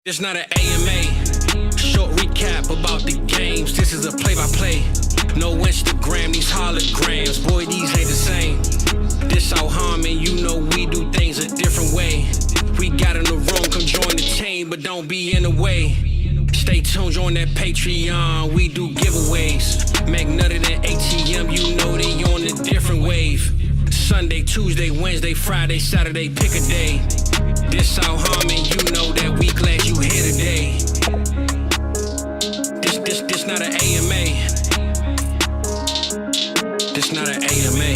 It's not an AMA, short recap about the games. This is a play-by-play. No Instagram, these holograms. Boy, these ain't the same. This South Harmon, you know we do things a different way. We got in the room, come join the team, but don't be in the way. Stay tuned, join that Patreon, we do giveaways. Magnetic and ATM, you know they on a different wave. Sunday, Tuesday, Wednesday, Friday, Saturday, pick a day. This South Harmon, you know that we glad you here today. This not an AMA. This not an AMA.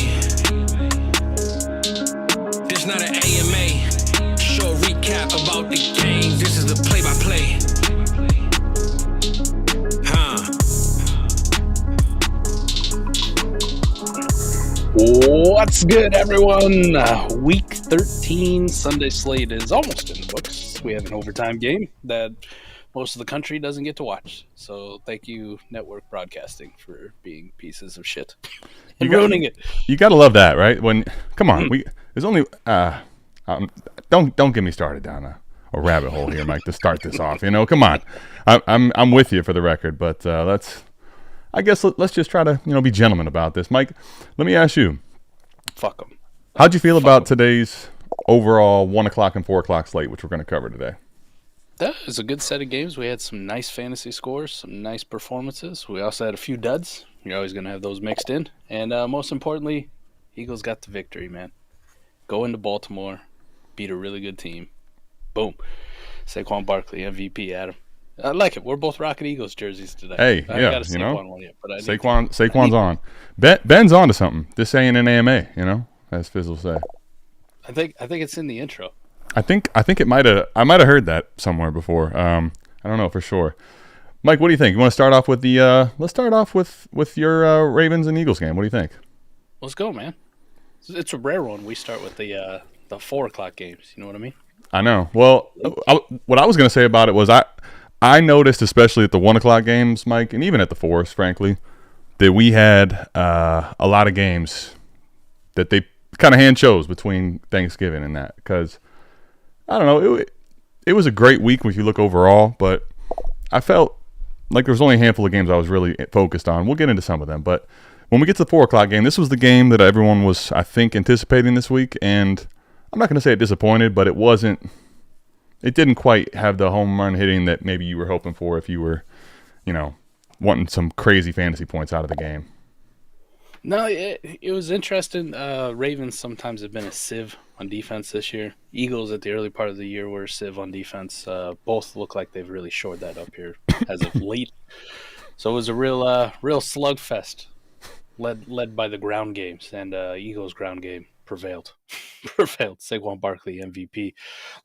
This not an AMA. Short recap about the games. This is the play-by-play. What's good, everyone? Week 13 Sunday slate is almost in the books. We have an overtime game that most of the country doesn't get to watch. So thank you, network broadcasting, for being pieces of shit and ruining it. You gotta love that, right? Come on, there's only don't get me started down a rabbit hole here, Mike. To start this off, come on. I'm with you for the record, but let's just try to be gentlemen about this. Mike, let me ask you. Fuck them. How'd you feel about today's overall 1 o'clock and 4 o'clock slate, which we're going to cover today? That was a good set of games. We had some nice fantasy scores, some nice performances. We also had a few duds. You're always going to have those mixed in. And most importantly, Eagles got the victory, man. Go into Baltimore, beat a really good team. Boom. Saquon Barkley, MVP, Adam. I like it. We're both rocking Eagles jerseys today. Hey, I got a Saquon one yet, but Saquon's on. Ben's on to something. This ain't an AMA, as Fizz will say. I think it's in the intro. I think I might have heard that somewhere before. I don't know for sure. Mike, what do you think? You want to start off with let's start off with your Ravens and Eagles game. What do you think? Let's go, man. It's a rare one. We start with the 4 o'clock games. You know what I mean? I know. Well, what I was going to say about it was I noticed, especially at the 1 o'clock games, Mike, and even at the 4s, frankly, that we had a lot of games that they kind of hand chose between Thanksgiving and that. Because, I don't know, it was a great week if you look overall, but I felt like there was only a handful of games I was really focused on. We'll get into some of them, but when we get to the 4 o'clock game, this was the game that everyone was, I think, anticipating this week, and I'm not going to say it disappointed, but it didn't quite have the home run hitting that maybe you were hoping for if you were, wanting some crazy fantasy points out of the game. No, it was interesting. Ravens sometimes have been a sieve on defense this year. Eagles at the early part of the year were a sieve on defense. Both look like they've really shored that up here as of late. So it was a real slugfest led by the ground games, and Eagles ground game prevailed. Saquon Barkley, MVP.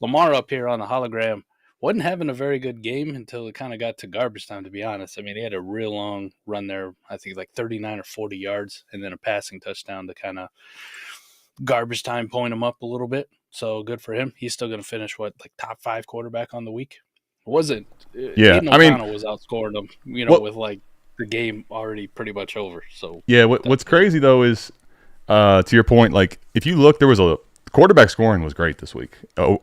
Lamar up here on the hologram wasn't having a very good game until it kind of got to garbage time, to be honest. I mean, he had a real long run there, I think like 39 or 40 yards, and then a passing touchdown to kind of garbage time point him up a little bit. So good for him. He's still going to finish, top 5 quarterback on the week? Wasn't. Yeah, Aiden O'Connell was outscoring him, with the game already pretty much over. So yeah, what's crazy, though, is to your point, if you look, there was a quarterback scoring was great this week.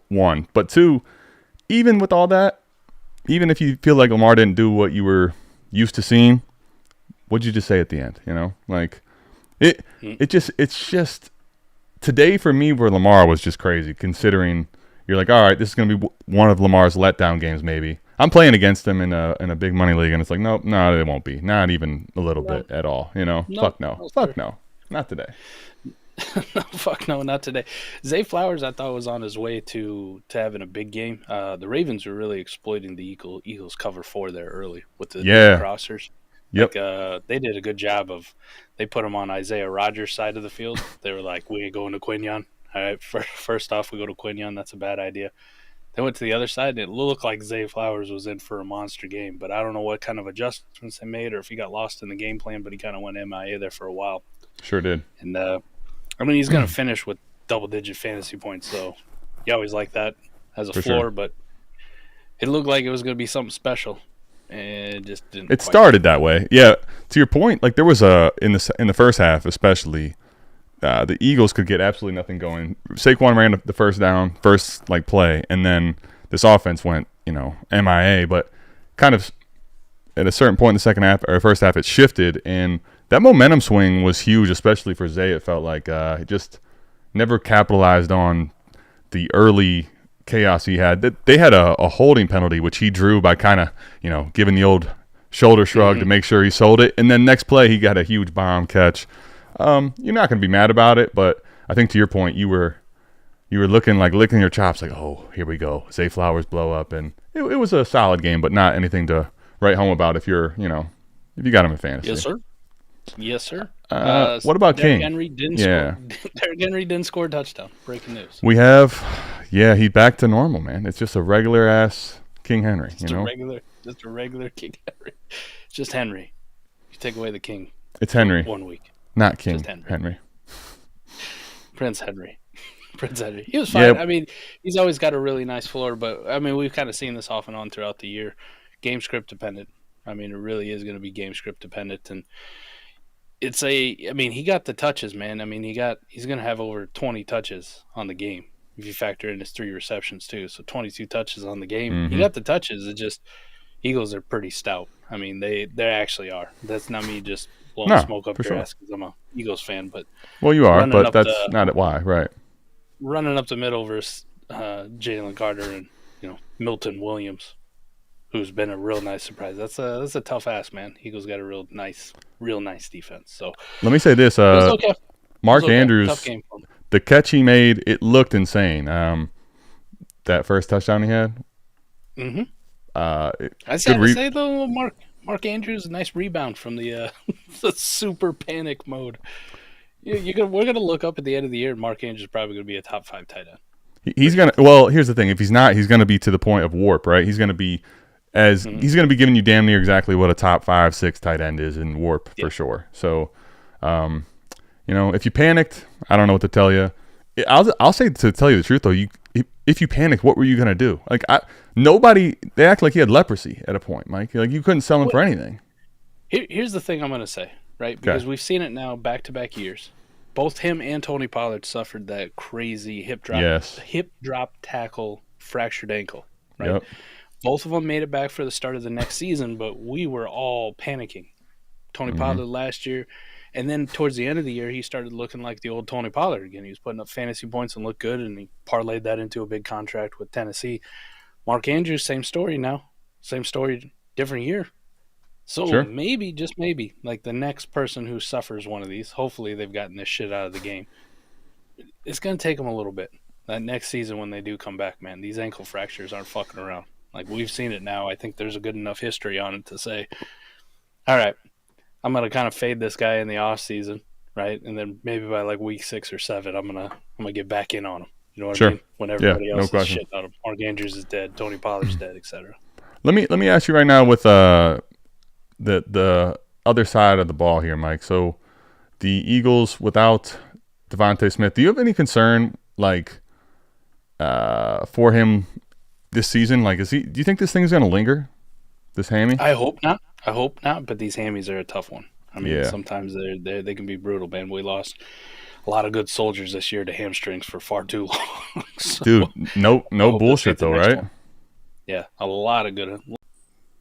1, but 2, even with all that, even if you feel like Lamar didn't do what you were used to seeing, what'd you just say at the end? It's just today for me where Lamar was just crazy. Considering you're like, all right, this is going to be one of Lamar's letdown games. Maybe I'm playing against him in a big money league, and it's like, no, it won't be, not even a little bit at all. Fuck no, not today. No, fuck no, not today. Zay Flowers, I thought, was on his way to having a big game. The Ravens were really exploiting the Eagles cover 4 there early with the crossers. Yep. They did a good job they put him on Isaiah Rodgers' side of the field. They were like, we ain't going to Quinion. All right, first off, we go to Quinion. That's a bad idea. They went to the other side, and it looked like Zay Flowers was in for a monster game. But I don't know what kind of adjustments they made or if he got lost in the game plan, but he kind of went MIA there for a while. Sure did. And he's going to finish with double-digit fantasy points, so you always like that as a floor. Sure. But it looked like it was going to be something special, and it just didn't. It started that way, yeah. To your point, there was in the first half, especially, the Eagles could get absolutely nothing going. Saquon ran the first play, and then this offense went MIA, but kind of at a certain point in the second half or first half, it shifted, and that momentum swing was huge, especially for Zay. It felt like he just never capitalized on the early chaos he had. They had a holding penalty, which he drew by kind of, giving the old shoulder shrug to make sure he sold it. And then next play, he got a huge bomb catch. You're not going to be mad about it, but I think to your point, you were looking like licking your chops like, oh, here we go. Zay Flowers blow up. And it was a solid game, but not anything to write home about if you're, if you got him in fantasy. Yes, sir. Yes, sir. What about Derrick King? Henry didn't score. Derrick Henry didn't score a touchdown. Breaking news. We have, he's back to normal, man. It's just a regular ass King Henry. Just a regular King Henry. It's just Henry. You take away the King. It's Henry. 1 week. Not King. Just Henry. Prince Henry. Prince Henry. He was fine. Yeah. I mean, he's always got a really nice floor, but I mean, we've kind of seen this off and on throughout the year. Game script dependent. I mean, it really is going to be game script dependent, and he got the touches, man. I mean, he's going to have over 20 touches on the game if you factor in his 3 receptions too. So 22 touches on the game. Mm-hmm. He got the touches. It just Eagles are pretty stout. I mean, they actually are. That's not me just blowing smoke up your ass because I'm a Eagles fan, but you are, but that's not why, right? Running up the middle versus Jalen Carter and Milton Williams, who's been a real nice surprise. That's a tough ass, man. Eagles got a real nice defense. So let me say this: okay. Mark Andrews, the catch he made, it looked insane. That first touchdown he had. Mm-hmm. I say though, Mark Andrews, nice rebound from the super panic mode. We're gonna look up at the end of the year. Mark Andrews is probably gonna be a top 5 tight end. He's gonna. Well, here's the thing: if he's not, he's gonna be to the point of warp, right? He's gonna be he's gonna be giving you damn near exactly what a top 5, 6 tight end is in warp for sure. So, if you panicked, I don't know what to tell you. I'll say, to tell you the truth though, if you panicked, what were you gonna do? Like they act like he had leprosy at a point, Mike. Like you couldn't sell him for anything. Here's the thing I'm gonna say. Right, because we've seen it now back-to-back years. Both him and Tony Pollard suffered that crazy hip drop tackle fractured ankle. Right, yep. Both of them made it back for the start of the next season, but we were all panicking. Tony Pollard last year, and then towards the end of the year, he started looking like the old Tony Pollard again. He was putting up fantasy points and looked good, and he parlayed that into a big contract with Tennessee. Mark Andrews, same story now, same story, different year. So maybe, just maybe, like the next person who suffers one of these, hopefully they've gotten this shit out of the game. It's going to take them a little bit. That next season when they do come back, man, these ankle fractures aren't fucking around. Like we've seen it now. I think there's a good enough history on it to say, all right, I'm going to kind of fade this guy in the off season, right? And then maybe by like week 6 or 7, I'm gonna get back in on him. You know what I mean? When everybody else is shit on him. Mark Andrews is dead. Tony Pollard's dead, etc. Let me ask you right now with the other side of the ball here, Mike. So the Eagles without Devontae Smith, do you have any concern for him this season? Like, do you think this thing's going to linger, this hammy? I hope not. But these hammies are a tough one. I mean, sometimes they can be brutal, man. We lost a lot of good soldiers this year to hamstrings for far too long. So, dude, no bullshit though, right? One. Yeah, a lot of good. Went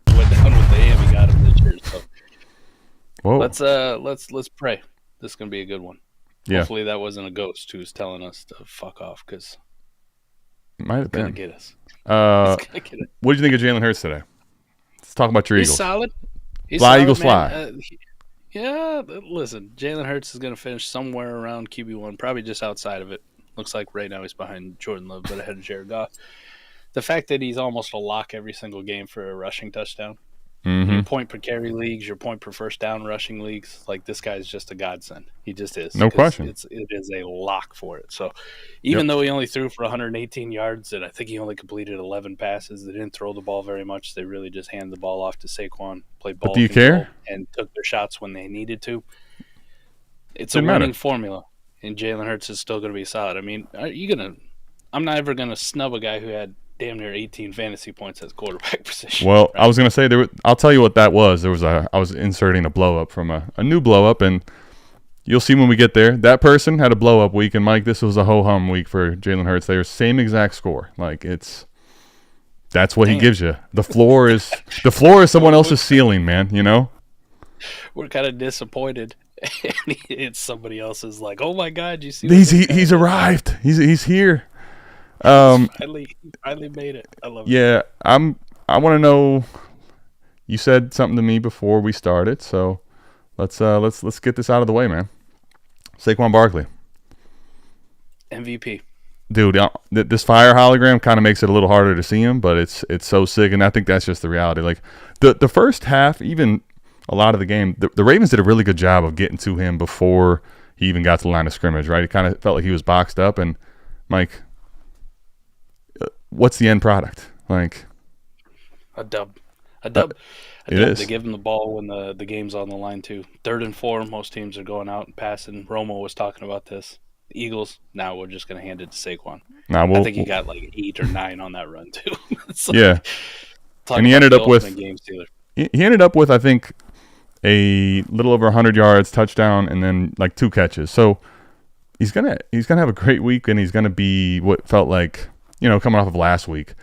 down with the hammy, got him this year. So whoa. Let's pray. This is gonna be a good one. Yeah. Hopefully that wasn't a ghost who was telling us to fuck off, because might have been gonna get us. What did you think of Jalen Hurts today? Let's talk about your Eagles. He's solid. Fly, Eagles, fly. Listen, Jalen Hurts is going to finish somewhere around QB1, probably just outside of it. Looks like right now he's behind Jordan Love, but ahead of Jared Goff. The fact that he's almost a lock every single game for a rushing touchdown, your point per carry leagues, your point per first down rushing leagues, like this guy's just a godsend. He just is. No question. It is a lock for it. So even though he only threw for 118 yards, and I think he only completed 11 passes, they didn't throw the ball very much. They really just handed the ball off to Saquon, played ball do you care? And took their shots when they needed to. It's a winning formula, and Jalen Hurts is still going to be solid. I mean, I'm not ever going to snub a guy who had damn near 18 fantasy points as quarterback position. Well, right? I was going to say, I'll tell you what that was. I was inserting a blow-up from a new blow-up, and you'll see when we get there. That person had a blow-up week, and Mike, this was a ho-hum week for Jalen Hurts. They were same exact score. Like, it's That's what he gives you. The floor is someone else's ceiling, man. You know. We're kind of disappointed. And it's somebody else's like, oh my God, you see? He's arrived. He's here. He finally made it. I love it. Yeah, I want to know. You said something to me before we started, so let's get this out of the way, man. Saquon Barkley, MVP. Dude, this fire hologram kind of makes it a little harder to see him, but it's so sick, and I think that's just the reality. Like the first half, even a lot of the game, the Ravens did a really good job of getting to him before he even got to the line of scrimmage, right? It kind of felt like he was boxed up, and Mike, what's the end product? Like a dub. It is. They give him the ball when the game's on the line too. 3rd and 4, most teams are going out and passing. Romo was talking about this. The Eagles, now we're just going to hand it to Saquon. I think he got like 8 or 9 on that run too. Yeah, and he ended up with he ended up with, I think, a little over 100 yards, touchdown, and then like 2 catches. So he's gonna have a great week, and he's gonna be what felt like, coming off of last week.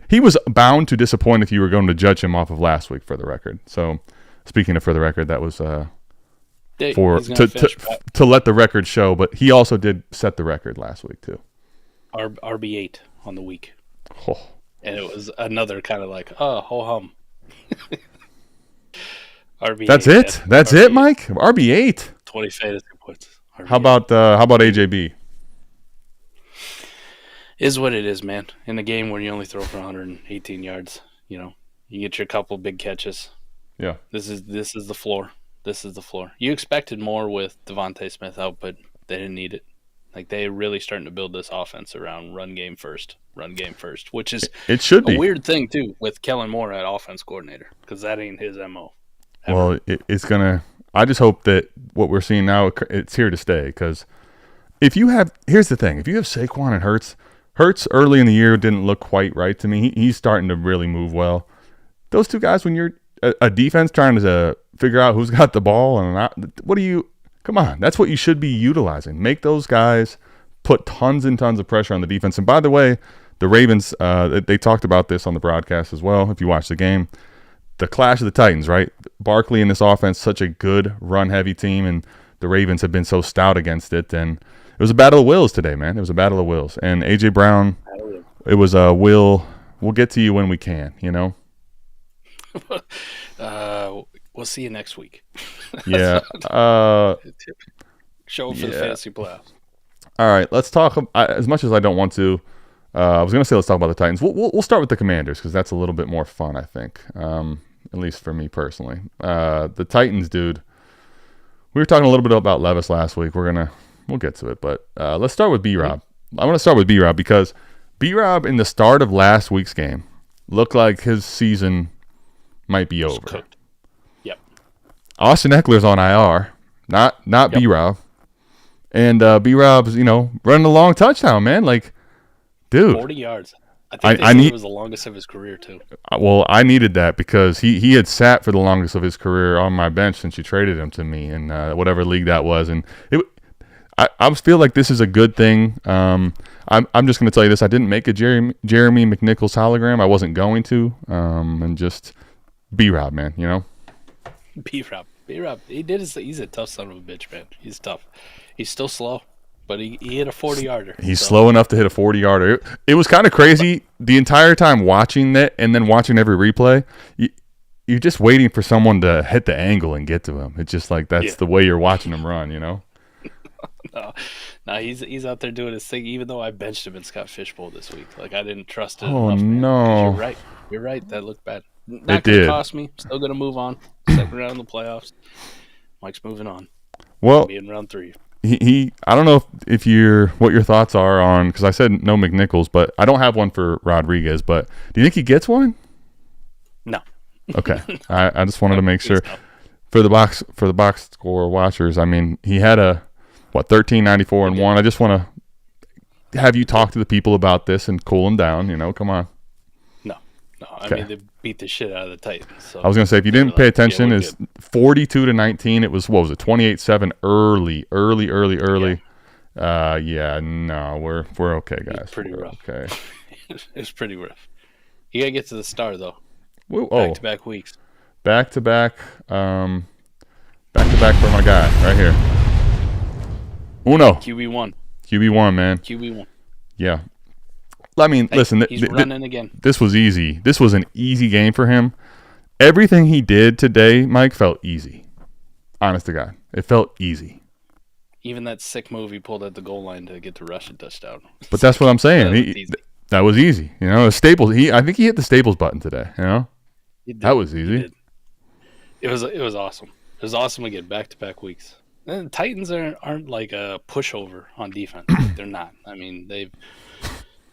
He was bound to disappoint if you were going to judge him off of last week, for the record. So speaking of for the record, that was to let the record show, but he also did set the record last week too. RB8 on the week. Oh. And it was another kind of like, ho hum. RB8. That's it? That's RB8. It, Mike? RB8? 20 fantasy points. RB8. How about AJB? Is what it is, man. In the game where you only throw for 118 yards, you get your couple big catches. Yeah. This is the floor. This is the floor. You expected more with Devontae Smith out, but they didn't need it. Like, they're really starting to build this offense around run game first, which is it should be a weird thing too with Kellen Moore at offense coordinator, because that ain't his MO. Ever. Well, it's gonna. I just hope that what we're seeing now, it's here to stay. Because here's the thing: if you have Saquon and Hurts early in the year didn't look quite right to me. He's starting to really move well. Those two guys, when you're a defense trying to figure out who's got the ball and not, come on, that's what you should be utilizing. Make those guys put tons and tons of pressure on the defense. And by the way, the Ravens, they talked about this on the broadcast as well, if you watch the game. The clash of the Titans, right? Barkley in this offense, such a good run-heavy team, and the Ravens have been so stout against it. And it was a battle of wills today, man. It was a battle of wills. And A.J. Brown, it was a we'll get to you when we can, We'll see you next week. Yeah. Show for the fantasy playoffs. All right, let's talk. As much as I don't want to, I was going to say let's talk about the Titans. We'll start with the Commanders because that's a little bit more fun, I think, at least for me personally. The Titans, dude. We were talking a little bit about Levis last week. We'll get to it, but let's start with B-Rob. I want to start with B-Rob because B-Rob in the start of last week's game looked like his season might be over. Cooked. Yep. Austin Eckler's on IR, not yep. B-Rob. And B-Rob's, running a long touchdown, man. Like, dude. 40 yards. I think it was the longest of his career, too. Well, I needed that because he had sat for the longest of his career on my bench since you traded him to me in whatever league that was. And I feel like this is a good thing. I'm just going to tell you this. I didn't make a Jeremy McNichols hologram. I wasn't going to. And just B-Rob, man, B-Rob. He's a tough son of a bitch, man. He's tough. He's still slow, but he hit a 40-yarder. He's slow enough to hit a 40-yarder. It was kind of crazy the entire time watching that and then watching every replay. You're just waiting for someone to hit the angle and get to him. It's just like that's the way you're watching him run, No, he's out there doing his thing, even though I benched him in Scott Fishbowl this week. Like, I didn't trust it enough, man. No. You're right. That looked bad. Not going to cost me. Still going to move on. Second round in the playoffs. Mike's moving on. Well, be in round 3. I don't know if what your thoughts are on, because I said no McNichols, but I don't have one for Rodriguez. But do you think he gets one? No. Okay. I just wanted to make sure for the box score watchers. I mean, he had 1394 and 1. I just want to have you talk to the people about this and cool them down. Come on. No. I mean, they beat the shit out of the Titans. So I was gonna say, if you didn't pay attention, is 42-19. It was 28-7 early. No, we're okay, guys. It's pretty rough. Okay. It's pretty rough. You gotta get to the star though. Oh, Back-to-back weeks. Back-to-back for my guy right here. Uno. QB1. QB1, man. QB1. Yeah. I mean, listen. He's running again. This was easy. This was an easy game for him. Everything he did today, Mike, felt easy. Honest to God. It felt easy. Even that sick move he pulled at the goal line to get the rushing touchdown. But that's what I'm saying. That was easy. You know, Staples. I think he hit the Staples button today. You know, that was easy. It was awesome. It was awesome to get back-to-back weeks. And the Titans aren't like a pushover on defense. They're not. I mean, they've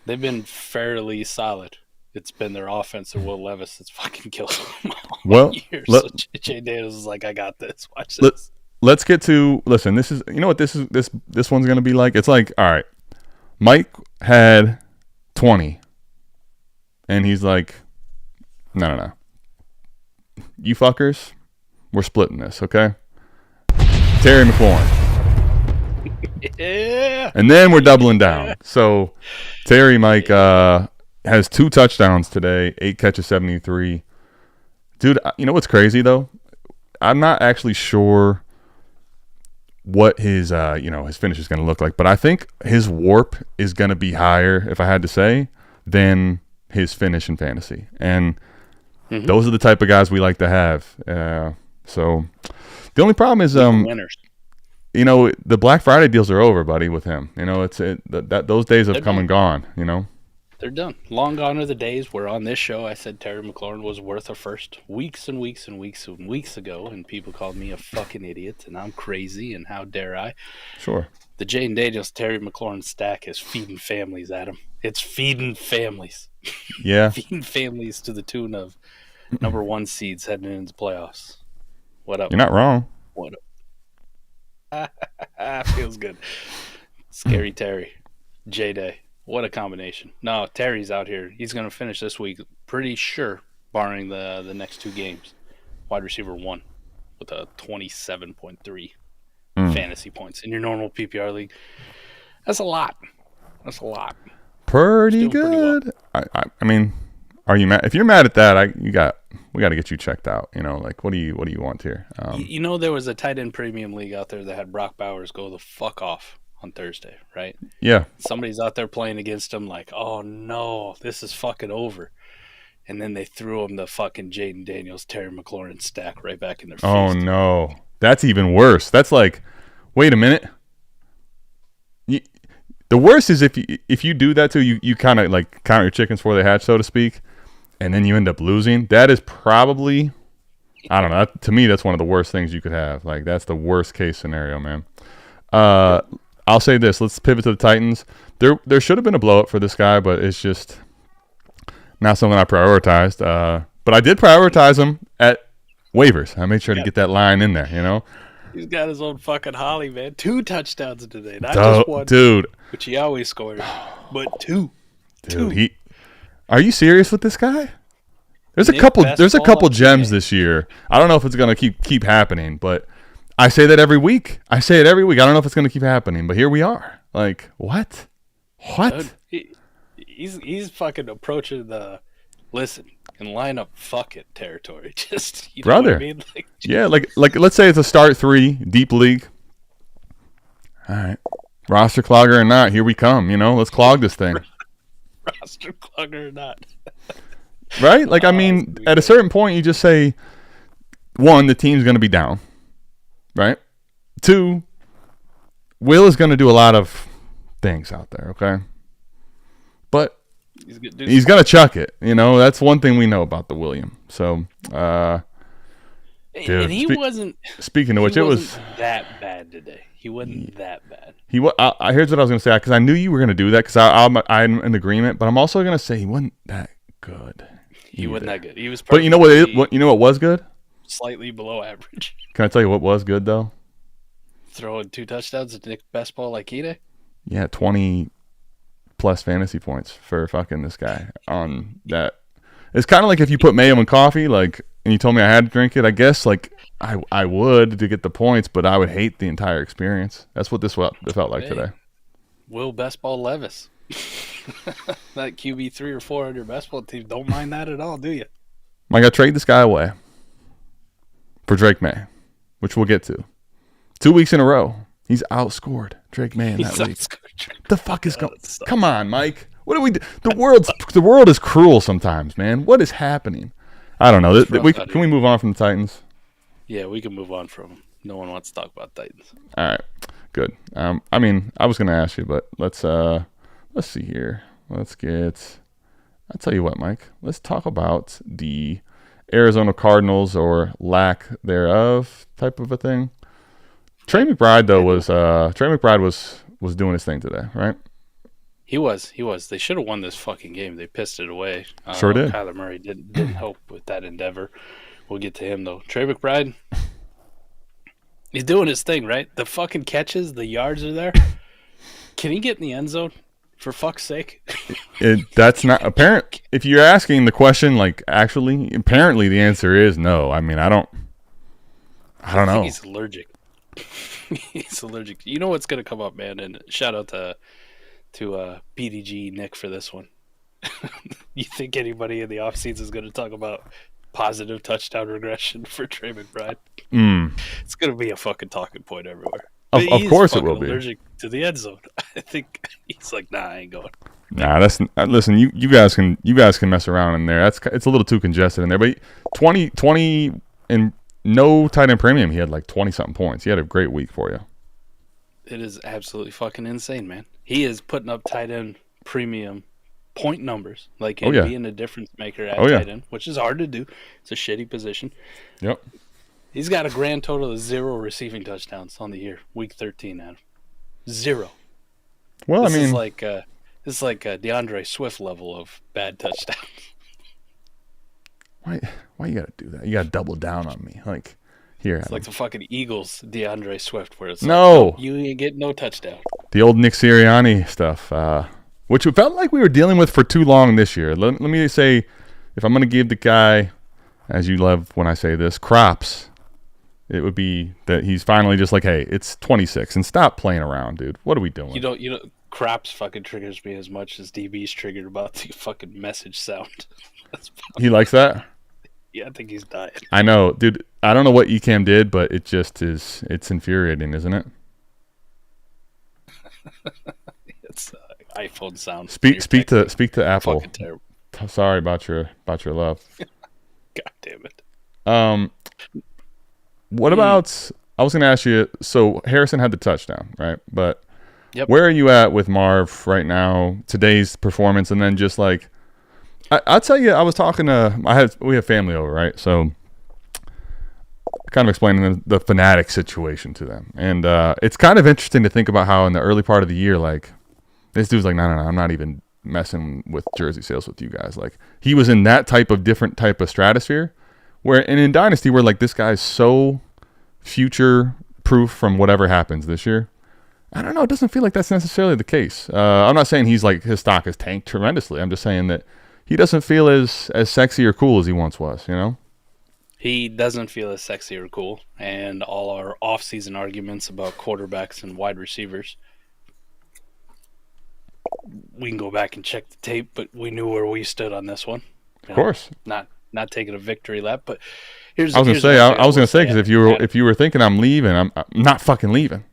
been fairly solid. It's been their offense and Will Levis that's fucking killed them all year. So Jayden Daniels is like, I got this. Watch this. Let's get to listen. This is, you know what this one's gonna be like. It's like, all right, Mike had 20, and he's like, no, you fuckers, we're splitting this, okay? Terry McLaurin, yeah, and then we're doubling down. So Terry, Mike, has 2 touchdowns today, 8 catches, 73. Dude, you know what's crazy though? I'm not actually sure what his his finish is going to look like, but I think his warp is going to be higher, if I had to say, than his finish in fantasy. And those are the type of guys we like to have. So the only problem is winners. You know, the Black Friday deals are over, buddy, with him. You know, those days have come and gone, you know. They're done. Long gone are the days where on this show I said Terry McLaurin was worth a first weeks and weeks and weeks and weeks ago, and people called me a fucking idiot, and I'm crazy, and how dare I? Sure. The Jayden Daniels Terry McLaurin stack is feeding families, Adam. It's feeding families. Yeah. Feeding families to the tune of number 1 seeds heading into playoffs. What up? You're not wrong. What up? Feels good. Scary Terry. J-Day. What a combination. No, Terry's out here. He's going to finish this week, pretty sure, barring the next 2 games. Wide receiver 1 with a 27.3 fantasy points in your normal PPR league. That's a lot. Pretty good. Well. I mean, are you mad? If you're mad at that, we got to get you checked out. You know, like what do you want here? You know, there was a tight end premium league out there that had Brock Bowers go the fuck off on Thursday, right? Yeah. Somebody's out there playing against him like, oh no, this is fucking over. And then they threw him the fucking Jayden Daniels, Terry McLaurin stack right back in their face. Oh no. That's even worse. That's like, wait a minute. The worst is if you do that too, you kind of like count your chickens before they hatch, so to speak, and then you end up losing. That is probably, I don't know. To me, that's one of the worst things you could have. Like, that's the worst case scenario, man. I'll say this. Let's pivot to the Titans. There should have been a blowout for this guy, but it's just not something I prioritized. But I did prioritize him at waivers. I made sure to get that line in there, you know. He's got his own fucking Holly, man. 2 touchdowns today. Not just one. Dude. Which he always scores. But 2. Dude, are you serious with this guy? There's a couple gems this year. I don't know if it's going to keep happening, but I say that every week. I don't know if it's going to keep happening, but here we are. Like, what? He's fucking approaching the listen and line up fuck it territory. Just, you know brother. What I mean? Like, yeah, like let's say it's a start 3 deep league. All right, roster clogger or not, here we come. You know, let's clog this thing. Roster clogger or not. Right? Like, I mean, at a certain point, you just say, 1, the team's going to be down. Right? 2, Will is going to do a lot of things out there, okay? But he's going to chuck it. You know, that's one thing we know about the William. So, dude, and he wasn't. Speaking of which, it was that bad today. He wasn't that bad. Here's what I was going to say, because I knew you were going to do that, because I'm in agreement. But I'm also going to say he wasn't that good. He wasn't that good. He was. But you know what? You know what was good? Slightly below average. Can I tell you what was good though? Throwing 2 touchdowns at Nick best ball like he did. Yeah, 20 plus fantasy points for fucking this guy on that. It's kind of like if you put mayo in coffee, like, and you told me I had to drink it. I guess like I would to get the points, but I would hate the entire experience. That's what it felt like today. Will best ball Levis. That QB 3 or 4 on your basketball team, don't mind that at all, do you? I got to trade this guy away for Drake May, which we'll get to. 2 weeks in a row, he's outscored Drake May in that week. The fuck is going? Come on, Mike. What do we do? The world is cruel sometimes, man. What is happening? I don't know. Can we move on from the Titans? Yeah, we can move on from them. No one wants to talk about Titans. All right, good. I mean, I was going to ask you, but let's see here. I'll tell you what, Mike. Let's talk about the Arizona Cardinals or lack thereof type of a thing. Trey McBride though was doing his thing today, right? He was. They should have won this fucking game. They pissed it away. Sure did. Kyler Murray didn't help with that endeavor. We'll get to him though. Trey McBride, he's doing his thing, right? The fucking catches, the yards are there. Can he get in the end zone? For fuck's sake. That's not apparent. If you're asking the question, like actually, apparently the answer is no. I mean, I don't know. He's allergic. He's allergic. You know what's gonna come up, man? And shout out to PDG Nick for this one. You think anybody in the offseason is gonna talk about positive touchdown regression for Trey McBride? It's gonna be a fucking talking point everywhere. Of course it will be. Allergic to the end zone. I think he's like, nah, I ain't going. Nah, listen. You guys can mess around in there. It's a little too congested in there. But 20 and no tight end premium. He had like 20-something points. He had a great week for you. It is absolutely fucking insane, man. He is putting up tight end premium point numbers, like being a difference maker at tight end, which is hard to do. It's a shitty position. Yep. He's got a grand total of 0 receiving touchdowns on the year, week 13, Adam. 0. Well, this is like a DeAndre Swift level of bad touchdowns. Why you gotta do that? You gotta double down on me. Like here, it's like the fucking Eagles, DeAndre Swift, where it's no, like, you ain't get no touchdown. The old Nick Sirianni stuff, which it felt like we were dealing with for too long this year. Let me say, if I'm gonna give the guy, as you love when I say this, props. It would be that he's finally just like, hey, it's 26 and stop playing around, dude. What are we doing? You know, craps fucking triggers me as much as DB's triggered about the fucking message sound. He likes that? Yeah, I think he's dying. I know, dude. I don't know what Ecamm did, but it just is. It's infuriating, isn't it? It's iPhone sound. Speak to Apple. Sorry about your love. God damn it. What about? I was going to ask you. So Harrison had the touchdown, right? But yep. Where are you at with Marv right now? Today's performance, and then just like, I'll tell you. I was talking to. We have family over, right? So, kind of explaining the fanatic situation to them, and it's kind of interesting to think about how in the early part of the year, like this dude's like, no, I'm not even messing with jersey sales with you guys. Like he was in that different type of stratosphere. And in Dynasty, we're like, this guy's so future proof from whatever happens this year. I don't know. It doesn't feel like that's necessarily the case. I'm not saying he's like his stock has tanked tremendously. I'm just saying that he doesn't feel as sexy or cool as he once was, you know? He doesn't feel as sexy or cool. And all our off-season arguments about quarterbacks and wide receivers, we can go back and check the tape, but we knew where we stood on this one. Of course. Not taking a victory lap, but I was gonna say because if you were thinking I'm leaving, I'm not fucking leaving.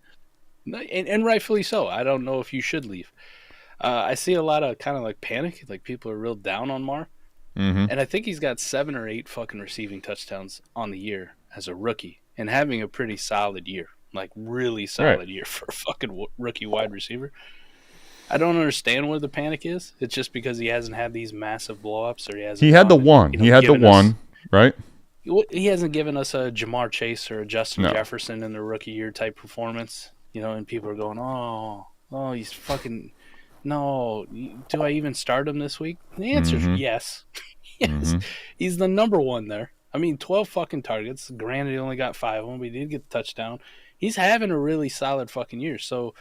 And rightfully so. I don't know if you should leave. I see a lot of kind of like panic, like people are real down on Marv, and I think he's got 7 or 8 fucking receiving touchdowns on the year as a rookie and having a pretty solid year, like really solid year for a fucking rookie wide receiver. I don't understand where the panic is. It's just because he hasn't had these massive blow-ups, or he had the one. Right? He hasn't given us a Jamar Chase or a Justin Jefferson in the rookie year type performance, you know. And people are going, "Oh, he's fucking no." Do I even start him this week? The answer is yes. Yes, he's the number one there. I mean, 12 fucking targets. Granted, he only got 5 of them, but he did get the touchdown. He's having a really solid fucking year. So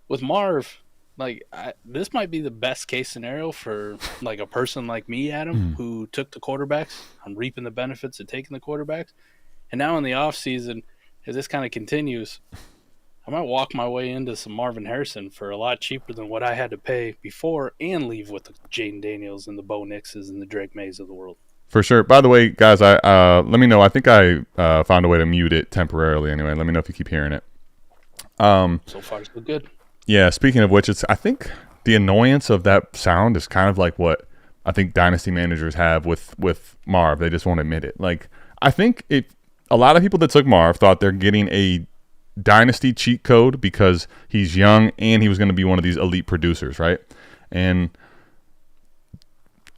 with Marv. Like, this might be the best case scenario for, like, a person like me, Adam, who took the quarterbacks. I'm reaping the benefits of taking the quarterbacks. And now in the offseason, if this kind of continues, I might walk my way into some Marvin Harrison for a lot cheaper than what I had to pay before, and leave with the Jayden Daniels and the Bo Nixes and the Drake Mays of the world. For sure. By the way, guys, I let me know. I think I found a way to mute it temporarily. Anyway, let me know if you keep hearing it. So far, so good. Yeah. Speaking of which, I think the annoyance of that sound is kind of like what I think dynasty managers have with Marv. They just won't admit it. Like, I think a lot of people that took Marv thought they're getting a dynasty cheat code because he's young and he was going to be one of these elite producers, right? And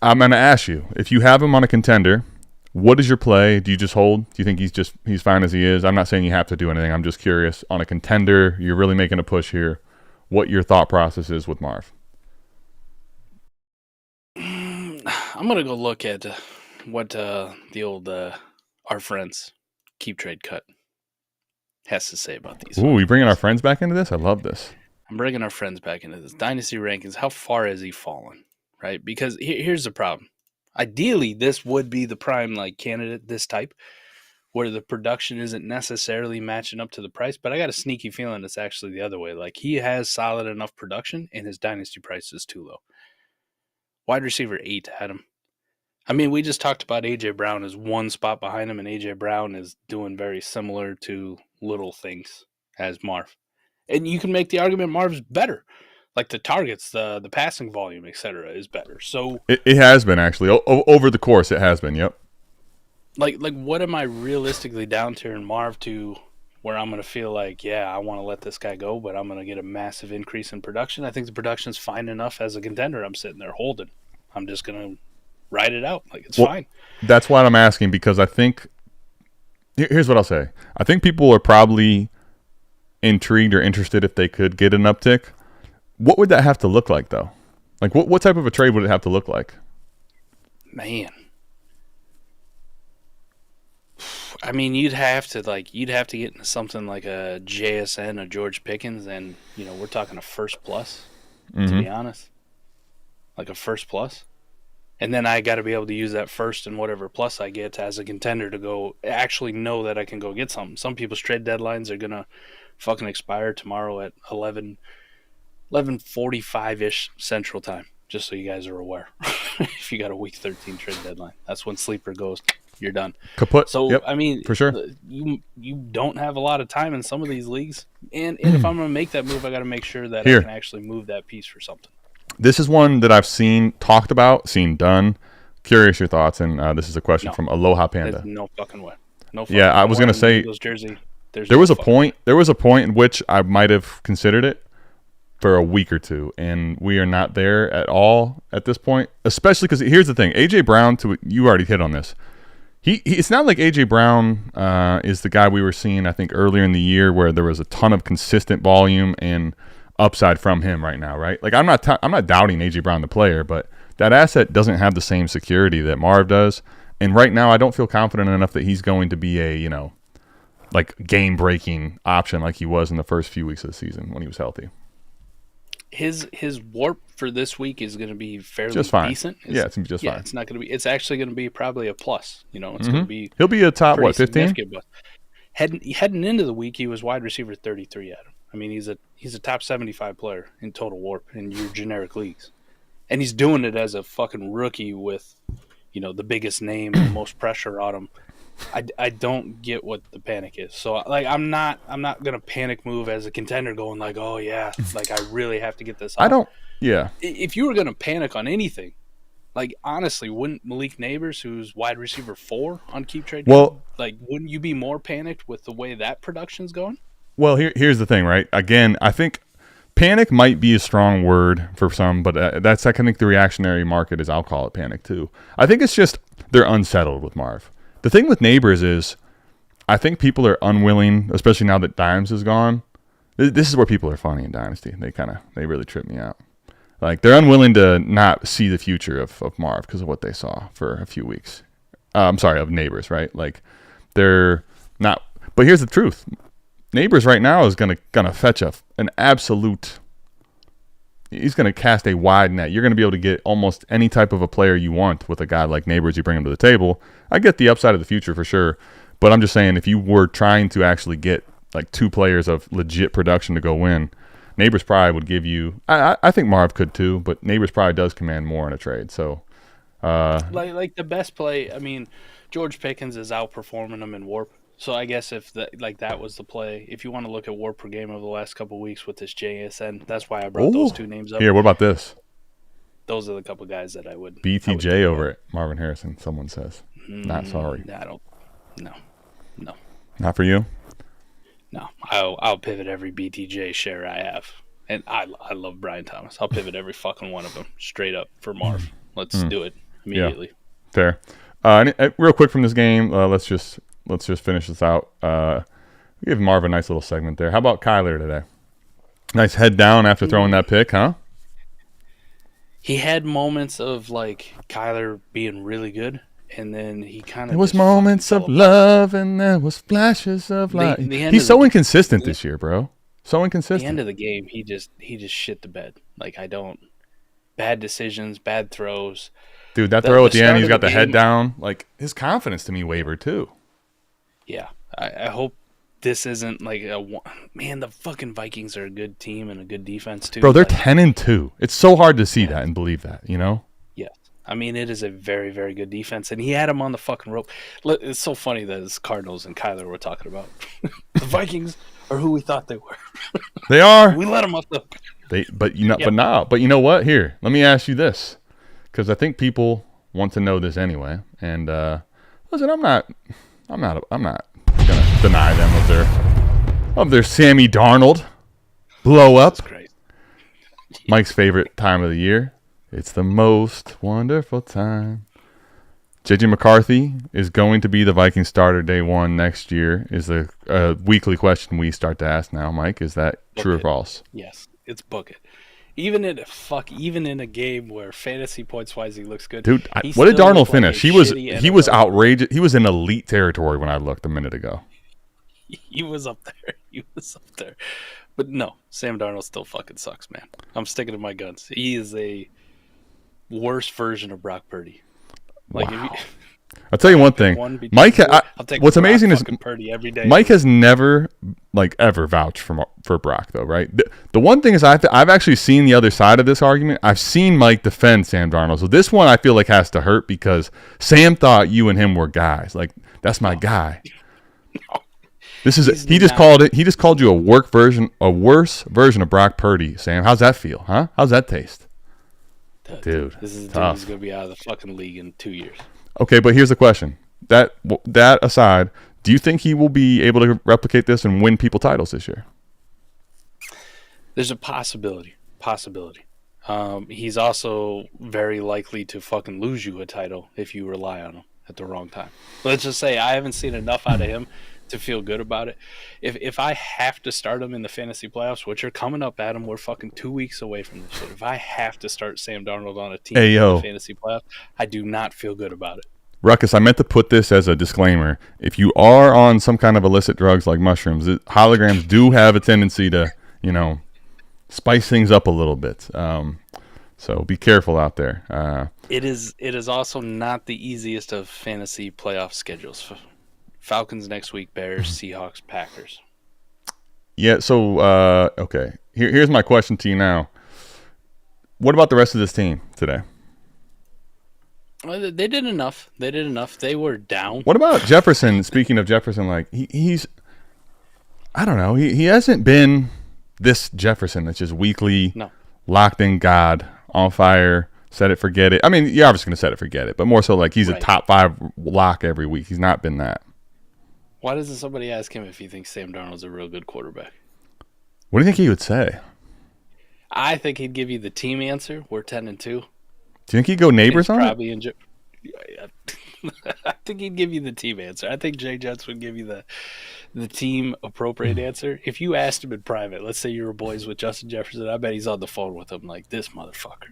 I'm going to ask you, if you have him on a contender, what is your play? Do you just hold? Do you think he's fine as he is? I'm not saying you have to do anything. I'm just curious. On a contender, you're really making a push here. What your thought process is with Marv? I'm going to go look at what the old our friends Keep Trade Cut has to say about these. Ooh, we bringing our friends back into this? I love this. I'm bringing our friends back into this. Dynasty rankings, how far has he fallen? Right? Because here's the problem. Ideally, this would be the prime candidate, this type, where the production isn't necessarily matching up to the price. But I got a sneaky feeling it's actually the other way. Like, he has solid enough production, and his dynasty price is too low. Wide receiver 8 had him. I mean, we just talked about A.J. Brown is one spot behind him, and A.J. Brown is doing very similar to little things as Marv. And you can make the argument Marv's better. Like, the targets, the passing volume, etc., is better. So it has been, actually. Over the course, it has been, yep. Like what am I realistically down to in Marv to where I'm going to feel like, yeah, I want to let this guy go, but I'm going to get a massive increase in production? I think the production's fine enough as a contender. I'm sitting there holding. I'm just going to ride it out. Like, it's fine. That's why I'm asking, because I think here's what I'll say. I think people are probably intrigued or interested if they could get an uptick. What would that have to look like, though? Like, what type of a trade would it have to look like? Man. I mean, you'd have to get into something like a JSN, a George Pickens, and, we're talking a first plus, to be honest. Like a first plus. And then I got to be able to use that first and whatever plus I get as a contender to go actually know that I can go get something. Some people's trade deadlines are going to fucking expire tomorrow at 11:45-ish Central Time, just so you guys are aware. If you got a week 13 trade deadline, that's when sleeper goes. You're done. Kaput. So, yep, I mean, for sure. You don't have a lot of time in some of these leagues. And if I'm going to make that move, I got to make sure that I can actually move that piece for something. This is one that I've seen talked about, seen done. Curious your thoughts, and this is a question from Aloha Panda. No fucking way. Yeah, I was going to say, jersey, there was a point in which I might have considered it for a week or two, and we are not there at all at this point, especially because here's the thing. A.J. Brown, you already hit on this. It's not like A.J. Brown is the guy we were seeing, I think, earlier in the year where there was a ton of consistent volume and upside from him right now, right? Like, I'm not doubting A.J. Brown, the player, but that asset doesn't have the same security that Marv does. And right now, I don't feel confident enough that he's going to be a, game-breaking option like he was in the first few weeks of the season when he was healthy. His warp for this week is going to be fairly just fine. Decent. It's going to be just fine. It's not going to be. It's actually going to be probably a plus. It's going to be. He'll be a top 15. Heading into the week, he was wide receiver 33 at him. I mean, he's a top 75 player in total warp in your generic leagues, and he's doing it as a fucking rookie with, the biggest name and the most pressure on him. I don't get what the panic is. So I'm not gonna panic move as a contender going like, oh yeah, like I really have to get this off. I don't. Yeah. If you were gonna panic on anything, like honestly, wouldn't Malik Neighbors, who's wide receiver 4 on Keep Trade, wouldn't you be more panicked with the way that production's going? Well, here's the thing, right? Again, I think panic might be a strong word for some, but I think the reactionary market is, I'll call it panic too. I think it's just they're unsettled with Marv. The thing with Neighbors is I think people are unwilling, especially now that Dimes is gone. This is where people are funny in Dynasty. They really trip me out. Like, they're unwilling to not see the future of Marv because of what they saw for a few weeks. Of Neighbors, right? Like, they're not. But here's the truth. Neighbors right now is gonna fetch an absolute. He's gonna cast a wide net. You're gonna be able to get almost any type of a player you want with a guy like Neighbors. You bring him to the table. I get the upside of the future for sure, but I'm just saying if you were trying to actually get like 2 players of legit production to go win, Neighbors probably would give you. I think Marv could too, but Neighbors probably does command more in a trade. So, like the best play. I mean, George Pickens is outperforming him in WARP. So I guess if that was the play, if you want to look at WARP per game over the last couple of weeks with this JSN, that's why I brought those 2 names up. Here, what about this? Those are the couple guys that I would. BTJ over it. Marvin Harrison. Someone says. Not sorry. I don't. No. Not for you. No, I'll pivot every BTJ share I have, and I love Brian Thomas. I'll pivot every fucking one of them straight up for Marv. Let's do it immediately. Yeah. Fair. And real quick from this game, let's just finish this out. Give Marv a nice little segment there. How about Kyler today? Nice head down after throwing that pick, huh? He had moments of like Kyler being really good. And then he kind of. There was moments of love, and there was flashes of light. He's so inconsistent this year, bro. So inconsistent. At the end of the game, he just shit the bed. Like bad decisions, bad throws. Dude, that throw at the end, he's got the head down. Like his confidence to me wavered too. Yeah, I hope this isn't like man. The fucking Vikings are a good team and a good defense too. Bro, they're 10-2. It's so hard to see that and believe that, you know. Yeah. I mean, it is a very, very good defense, and he had him on the fucking rope. It's so funny that it's Cardinals and Kyler we're talking about. The Vikings are who we thought they were. They are. We let them off the. But you know what? Here, let me ask you this, because I think people want to know this anyway. And listen, I'm not gonna deny them of their Sammy Darnold blow up. That's great. Mike's favorite time of the year. It's the most wonderful time. JJ McCarthy is going to be the Viking starter day 1 next year is the weekly question we start to ask now, Mike. Is that true or false? Yes, it's book it. Even in a game where fantasy points wise he looks good. Dude, what did Darnold finish? He was outrageous. He was in elite territory when I looked a minute ago. He was up there. But no, Sam Darnold still fucking sucks, man. I'm sticking to my guns. He is a worse version of Brock Purdy. Like, wow. I'll tell you one thing. Mike, what's amazing is Purdy every day. Mike has never, ever vouched for Brock, though, right? The one thing is I've actually seen the other side of this argument. I've seen Mike defend Sam Darnold. So this one I feel like has to hurt because Sam thought you and him were guys. Like, that's my guy. No. He just called you a worse version of Brock Purdy, Sam. How's that feel, huh? How's that taste? Dude, this is tough. He's going to be out of the fucking league in 2 years. Okay, but here's the question. That aside, do you think he will be able to replicate this and win people titles this year? There's a possibility. He's also very likely to fucking lose you a title if you rely on him at the wrong time. Let's just say I haven't seen enough out of him to feel good about it. If I have to start him in the fantasy playoffs, which are coming up, Adam, we're fucking 2 weeks away from this shit. If I have to start Sam Darnold on a team in the fantasy playoffs, I do not feel good about it. Ruckus, I meant to put this as a disclaimer. If you are on some kind of illicit drugs like mushrooms, holograms do have a tendency to, spice things up a little bit. So be careful out there. It is also not the easiest of fantasy playoff schedules. Falcons next week, Bears, Seahawks, Packers. Yeah, so, okay. Here's my question to you now. What about the rest of this team today? Well, they did enough. They were down. What about Jefferson? Speaking of Jefferson, he's I don't know. He hasn't been this Jefferson that's just weekly locked in God, on fire, set it, forget it. I mean, you're obviously going to set it, forget it, but more so he's a top 5 lock every week. He's not been that. Why doesn't somebody ask him if he thinks Sam Darnold's a real good quarterback? What do you think he would say? I think he'd give you the team answer. We're 10-2. Do you think he'd go neighbors on it? I think he'd give you the team answer. I think Jay Jets would give you the team appropriate answer. If you asked him in private, let's say you were boys with Justin Jefferson, I bet he's on the phone with him like, this motherfucker.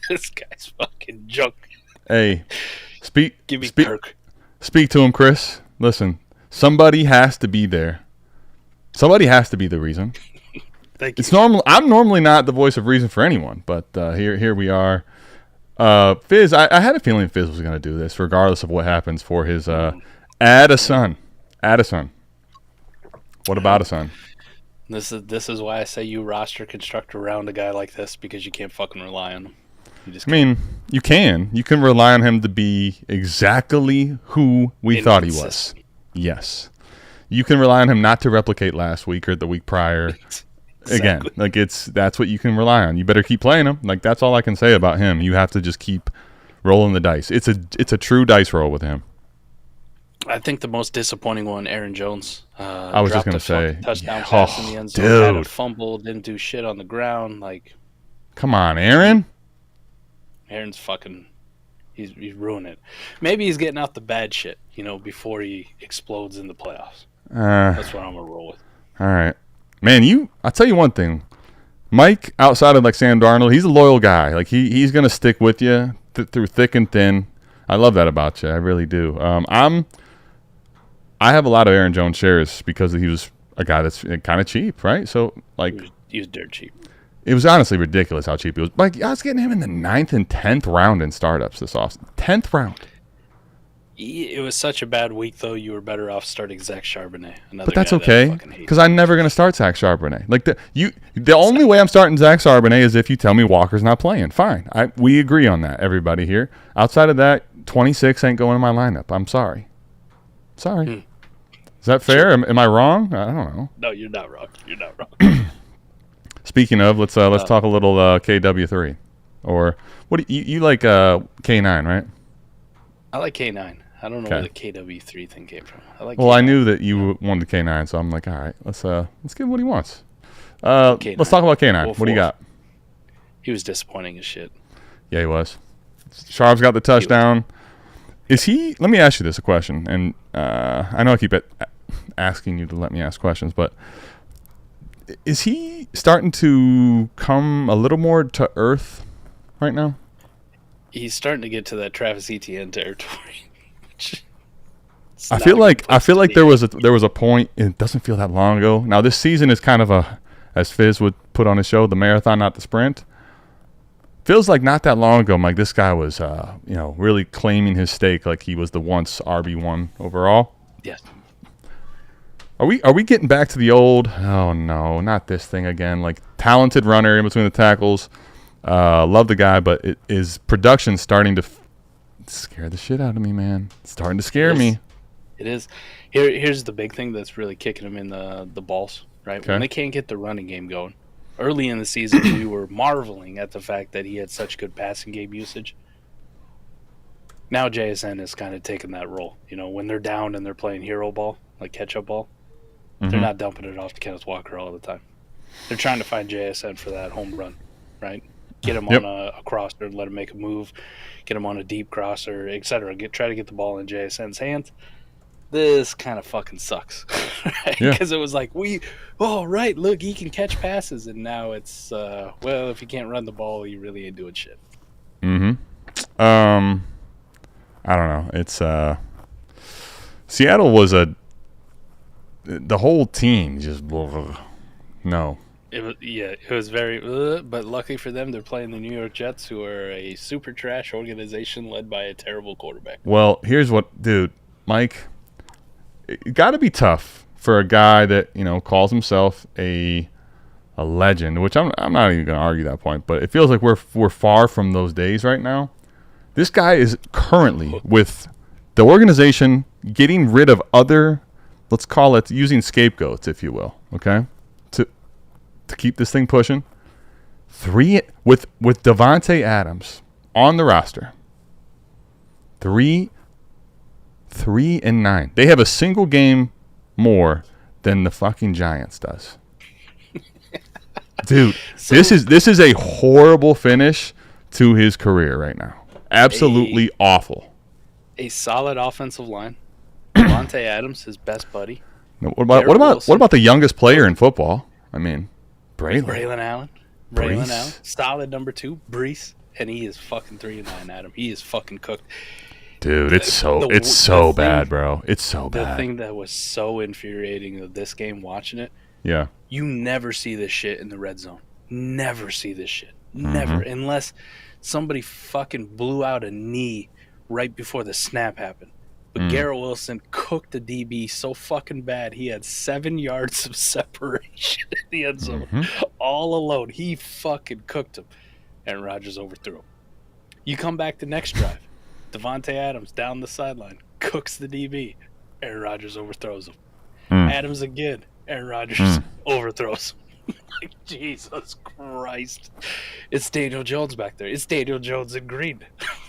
This guy's fucking junk. Hey, Give me Kirk. Speak to him, Chris. Listen, somebody has to be there. Somebody has to be the reason. Thank you. It's normal. I'm normally not the voice of reason for anyone, but here we are. Fizz, I had a feeling Fizz was going to do this, regardless of what happens for his add a son. What about it, son? This is why I say you roster construct around a guy like this, because you can't fucking rely on him. I mean, you can rely on him to be exactly who we thought he was. Yes, you can rely on him not to replicate last week or the week prior. Exactly. Again, like that's what you can rely on. You better keep playing him. Like, that's all I can say about him. You have to just keep rolling the dice. It's a true dice roll with him. I think the most disappointing one, Aaron Jones. I was just gonna say, touchdown pass in the end zone, had a fumble, didn't do shit on the ground. Like, come on, Aaron. Aaron's fucking, he's ruining it. Maybe he's getting out the bad shit, before he explodes in the playoffs. That's what I'm gonna roll with. All right, man. I'll tell you one thing, Mike. Outside of like Sam Darnold, he's a loyal guy. Like he's gonna stick with you through thick and thin. I love that about you. I really do. I have a lot of Aaron Jones shares because he was a guy that's kind of cheap, right? So like he was dirt cheap. It was honestly ridiculous how cheap he was. Like, I was getting him in the 9th and 10th round in startups this offseason. 10th round. It was such a bad week, though. You were better off starting Zach Charbonnet. But that's okay, because I'm never going to start Zach Charbonnet. Like the only way I'm starting Zach Charbonnet is if you tell me Walker's not playing. Fine, we agree on that. Everybody here. Outside of that, 26 ain't going in my lineup. I'm sorry. Sorry. Is that fair? Am I wrong? I don't know. No, you're not wrong. You're not wrong. Speaking of, let's talk a little KW3, or what do you like K9, right? I like K9. I don't know where the KW3 thing came from. Well, I knew that you wanted K9, so I'm like, all right, let's give him what he wants. Let's talk about K9. What do you got? He was disappointing as shit. Yeah, he was. Sharp's got the touchdown. Is he? Let me ask you a question, and I know I keep asking you to let me ask questions, but is he starting to come a little more to earth right now? He's starting to get to that Travis Etienne territory. I feel like there was a point. It doesn't feel that long ago. Now this season is kind of as Fizz would put on his show, the marathon, not the sprint. Feels like not that long ago, Mike. This guy was, really claiming his stake like he was the once RB1 overall. Yes. Are we getting back to the old? Oh no, not this thing again. Like, talented runner in between the tackles. Love the guy, but his production starting to scare the shit out of me, man. It's starting to scare me. It is. Here's the big thing that's really kicking him in the balls, right? Okay. When they can't get the running game going. Early in the season, we were marveling at the fact that he had such good passing game usage. Now JSN is kind of taking that role. When they're down and they're playing hero ball, like catch-up ball, they're not dumping it off to Kenneth Walker all the time. They're trying to find JSN for that home run, right? Get him on a crosser and let him make a move. Get him on a deep crosser, etc. Try to get the ball in JSN's hands. This kind of fucking sucks. Because it was like, look, he can catch passes. And now it's, if you can't run the ball, you really ain't doing shit. Mm-hmm. I don't know. It's, Seattle was the whole team just, no. It was very, but lucky for them, they're playing the New York Jets, who are a super trash organization led by a terrible quarterback. Well, here's what, dude, Mike, it got to be tough for a guy that calls himself a legend, which I'm not even going to argue that point, but it feels like we're far from those days right now. This guy is currently with the organization getting rid of other, let's call it using scapegoats, if you will, okay, to keep this thing pushing. With Devontae Adams on the roster. 3-9. They have a single game more than the fucking Giants does. Dude, this is a horrible finish to his career right now. Absolutely awful. A solid offensive line. Devontae Adams, his best buddy. What about the youngest player in football? I mean, Braylon Allen. Solid number 2, Brees. And he is fucking 3-9, Adam. He is fucking cooked. Dude, it's so bad, bro. It's so bad. The thing that was so infuriating of this game, watching it, yeah, you never see this shit in the red zone. Never see this shit. Never. Unless somebody fucking blew out a knee right before the snap happened. But Garrett Wilson cooked the DB so fucking bad. He had 7 yards of separation in the end zone. All alone. He fucking cooked him. Aaron Rodgers overthrew him. You come back the next drive. Devontae Adams down the sideline. Cooks the DB. Aaron Rodgers overthrows him. Adams again. Aaron Rodgers overthrows him. Like, Jesus Christ. It's Daniel Jones back there. It's Daniel Jones in green.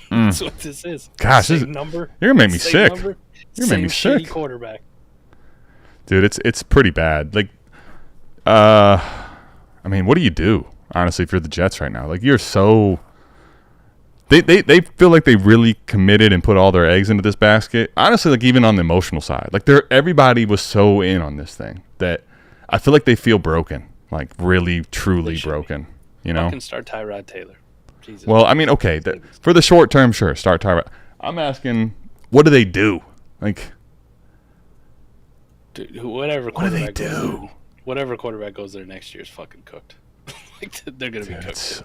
That's what this is. Gosh, same number. You're going to make me sick. Number, you're going to make me sick. Quarterback. Dude, it's pretty bad. Like, I mean, what do you do, honestly, if you're the Jets right now? Like, you're so... They feel like they really committed and put all their eggs into this basket. Honestly, like, even on the emotional side. Like, everybody was so in on this thing that I feel like they feel broken. Like, really, truly broken. You know? Fucking start Tyrod Taylor. Jesus. Well, I mean, okay, for the short term, sure, start Tyrod. I'm asking, what do they do? Like, dude, whatever quarterback goes there next year is fucking cooked. Like, they're gonna be cooked.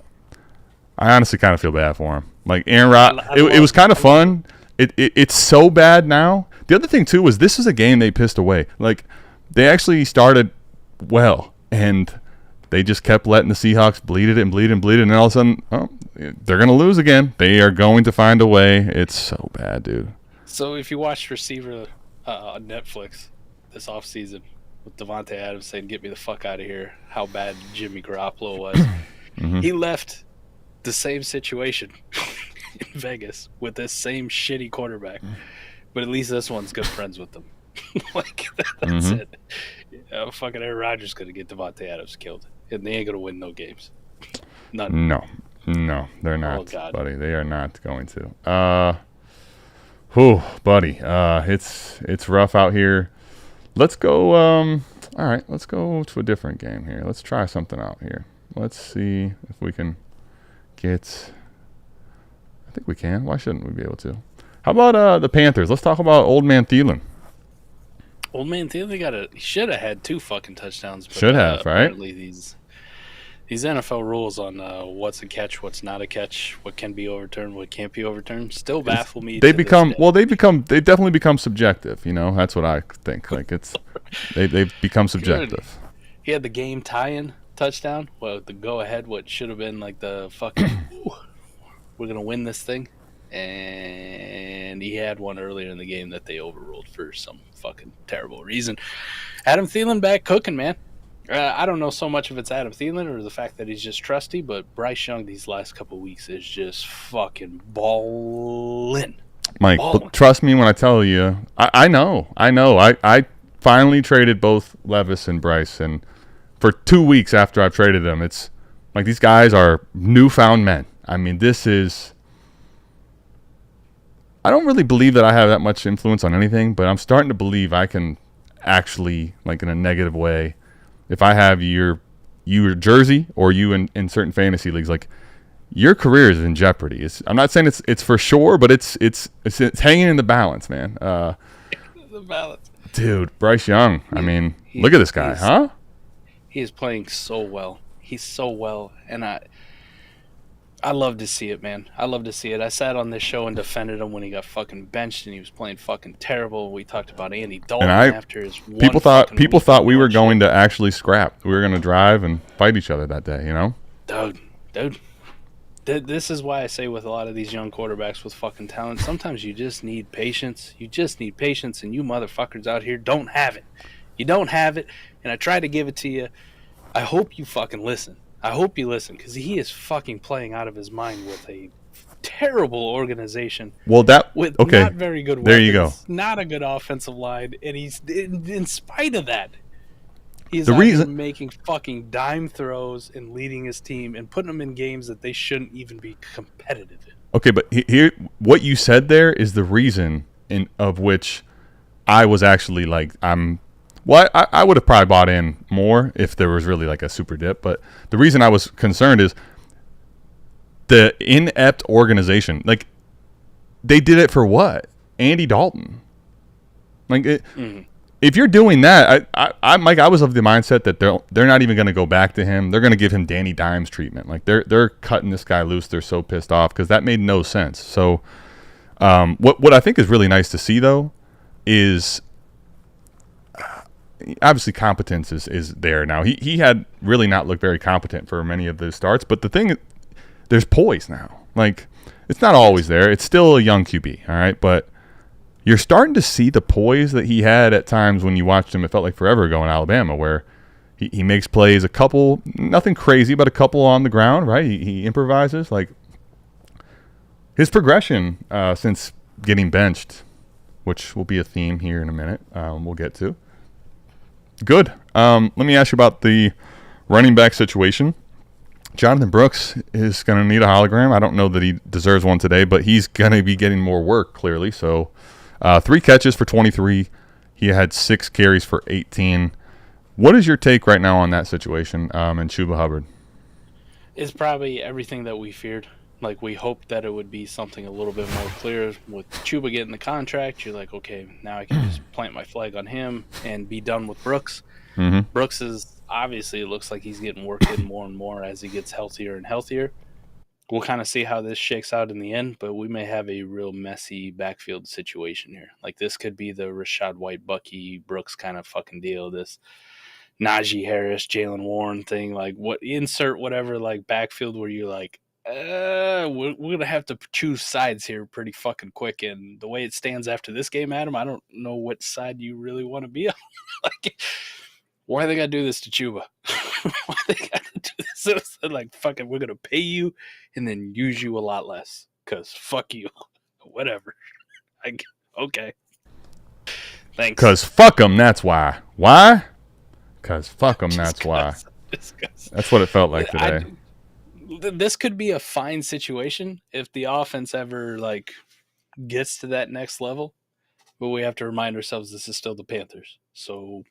I honestly kind of feel bad for him. Like, Aaron Rodgers, it was kind of fun. It's so bad now. The other thing too was this is a game they pissed away. Like, they actually started well and they just kept letting the Seahawks bleed it, and then all of a sudden, they're going to lose again. They are going to find a way. It's so bad, dude. So if you watched Receiver on Netflix this offseason with Devontae Adams saying, "Get me the fuck out of here," how bad Jimmy Garoppolo was. He left the same situation in Vegas with this same shitty quarterback. But at least this one's good friends with them. Like, that's it. Fucking Aaron Rodgers is going to get Devontae Adams killed. And they ain't going to win no games. None. No, they're not, buddy. They are not going to. Buddy. It's rough out here. Let's go. All right, let's go to a different game here. Let's try something out here. Let's see if we can get. I think we can. Why shouldn't we be able to? How about the Panthers? Let's talk about old man Thielen. Old man Thielen he should have had 2 fucking touchdowns. But, should have, right? Apparently these NFL rules on what's a catch, what's not a catch, what can be overturned, what can't be overturned, still baffle me. They definitely become subjective. You know, that's what I think. Like, it's they've become subjective. He had the game tie-in touchdown. Well, the go-ahead, what should have been like the fucking we're gonna win this thing, and he had one earlier in the game that they overruled for some fucking terrible reason. Adam Thielen back cooking, man. I don't know so much if it's Adam Thielen or the fact that he's just trusty, but Bryce Young these last couple of weeks is just fucking balling. Mike, trust me when I tell you, I know. I finally traded both Levis and Bryce, and for 2 weeks after I've traded them, it's like these guys are newfound men. I mean, this is... I don't really believe that I have that much influence on anything, but I'm starting to believe I can actually, like in a negative way, if I have your jersey or you in certain fantasy leagues, like your career is in jeopardy. I'm not saying it's for sure, but it's hanging in the balance, man. The balance, dude. Bryce Young. I mean, look at this guy, huh? He is playing so well. He's so well, and I love to see it, man. I love to see it. I sat on this show and defended him when he got fucking benched and he was playing fucking terrible. We talked about Andy Dalton after his people thought we were going to actually scrap. We were going to drive and fight each other that day, you know? Dude. This is why I say with a lot of these young quarterbacks with fucking talent, sometimes you just need patience. You just need patience, and you motherfuckers out here don't have it. You don't have it, and I try to give it to you. I hope you fucking listen. I hope you listen, because he is fucking playing out of his mind with a terrible organization. Well, not very good weapons, there you go. Not a good offensive line, and he's in spite of that, he's making fucking dime throws and leading his team and putting them in games that they shouldn't even be competitive in. Okay, but here, what you said there is the reason of which I was actually like, I would have probably bought in more if there was really like a super dip. But the reason I was concerned is the inept organization. Like, they did it for what? Andy Dalton. Like, if you're doing that, I was of the mindset that they're not even going to go back to him. They're going to give him Danny Dimes treatment. Like, they're cutting this guy loose. They're so pissed off because that made no sense. So What I think is really nice to see though is obviously competence is there now. He had really not looked very competent for many of the starts, but the thing, there's poise now. Like, it's not always there. It's still a young QB, all right, but you're starting to see the poise that he had at times when you watched him. It felt like forever ago in Alabama, where he makes plays, a couple, nothing crazy, but a couple on the ground, right? He improvises. Like, his progression since getting benched, which will be a theme here in a minute, we'll get to. Good. Let me ask you about the running back situation. Jonathan Brooks is going to need a hologram. I don't know that he deserves one today, but he's going to be getting more work, clearly. So 3 catches for 23. He had 6 carries for 18. What is your take right now on that situation and Chuba Hubbard? It's probably everything that we feared. Like, we hoped that it would be something a little bit more clear. With Chuba getting the contract, you're like, okay, now I can just plant my flag on him and be done with Brooks. Mm-hmm. Brooks is obviously, it looks like he's getting worked in more and more as he gets healthier and healthier. We'll kind of see how this shakes out in the end, but we may have a real messy backfield situation here. Like, this could be the Rachaad White, Bucky, Brooks kind of fucking deal. This Najee Harris, Jalen Warren thing. Like, insert whatever, like, backfield where you're like, we're gonna have to choose sides here pretty fucking quick. And the way it stands after this game, Adam, I don't know what side you really want to be on. Like, why they gotta do this to Chuba? Why they gotta do this? It's like, fucking, we're gonna pay you and then use you a lot less. Cause fuck you, whatever. Like, okay, thanks. Cause fuck them. That's why. Why? Cause fuck them. That's why. That's what it felt like today. This could be a fine situation if the offense ever like gets to that next level, but we have to remind ourselves this is still the Panthers. So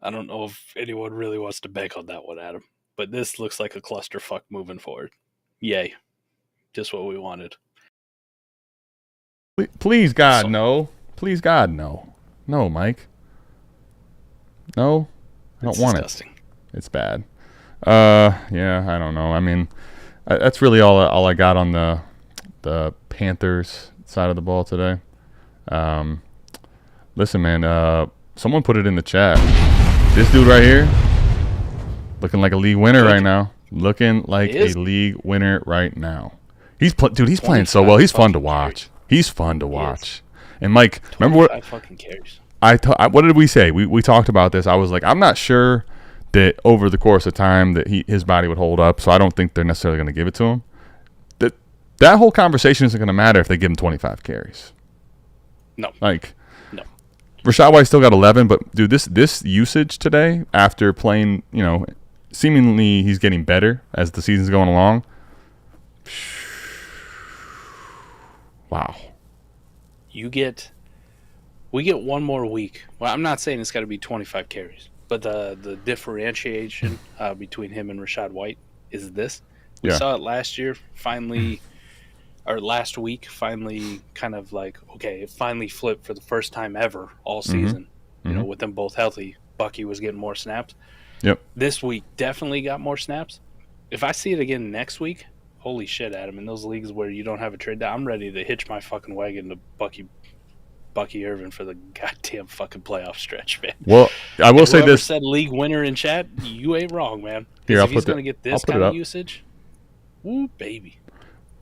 I don't know if anyone really wants to bank on that one, Adam. But this looks like a clusterfuck moving forward. Yay. Just what we wanted. Please, God, no. Please, God, no. No, Mike. No, I don't want it. It's bad. Yeah, I don't know. I mean, that's really all I got on the Panthers side of the ball today. Listen, man, someone put it in the chat. This dude right here, looking like a league winner right now. Looking like a league winner right now. He's playing so well. He's fun to watch. He's fun to watch. And Mike, remember what? Fucking cares. What did we say? We talked about this. I was like, I'm not sure that over the course of time that his body would hold up, so I don't think they're necessarily going to give it to him. That whole conversation isn't going to matter if they give him 25 carries. No. No. Rachaad White still got 11, but dude, this usage today, after playing, seemingly he's getting better as the season's going along. Wow. We get one more week. Well, I'm not saying it's got to be 25 carries, but the differentiation between him and Rachaad White is this. We saw it last year, finally, or last week, finally kind of like, okay, it finally flipped for the first time ever all season. Mm-hmm. With them both healthy, Bucky was getting more snaps. Yep. This week definitely got more snaps. If I see it again next week, holy shit, Adam, in those leagues where you don't have a trade down, I'm ready to hitch my fucking wagon to Bucky Irvin for the goddamn fucking playoff stretch, man. Well, I will say this. Said league winner in chat, you ain't wrong, man. Here, if he's going to get this kind of usage, woo, baby.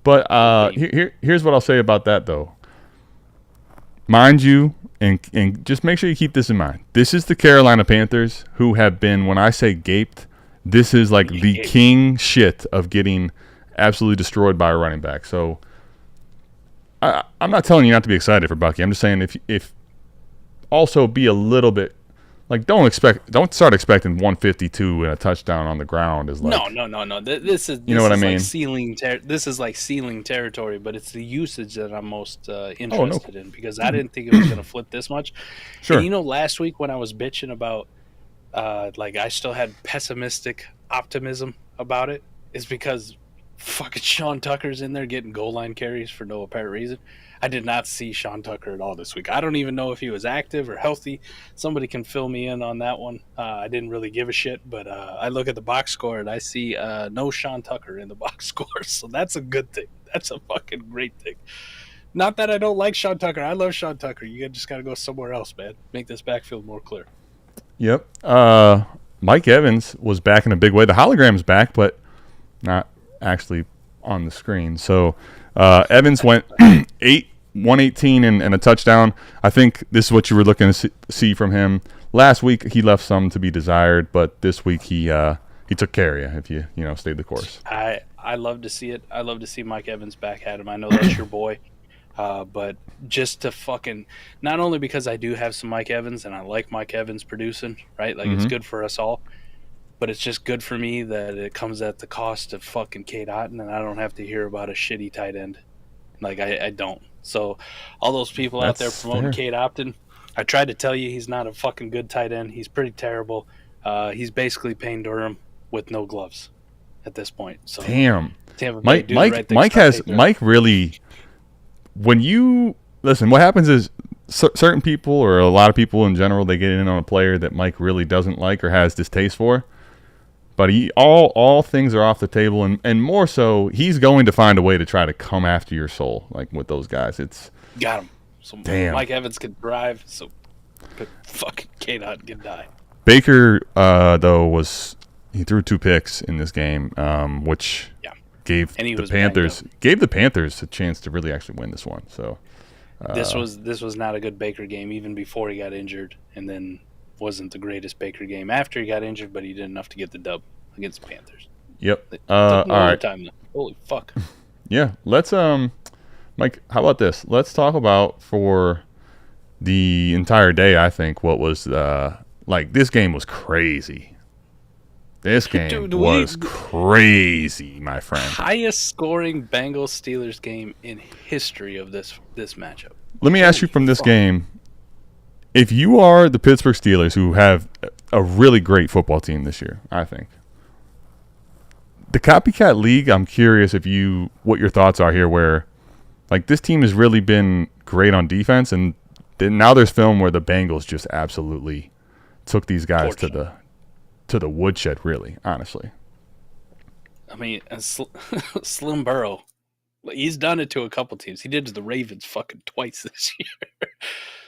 But here's what I'll say about that, though. Mind you, and just make sure you keep this in mind. This is the Carolina Panthers who have been, when I say gaped, this is like the king shit of getting absolutely destroyed by a running back. So I'm not telling you not to be excited for Bucky. I'm just saying if also be a little bit like don't start expecting 152 and a touchdown on the ground is like no. This is what I mean. Like this is like ceiling territory, but it's the usage that I'm most interested in because I didn't think it was going to flip this much. Sure. And last week when I was bitching about like I still had pessimistic optimism about it, is because fucking Sean Tucker's in there getting goal line carries for no apparent reason. I did not see Sean Tucker at all this week. I don't even know if he was active or healthy. Somebody can fill me in on that one. I didn't really give a shit, but I look at the box score and I see no Sean Tucker in the box score, so that's a good thing. That's a fucking great thing. Not that I don't like Sean Tucker. I love Sean Tucker. You just got to go somewhere else, man. Make this backfield more clear. Yep. Mike Evans was back in a big way. The hologram's back, but not actually on the screen. So Evans went 118 and a touchdown. I think this is what you were looking to see from him. Last week he left some to be desired, but this week he took care of you if you stayed the course. I love to see it. I love to see Mike Evans back at him. I know that's your boy. But just to fucking, not only because I do have some Mike Evans and I like Mike Evans producing, right? Like it's good for us all, but it's just good for me that it comes at the cost of fucking Cade Otton and I don't have to hear about a shitty tight end. Like I don't. So all those people out there promoting Cade Otton, I tried to tell you he's not a fucking good tight end. He's pretty terrible. He's basically Payne Durham with no gloves at this point. So damn. Mike really. When you listen, what happens is certain people or a lot of people in general, they get in on a player that Mike really doesn't like or has distaste for. But all things are off the table, and more so, he's going to find a way to try to come after your soul, like with those guys. It's got him. So damn. Mike Evans can drive, so fucking K-Dot can die. Baker, though, he threw 2 picks in this game, which gave the Panthers a chance to really actually win this one. So this was not a good Baker game even before he got injured, and then wasn't the greatest Baker game after he got injured, but he did enough to get the dub against the Panthers. Yep. All right. Time, holy fuck. Yeah. Let's Mike, how about this? Let's talk about for the entire day. I think what was this game was crazy. This game was crazy, my friend. Highest scoring Bengals-Steelers game in history of this matchup. Let me ask you from this game, if you are the Pittsburgh Steelers, who have a really great football team this year, I think, the copycat league, I'm curious what your thoughts are here, where like this team has really been great on defense, and now there's film where the Bengals just absolutely took these guys to the woodshed, really, honestly. I mean, Slim Burrow, he's done it to a couple teams. He did to the Ravens fucking twice this year.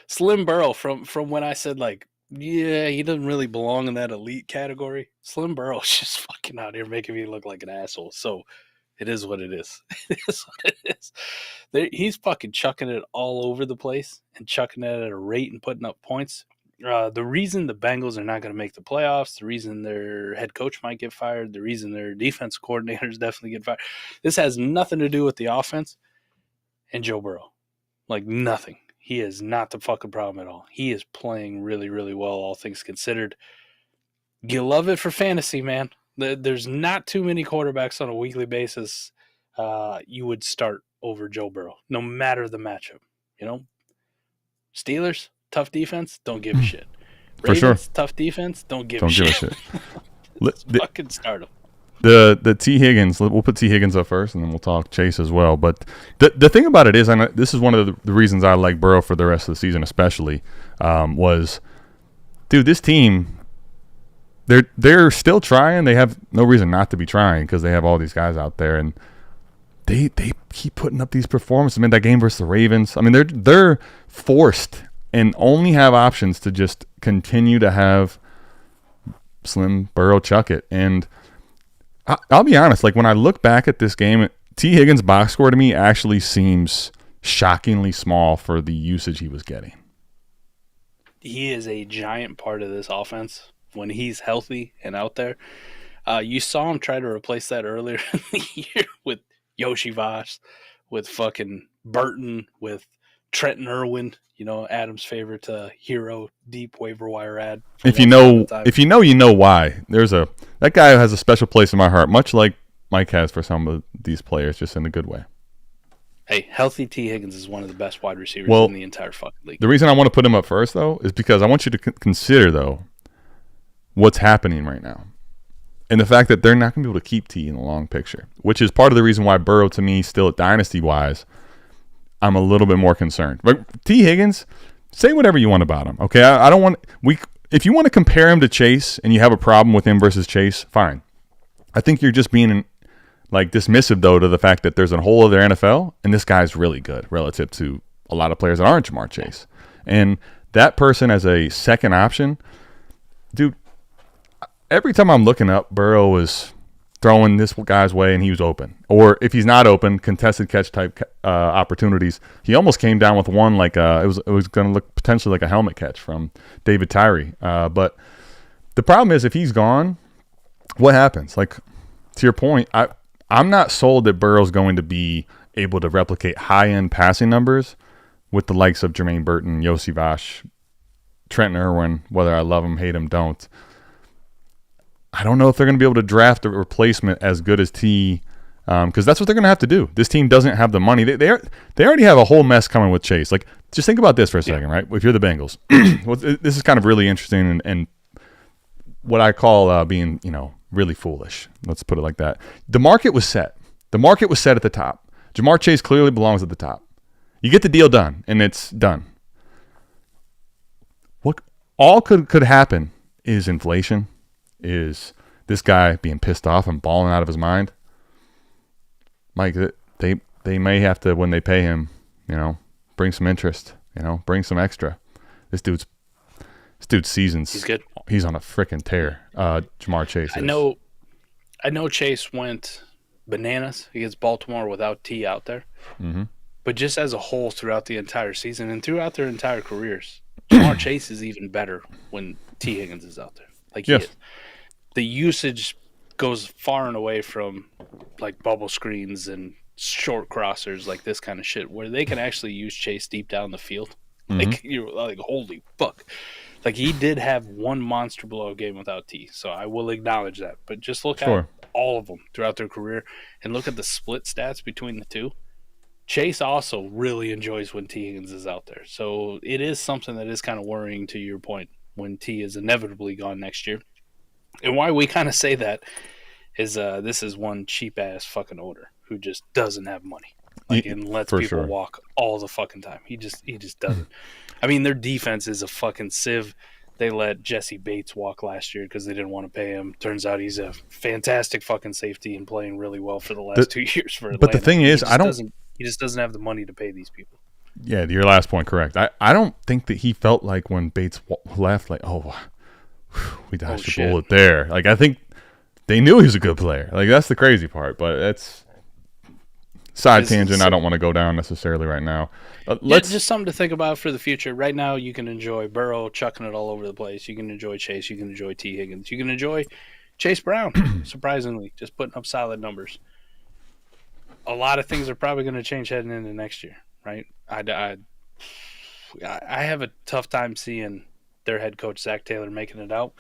Slim Burrow, from when I said, like, yeah, he doesn't really belong in that elite category, Slim Burrow's just fucking out here making me look like an asshole. So it is what it is. It is what it is. He's fucking chucking it all over the place and chucking it at a rate and putting up points. The reason the Bengals are not going to make the playoffs, the reason their head coach might get fired, the reason their defense coordinators definitely get fired, this has nothing to do with the offense and Joe Burrow. Like, nothing. He is not the fucking problem at all. He is playing really, really well, all things considered. You love it for fantasy, man. There's not too many quarterbacks on a weekly basis you would start over Joe Burrow, no matter the matchup. Steelers, tough defense, don't give a shit. Ravens, for sure. Tough defense, don't give a shit. Let's fucking start them. The T. Higgins, we'll put T. Higgins up first, and then we'll talk Chase as well. But the thing about it is, and this is one of the reasons I like Burrow for the rest of the season especially, was, dude, this team, they're still trying. They have no reason not to be trying because they have all these guys out there, and they keep putting up these performances. I mean, that game versus the Ravens, I mean, they're forced and only have options to just continue to have Slim Burrow chuck it. And I'll be honest, like when I look back at this game, T. Higgins' box score to me actually seems shockingly small for the usage he was getting. He is a giant part of this offense when he's healthy and out there. You saw him try to replace that earlier in the year with Yoshi Voss, with fucking Burton, with Trenton Irwin, Adam's favorite hero, deep waiver wire ad. If you know, you know why. That guy has a special place in my heart, much like Mike has for some of these players, just in a good way. Hey, healthy T. Higgins is one of the best wide receivers in the entire fucking league. The reason I want to put him up first, though, is because I want you to consider, though, what's happening right now. And the fact that they're not going to be able to keep T in the long picture, which is part of the reason why Burrow, to me, still dynasty-wise, I'm a little bit more concerned. But T. Higgins, say whatever you want about him, okay? I don't want – if you want to compare him to Chase and you have a problem with him versus Chase, fine. I think you're just being like dismissive though to the fact that there's a whole other NFL, and this guy's really good relative to a lot of players that aren't Jamar Chase. And that person as a second option, dude, every time I'm looking up, Burrow was throwing this guy's way and he was open. Or if he's not open, contested catch type opportunities. He almost came down with one like it was going to look potentially like a helmet catch from David Tyree. But the problem is if he's gone, what happens? Like, to your point, I'm not sold that Burrow's going to be able to replicate high-end passing numbers with the likes of Jermaine Burton, Yossi Vash, Trenton Irwin, whether I love him, hate him, don't. I don't know if they're going to be able to draft a replacement as good as T, because that's what they're going to have to do. This team doesn't have the money. They already have a whole mess coming with Chase. Like, just think about this for a second, right? If you're the Bengals, well, this is kind of really interesting and what I call being, really foolish. Let's put it like that. The market was set. The market was set at the top. Jamar Chase clearly belongs at the top. You get the deal done, and it's done. What all could happen is inflation, is this guy being pissed off and balling out of his mind. Mike, they may have to, when they pay him, bring some interest, bring some extra. This dude's season's, He's good. He's on a freaking tear. Jamar Chase is. I know Chase went bananas against Baltimore without T out there. Mm-hmm. But just as a whole throughout the entire season and throughout their entire careers, Jamar Chase is even better when T. Higgins is out there. Like, yes. The usage goes far and away from like bubble screens and short crossers, like this kind of shit, where they can actually use Chase deep down the field. Mm-hmm. Like, you're like, holy fuck. Like, he did have one monster blowout game without T, so I will acknowledge that. But just look at all of them throughout their career and look at the split stats between the two. Chase also really enjoys when T. Higgins is out there. So it is something that is kind of worrying, to your point, when T is inevitably gone next year. And why we kind of say that is this is one cheap-ass fucking owner who just doesn't have money. Like, and lets people walk all the fucking time. He just doesn't. I mean, their defense is a fucking sieve. They let Jesse Bates walk last year because they didn't want to pay him. Turns out he's a fantastic fucking safety and playing really well for the last 2 years for Atlanta. But the thing is, he just doesn't have the money to pay these people. Yeah, your last point, correct. I don't think that he felt like when Bates left, like, we dodged a bullet there. Like, I think they knew he was a good player. Like, that's the crazy part. But that's side tangent I don't want to go down necessarily right now. Just something to think about for the future. Right now, you can enjoy Burrow chucking it all over the place. You can enjoy Chase. You can enjoy T. Higgins. You can enjoy Chase Brown, surprisingly, just putting up solid numbers. A lot of things are probably going to change heading into next year, right? I have a tough time seeing their head coach, Zach Taylor, making it out.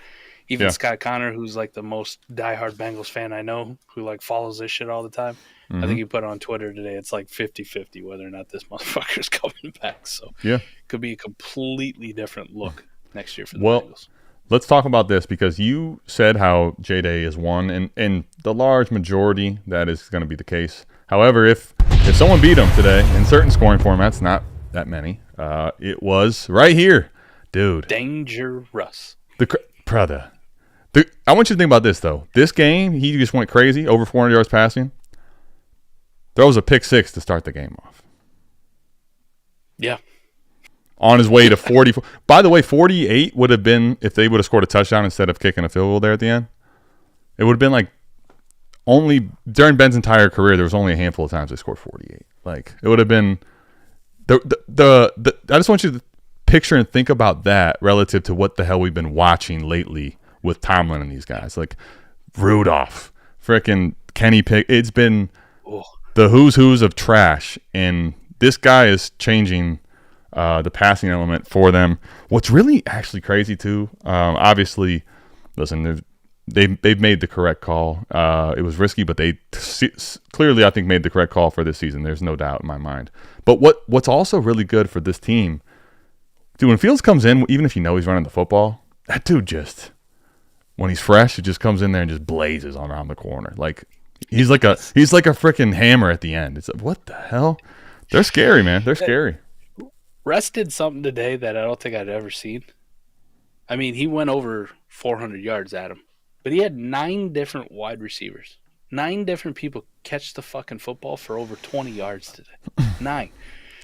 Even Scott Connor, who's like the most diehard Bengals fan I know, who like follows this shit all the time. Mm-hmm. I think he put on Twitter today, it's like 50-50 whether or not this motherfucker's coming back. So it could be a completely different look next year for the Bengals. Let's talk about this because you said how J-Day is one, and the large majority that is going to be the case. However, if someone beat him today in certain scoring formats, not that many, it was right here, dude. Danger Russ. Brother. I want you to think about this, though. This game, he just went crazy, over 400 yards passing. Throws a pick six to start the game off. Yeah. On his way to 44. By the way, 48 would have been if they would have scored a touchdown instead of kicking a field goal there at the end. It would have been like only during Ben's entire career, there was only a handful of times they scored 48. Like, it would have been I just want you to picture and think about that relative to what the hell we've been watching lately with Tomlin and these guys. Like Rudolph, freaking Kenny Pick. It's been the who's of trash, and this guy is changing the passing element for them. What's really actually crazy too, obviously, listen, they've made the correct call. It was risky, but they clearly, I think, made the correct call for this season. There's no doubt in my mind. But what's also really good for this team, dude, when Fields comes in, even if he's running the football, that dude just, when he's fresh, he just comes in there and just blazes around the corner. Like he's like a freaking hammer at the end. It's like, what the hell? They're scary, man. They're scary. Russ did something today that I don't think I'd ever seen. I mean, he went over 400 yards at him, but he had 9 different wide receivers 9 different people catch the fucking football for over 20 yards today. 9.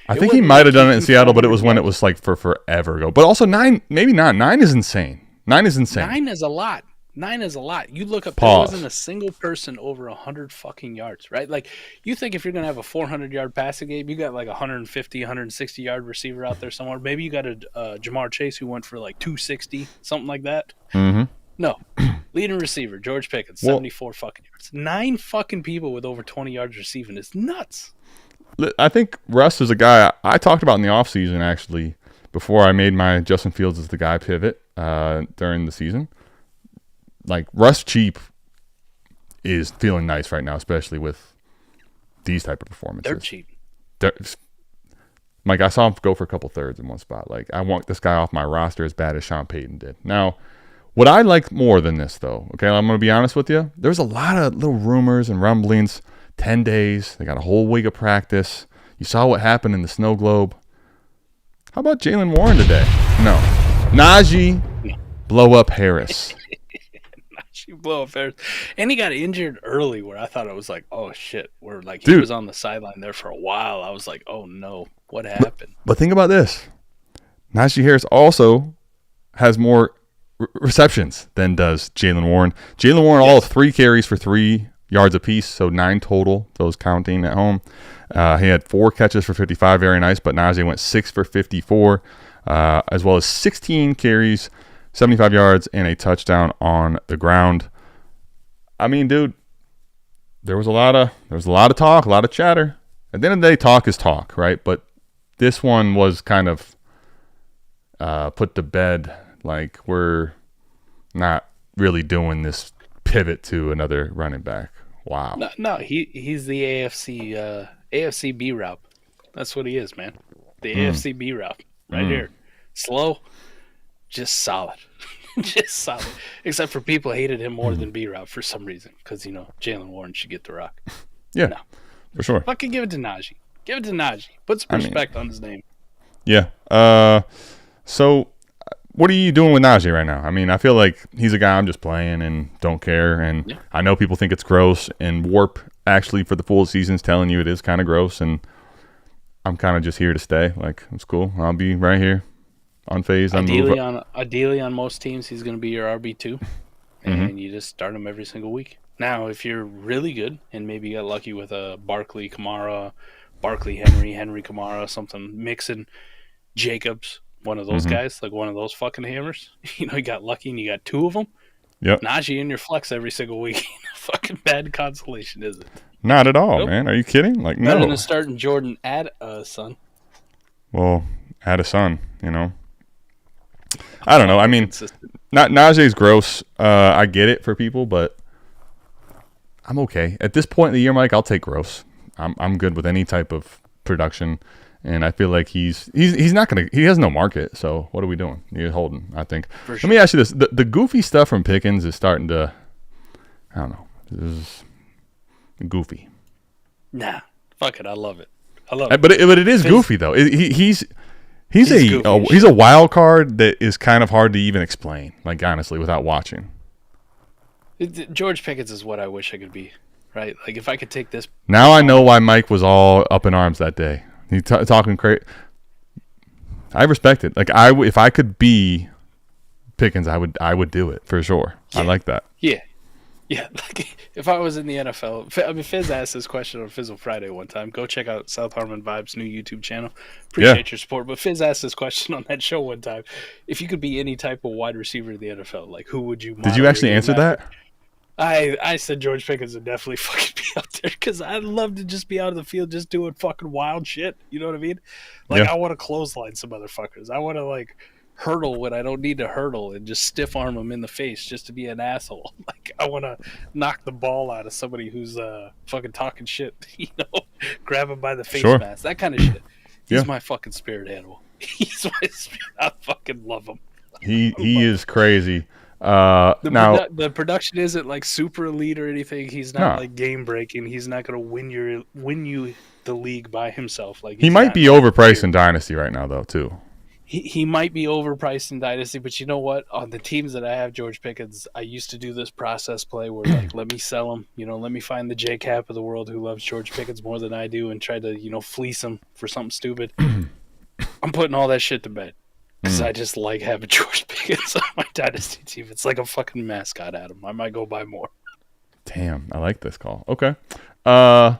I think he might have done it in Seattle, but it was when it was like for forever ago. But also 9, maybe not. 9 is insane. 9 is insane. 9 is a lot. 9 is a lot. You look up, Pause. There wasn't a single person over 100 fucking yards, right? Like, you think if you're going to have a 400-yard passing game, you got like 150, 160-yard receiver out there somewhere. Maybe you got a Jamar Chase who went for like 260, something like that. Mm-hmm. No. Leading receiver, George Pickens, 74 fucking yards. 9 fucking people with over 20 yards receiving is nuts. I think Russ is a guy I talked about in the offseason, actually, before I made my Justin Fields as the guy pivot during the season. Like, Russ cheap is feeling nice right now, especially with these type of performances. They're cheap. Mike, I saw him go for a couple thirds in one spot. Like, I want this guy off my roster as bad as Sean Payton did. Now, what I like more than this, though, okay, I'm going to be honest with you, there's a lot of little rumors and rumblings. 10 days. They got a whole week of practice. You saw what happened in the snow globe. How about Jaylen Warren today? No. Najee, blow up Harris. Najee, blow up Harris. And he got injured early where I thought it was like, oh, shit. Where like he Dude. was on the sideline there for a while. I was like, oh, no. What happened? But think about this. Najee Harris also has more receptions than does Jaylen Warren. Jaylen Warren, all 3 carries for 3 yards apiece, so 9 total, those counting at home. He had 4 catches for 55, very nice, but Najee went 6 for 54, as well as 16 carries, 75 yards, and a touchdown on the ground. I mean, dude, there was a lot of talk, a lot of chatter. At the end of the day, talk is talk, right? But this one was kind of put to bed, like we're not really doing this pivot to another running back. Wow. No, he's the AFC B route. That's what he is, man. The AFC B route right here. Slow, just solid. Just solid. Except for people hated him more than B route for some reason because, Jaylen Warren should get the rock. Yeah, no. For sure. Fucking give it to Najee. Give it to Najee. Put some respect on his name. Yeah. So what are you doing with Najee right now? I mean, I feel like he's a guy I'm just playing and don't care. And I know people think it's gross. And Warp actually for the full season's telling you it is kind of gross. And I'm kind of just here to stay. Like, it's cool. I'll be right here, unfazed. Ideally on most teams, he's going to be your RB2. And you just start him every single week. Now, if you're really good and maybe you got lucky with a Barkley, Kamara, Barkley, Henry, Kamara, something, Mixon, Jacobs, one of those guys, like one of those fucking hammers. You got lucky and you got 2 of them. Yep. Najee in your flex every single week. Fucking bad consolation, is it? Not at all, man. Are you kidding? Like, no. Better than starting Jordan at son. Well, add a son, I don't know. I mean, Najee's gross. I get it for people, but I'm okay. At this point in the year, Mike, I'll take gross. I'm good with any type of production. And I feel like he's not going to – he has no market. So what are we doing? You're holding, I think. Sure. Let me ask you this. The goofy stuff from Pickens is starting to – I don't know. This is goofy. Nah. Fuck it. I love it. But it is goofy, though. He's a wild card that is kind of hard to even explain, like, honestly, without watching. George Pickens is what I wish I could be, right? Like, if I could take this – Now I know why Mike was all up in arms that day. He's talking crazy. I respect it. Like, if I could be Pickens, I would do it for sure. Yeah. I like that. Yeah. Like, if I was in the NFL, Fizz asked this question on Fizzle Friday one time. Go check out South Harmon Vibes' new YouTube channel. Appreciate your support. But Fizz asked this question on that show one time. If you could be any type of wide receiver in the NFL, like, who would you? Did you actually answer that? I said George Pickens would definitely fucking be out there because I'd love to just be out of the field just doing fucking wild shit. You know what I mean? Like, I want to clothesline some motherfuckers. I want to, like, hurdle when I don't need to hurdle and just stiff arm them in the face just to be an asshole. Like, I want to knock the ball out of somebody who's fucking talking shit, grab him by the face mask, that kind of shit. He's my fucking spirit animal. He's my spirit. I fucking love him. He is crazy. The production isn't like super elite or anything. He's not like game breaking. He's not going to win you the league by himself. Like, he might be overpriced in Dynasty right now, though, too. He might be overpriced in Dynasty, but you know what? On the teams that I have George Pickens, I used to do this process play where, like, let me sell him. Let me find the J Cap of the world who loves George Pickens more than I do and try to, fleece him for something stupid. I'm putting all that shit to bed because I just like having George Pickens on my Dynasty team. It's like a fucking mascot, Adam. I might go buy more. Damn, I like this call. Okay. I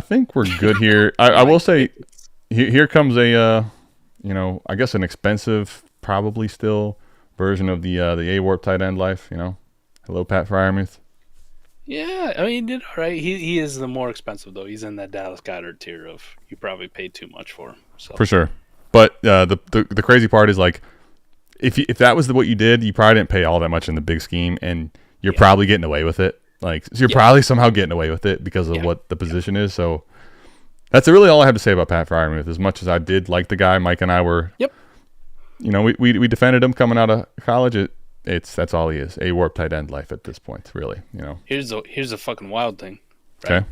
think we're good here. I will say, here comes a... I guess an expensive, probably still version of the A-Warp tight end life. Hello, Pat Freiermuth. Yeah, I mean, he did all right. He is the more expensive though. He's in that Dallas Goedert tier of you probably paid too much for him. So. For sure, but the crazy part is like, if that was what you did, you probably didn't pay all that much in the big scheme, and you're probably getting away with it. Like, so you're probably somehow getting away with it because of what the position is. So. That's really all I have to say about Pat Freiermuth. As much as I did like the guy, Mike and I were. Yep. We defended him coming out of college. That's all he is. A-Warp tight end life at this point, really. Here's a fucking wild thing. Right? Okay.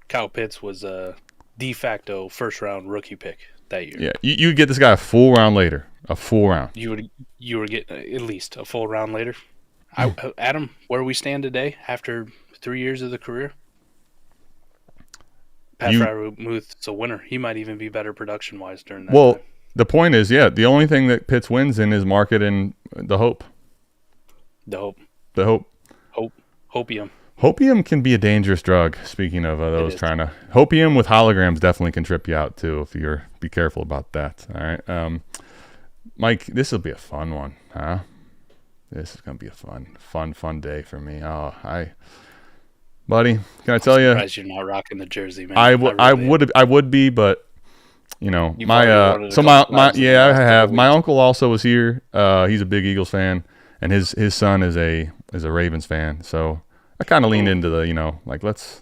Kyle Pitts was a de facto first round rookie pick that year. Yeah, you get this guy a full round later. A full round. You would get at least a full round later. Adam, where we stand today after 3 years of the career. Pat Freiermuth's a winner. He might even be better production-wise during that time. The point is, the only thing that Pitts wins in is market and the hope. The hope. Hopium. Hopium can be a dangerous drug, speaking of those trying to... Hopium with holograms definitely can trip you out, too, if you're... Be careful about that. All right. Mike, this will be a fun one, huh? This is going to be a fun day for me. Buddy, can I tell you? I'm surprised you're not rocking the jersey, man. I would be, but I have. My uncle also was here. He's a big Eagles fan, and his son is a Ravens fan. So I kind of leaned into the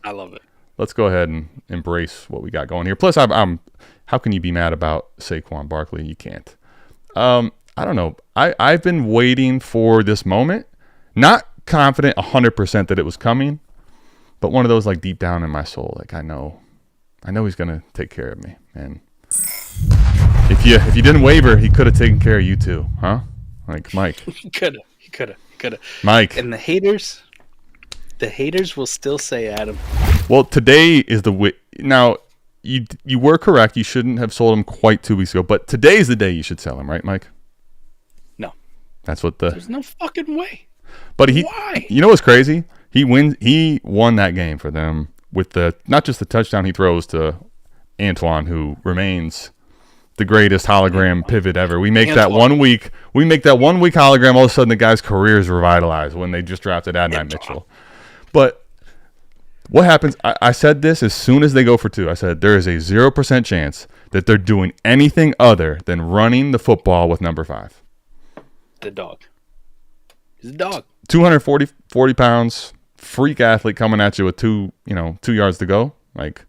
I love it. Let's go ahead and embrace what we got going here. Plus, I'm how can you be mad about Saquon Barkley? You can't. I don't know. I've been waiting for this moment, not confident 100% that it was coming. But one of those, like, deep down in my soul, like, I know he's gonna take care of me. And if you didn't waver, he could have taken care of you too, huh? Like Mike. He could have. Mike. And the haters will still say Adam. Well, today is the now. You were correct. You shouldn't have sold him quite 2 weeks ago. But today is the day you should sell him, right, Mike? No. That's what There's no fucking way. But why? You know what's crazy? He won that game for them with not just the touchdown he throws to Antoine, who remains the greatest hologram pivot ever. We make that 1 week hologram. All of a sudden, the guy's career is revitalized when they just drafted Adonai Mitchell. But what happens? I said this as soon as they go for 2. I said there is a 0% chance that they're doing anything other than running the football with number 5. The dog. He's a dog. 240 pounds. Freak athlete coming at you with 2 yards to go. Like,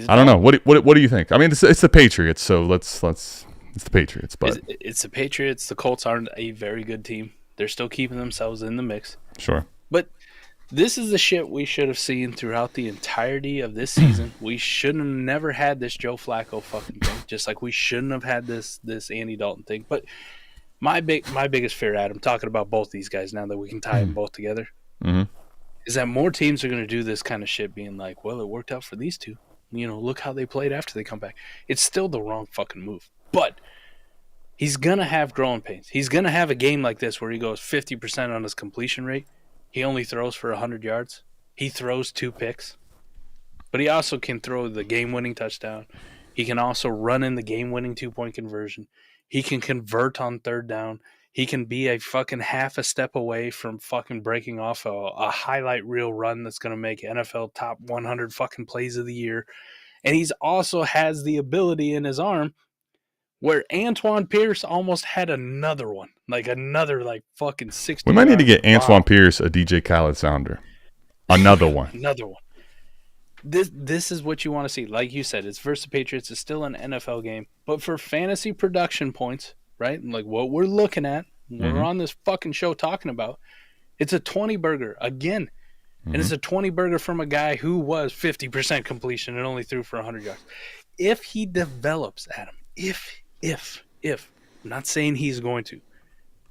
I don't know. What do you think? I mean, it's the Patriots, so it's the Patriots, but it's the Patriots. The Colts aren't a very good team. They're still keeping themselves in the mix. Sure. But this is the shit we should have seen throughout the entirety of this season. We shouldn't have never had this Joe Flacco fucking thing, just like we shouldn't have had this Andy Dalton thing. But my biggest fear, Adam, talking about both these guys now that we can tie them both together, is that more teams are going to do this kind of shit, being like, well, it worked out for these two. Look how they played after they come back. It's still the wrong fucking move. But he's going to have growing pains. He's going to have a game like this where he goes 50% on his completion rate. He only throws for 100 yards. He throws 2 picks. But he also can throw the game-winning touchdown. He can also run in the game-winning 2-point conversion. He can convert on 3rd down. He can be a fucking half a step away from fucking breaking off a highlight reel run that's going to make NFL top 100 fucking plays of the year. And he's also has the ability in his arm where Antoine Pierce almost had another one. Like fucking 60. We might need to get Antoine Pierce a DJ Khaled sounder. Another one. Another one. This is what you want to see. Like you said, it's versus Patriots. It's still an NFL game. But for fantasy production points, right? Like what we're looking at, we're on this fucking show talking about, it's a 20 burger again. And it's a 20 burger from a guy who was 50% completion and only threw for 100 yards. if he develops, Adam, if, I'm not saying he's going to,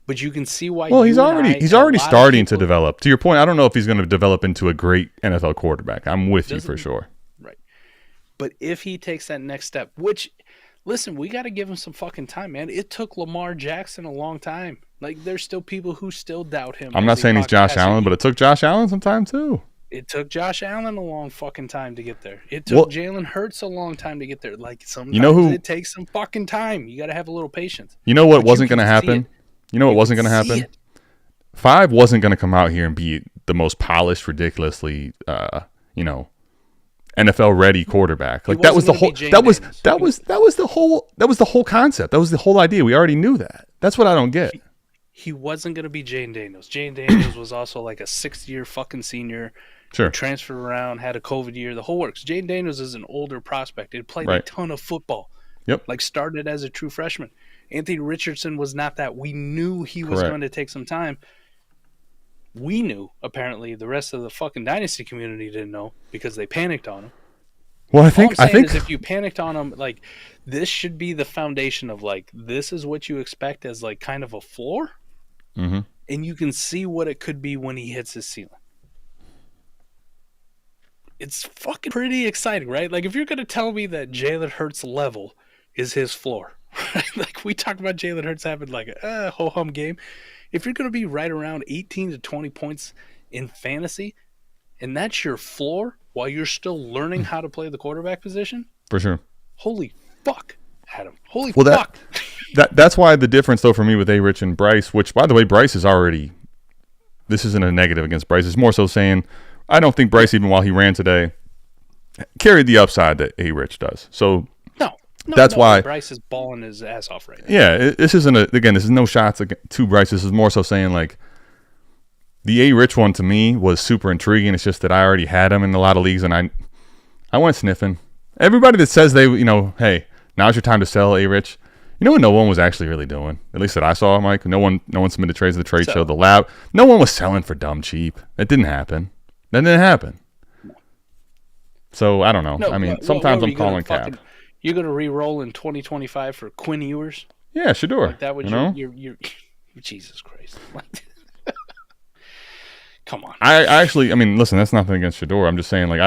but you can see why. Well, he's already starting to develop. To your point, I don't know if he's going to develop into a great NFL quarterback. I'm with you for sure. Right. But if he takes that next step, which, listen, we got to give him some fucking time, man. It took Lamar Jackson a long time. Like, there's still people who still doubt him. I'm not saying he's Josh Allen, but it took Josh Allen some time too. It took Josh Allen a long fucking time to get there. It took Jalen Hurts a long time to get there. Like, sometimes it takes some fucking time. You got to have a little patience. You know what wasn't going to happen? You know what wasn't going to happen? 5 wasn't going to come out here and be the most polished, ridiculously, NFL ready quarterback. Like, that was the whole concept. That was the whole idea. We already knew that. That's what I don't get. He wasn't going to be Jayden Daniels. Jayden Daniels was also like a 6th-year fucking senior. Sure. Transferred around, had a COVID year. The whole works. Jayden Daniels is an older prospect. He played a ton of football. Yep. Like, started as a true freshman. Anthony Richardson was not that. We knew he was going to take some time. We knew, apparently, the rest of the fucking Dynasty community didn't know because they panicked on him. Well, I think if you panicked on him, like, this should be the foundation of, like, this is what you expect as, like, kind of a floor. Mm-hmm. And you can see what it could be when he hits his ceiling. It's fucking pretty exciting, right? Like, if you're going to tell me that Jalen Hurts' level is his floor, right? Like, we talked about Jalen Hurts having, like, a ho-hum game. If you're going to be right around 18 to 20 points in fantasy, and that's your floor while you're still learning how to play the quarterback position, for sure. Holy fuck, Adam. Holy fuck. That's why the difference, though, for me with A-Rich and Bryce, which, by the way, Bryce is already – this isn't a negative against Bryce. It's more so saying I don't think Bryce, even while he ran today, carried the upside that A-Rich does. So that's why Bryce is balling his ass off right now. Yeah, this isn't – again, this is no shots to Bryce. This is more so saying, like, the A-Rich one to me was super intriguing. It's just that I already had him in a lot of leagues, and I went sniffing. Everybody that says they, hey, now's your time to sell A-Rich. You know what no one was actually really doing? At least that I saw, Mike. No one submitted trades to the trade show, the lab. No one was selling for dumb cheap. That didn't happen. That didn't happen. So, I don't know. I mean, sometimes I'm calling cap. You're going to re-roll in 2025 for Quinn Ewers? Yeah, Shador. Like that would you're Jesus Christ. Come on. I actually, listen, that's nothing against Shador. I'm just saying, like,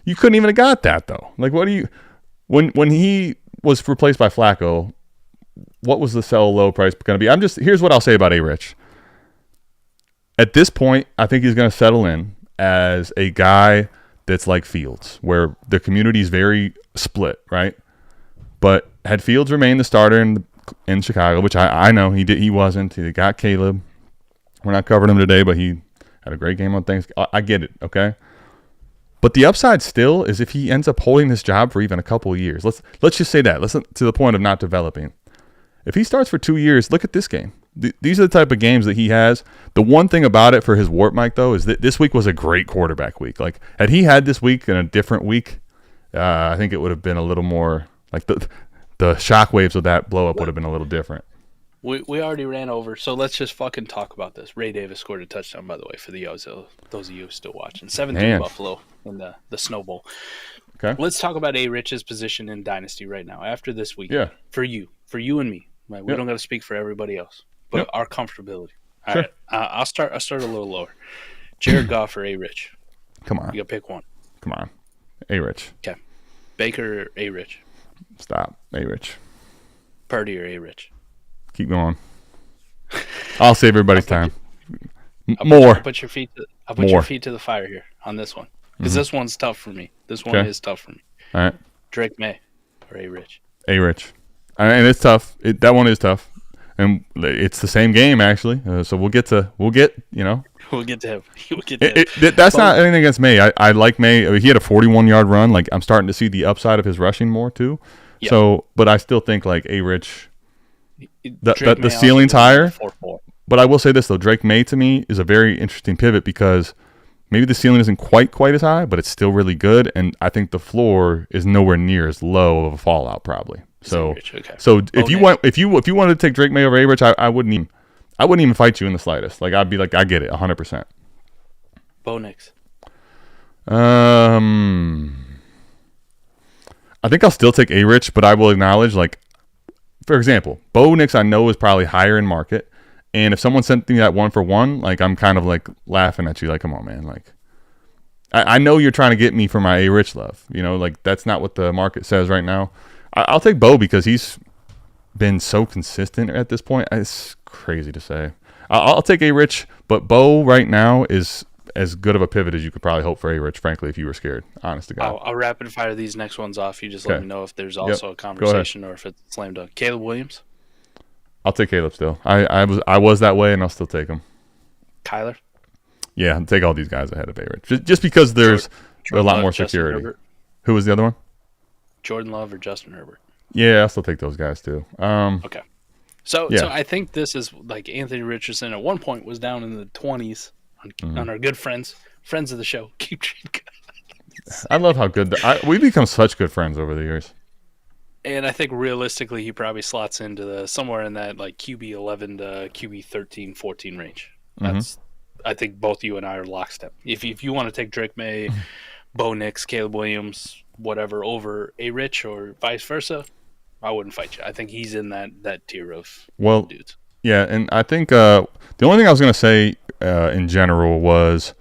you couldn't even have got that, though. Like, what do you, when he was replaced by Flacco, what was the sell low price going to be? Here's what I'll say about A-Rich. At this point, I think he's going to settle in as a guy that's like Fields, where the community is very split, right? But had Fields remained the starter in Chicago, which I know he wasn't. He got Caleb. We're not covering him today, but he had a great game on Thanksgiving. I get it, okay? But the upside still is if he ends up holding this job for even a couple of years. Let's just say that. Listen to the point of not developing. If he starts for 2 years, look at this game. These are the type of games that he has. The one thing about it for his warp, Mike, though, is that this week was a great quarterback week. Like, had he had this week in a different week, I think it would have been a little more like the shockwaves of that blow up would have been a little different. We already ran over, so let's just fucking talk about this. Ray Davis scored a touchdown, by the way, for the those of you still watching. 7-3 Buffalo in the Snow Bowl. Okay. Let's talk about A-Rich's position in Dynasty right now after this week. Yeah. For you and me. Right? We don't got to speak for everybody else, but our comfortability. All right. I'll start a little lower. Jared Goff or A-Rich? Come on. You got to pick one. Come on. A-Rich. Okay. Baker or A-Rich? Stop. A-Rich. Purdy or A-Rich? Keep going. I'll save everybody's time. I'll put your feet to the fire here on this one. Because this one's tough for me. This one is tough for me. All right. Drake May or A-Rich? A-Rich. And it's tough. That one is tough. And it's the same game, actually. So we'll get to him. We'll get to him. That's not anything against May. I like May. He had a 41-yard run. Like, I'm starting to see the upside of his rushing more, too. Yep. So, but I still think, like, A-Rich, the ceiling's higher. 4-4. But I will say this, though. Drake May, to me, is a very interesting pivot because maybe the ceiling isn't quite as high, but it's still really good. And I think the floor is nowhere near as low of a fallout, probably. So, if you wanted to take Drake May over A-Rich, I wouldn't even fight you in the slightest. Like, I'd be like, I get it, 100%. Bo Nix. I think I'll still take A-Rich, but I will acknowledge, like, for example, Bo Nix I know is probably higher in market. And if someone sent me that 1-for-1, like, I'm kind of like laughing at you, like, come on, man. Like, I know you're trying to get me for my A-Rich love. You know, like, that's not what the market says right now. I'll take Bo because he's been so consistent at this point. It's crazy to say. I'll take A-Rich, but Bo right now is as good of a pivot as you could probably hope for A-Rich, frankly, if you were scared. Honest to God. I'll rapid fire these next ones off. You just let me know if there's also a Go ahead. conversation or if it's slam dunk. Caleb Williams. I'll take Caleb still. I was that way, and I'll still take him. Kyler. Yeah, I'll take all these guys ahead of A-Rich. Just because there's a lot more security. Who was the other one? Jordan Love or Justin Herbert? Yeah, I'll still take those guys too. Okay. So Yeah. so I think this is like Anthony Richardson at one point was down in the 20s on our good friends of the show. Keep I love how good we've become such good friends over the years. And I think realistically he probably slots into somewhere in that like QB 11 to QB 13, 14 range. That's I think both you and I are lockstep. If you want to take Drake May, Bo Nix, Caleb Williams, whatever over A-Rich or vice versa, I wouldn't fight you. I think he's in that tier of dudes. Yeah, and I think the only thing I was going to say in general was,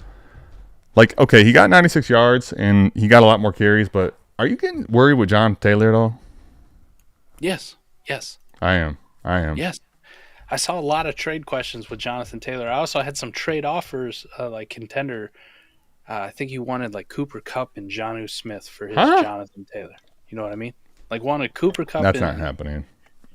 like, okay, he got 96 yards and he got a lot more carries, but are you getting worried with John Taylor at all? Yes. I am. Yes. I saw a lot of trade questions with Jonathan Taylor. I also had some trade offers, like contender. I think he wanted like Cooper Kupp and Jonnu Smith for his Jonathan Taylor. You know what I mean? Like wanted Cooper Kupp. That's not happening.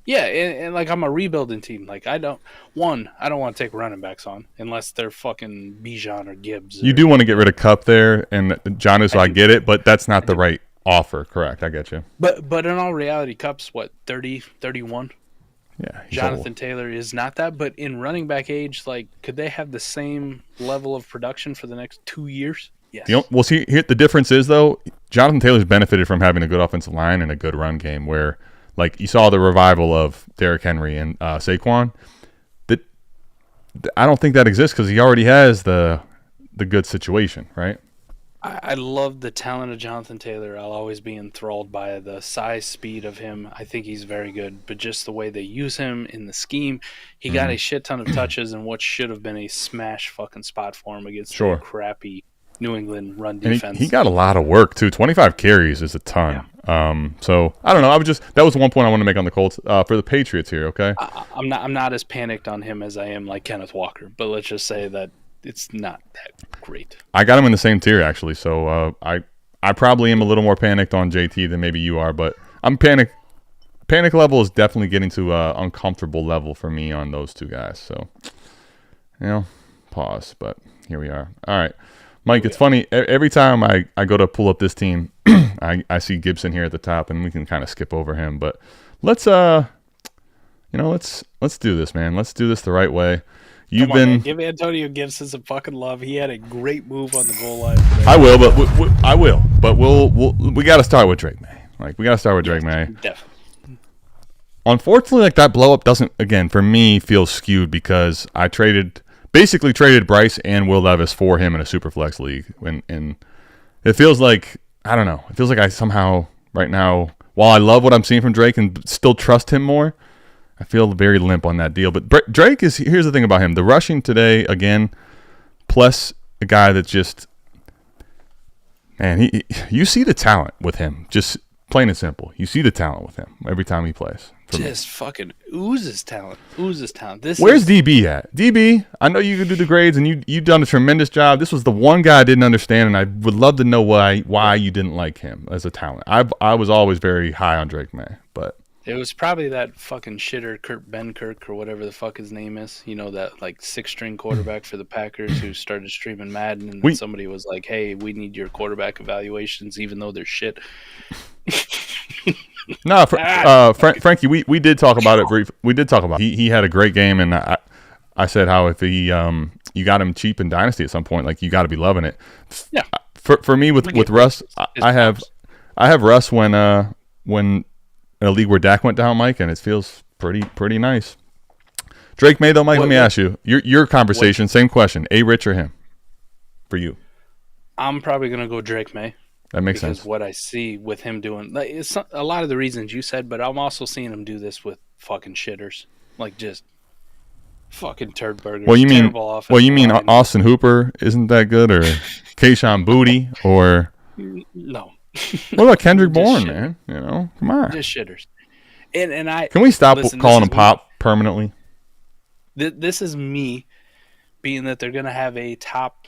Yeah, and like I'm a rebuilding team. Like I don't want to take running backs on unless they're fucking Bijan or Gibbs. You do want to get rid of Kupp there and Jonnu, so I get it, but that's not the right offer. Correct, I get you. But in all reality, Kupp's what, 30, 31? Yeah. Jonathan Taylor is not that, but in running back age, like, could they have the same level of production for the next 2 years? Yes. Well, see, here the difference is, though, Jonathan Taylor's benefited from having a good offensive line and a good run game where, like, you saw the revival of Derrick Henry and Saquon. I don't think that exists because he already has the good situation, right? I love the talent of Jonathan Taylor. I'll always be enthralled by the size, speed of him. I think he's very good, but just the way they use him in the scheme, he got a shit ton of touches in what should have been a smash fucking spot for him against the crappy New England run defense. He got a lot of work too. 25 carries is a ton. Yeah. So I don't know. That was one point I want to make on the Colts. For the Patriots here, okay? I'm not as panicked on him as I am like Kenneth Walker, but let's just say that it's not that great. I got him in the same tier actually, so I probably am a little more panicked on JT than maybe you are, but I'm panic level is definitely getting to an uncomfortable level for me on those two guys. So, pause, but here we are. All right, Mike, it's funny. Every time I go to pull up this team, I see Gibson here at the top, and we can kind of skip over him. But let's do this, man. Let's do this the right way. Give Antonio Gibson some fucking love. He had a great move on the goal line today. I will, but we got to start with Drake May. Like, we got to start with Drake May. Definitely. Unfortunately, like, that blow up doesn't, again, for me, feel skewed because I basically traded Bryce and Will Levis for him in a Superflex league, and it feels like, I don't know, it feels like I somehow right now, while I love what I'm seeing from Drake and still trust him more, I feel very limp on that deal. But Drake here's the thing about him. The rushing today, again, plus a guy that just, man, you see the talent with him. Just plain and simple. You see the talent with him every time he plays. Just fucking oozes talent. Where's DB at? DB, I know you can do the grades, and you've done a tremendous job. This was the one guy I didn't understand, and I would love to know why you didn't like him as a talent. I was always very high on Drake May, but it was probably that fucking shitter Ben Kirk or whatever the fuck his name is. You know, that like 6-string quarterback for the Packers who started streaming Madden, and then somebody was like, "Hey, we need your quarterback evaluations, even though they're shit." No, Frankie, we did talk about it brief. We did talk about it. He had a great game, and I said how if he you got him cheap in Dynasty at some point, like, you got to be loving it. Yeah. For me with Russ, I have Russ when in a league where Dak went down, Mike, and it feels pretty nice. Drake May, though, Mike, let me ask you your conversation. Same question: A-Rich or him? For you, I'm probably gonna go Drake May. That makes because sense. what I see with him doing, like, it's a lot of the reasons you said, but I'm also seeing him do this with fucking shitters, like just fucking turd burgers. Well, you mean line. Austin Hooper isn't that good, or Kayshon Boutte, or No. what about Kendrick Bourne, shitters. man? You know, come on. Just shitters. And I Can we stop calling him Pop permanently? This is me being that they're going to have a top,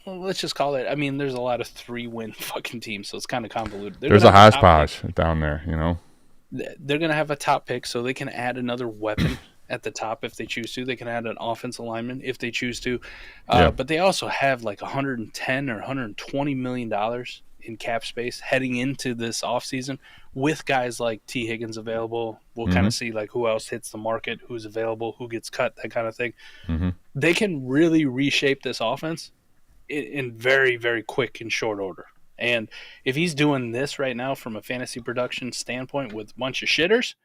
well, let's just call it, I mean, there's a lot of 3-win fucking teams, so it's kind of convoluted. There's a hodgepodge down there, you know. They're going to have a top pick, so they can add another weapon at the top if they choose to. They can add an offensive lineman if they choose to. But they also have like $110 or $120 million in cap space heading into this offseason with guys like T. Higgins available. We'll kind of see like who else hits the market, who's available, who gets cut, that kind of thing. They can really reshape this offense in very, very quick and short order. And if he's doing this right now from a fantasy production standpoint with a bunch of shitters,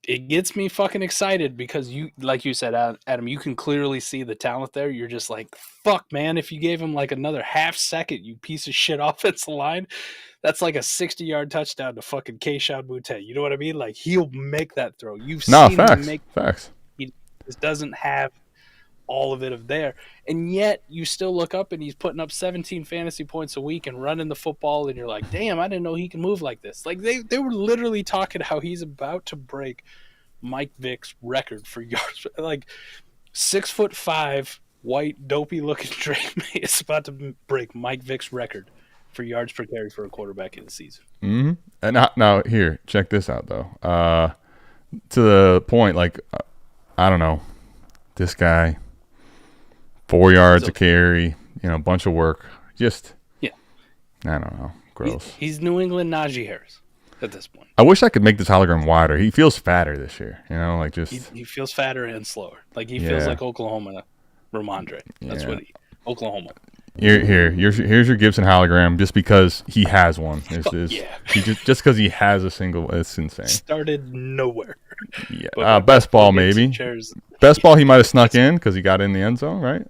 it gets me fucking excited because you, like you said, Adam, you can clearly see the talent there. You're just like, fuck, man, if you gave him like another half second, you piece of shit offensive line, that's like a 60-yard touchdown to fucking Kayshon Boutte. You know what I mean? Like, he'll make that throw. You've seen him make facts. He just doesn't have all of it there. And yet you still look up and he's putting up 17 fantasy points a week and running the football, and you're like, damn, I didn't know he can move like this. Like, they were literally talking how he's about to break Mike Vick's record for yards. Like, 6'5", white, dopey looking Drake May is about to break Mike Vick's record for yards per carry for a quarterback in the season. And now here, check this out though. To the point, like, I don't know, this guy, 4 yards a carry, you know, a bunch of work. Just, I don't know, gross. He's New England Najee Harris at this point. I wish I could make this hologram wider. He feels fatter this year, you know, like just. He feels fatter and slower. Like, he feels like Oklahoma Ramondre. That's what Oklahoma. Here's your Gibson hologram, just because he has one. He just because he has a single, it's insane. Started nowhere. Yeah, best ball maybe. Best ball he might have snuck in because he got in the end zone, right?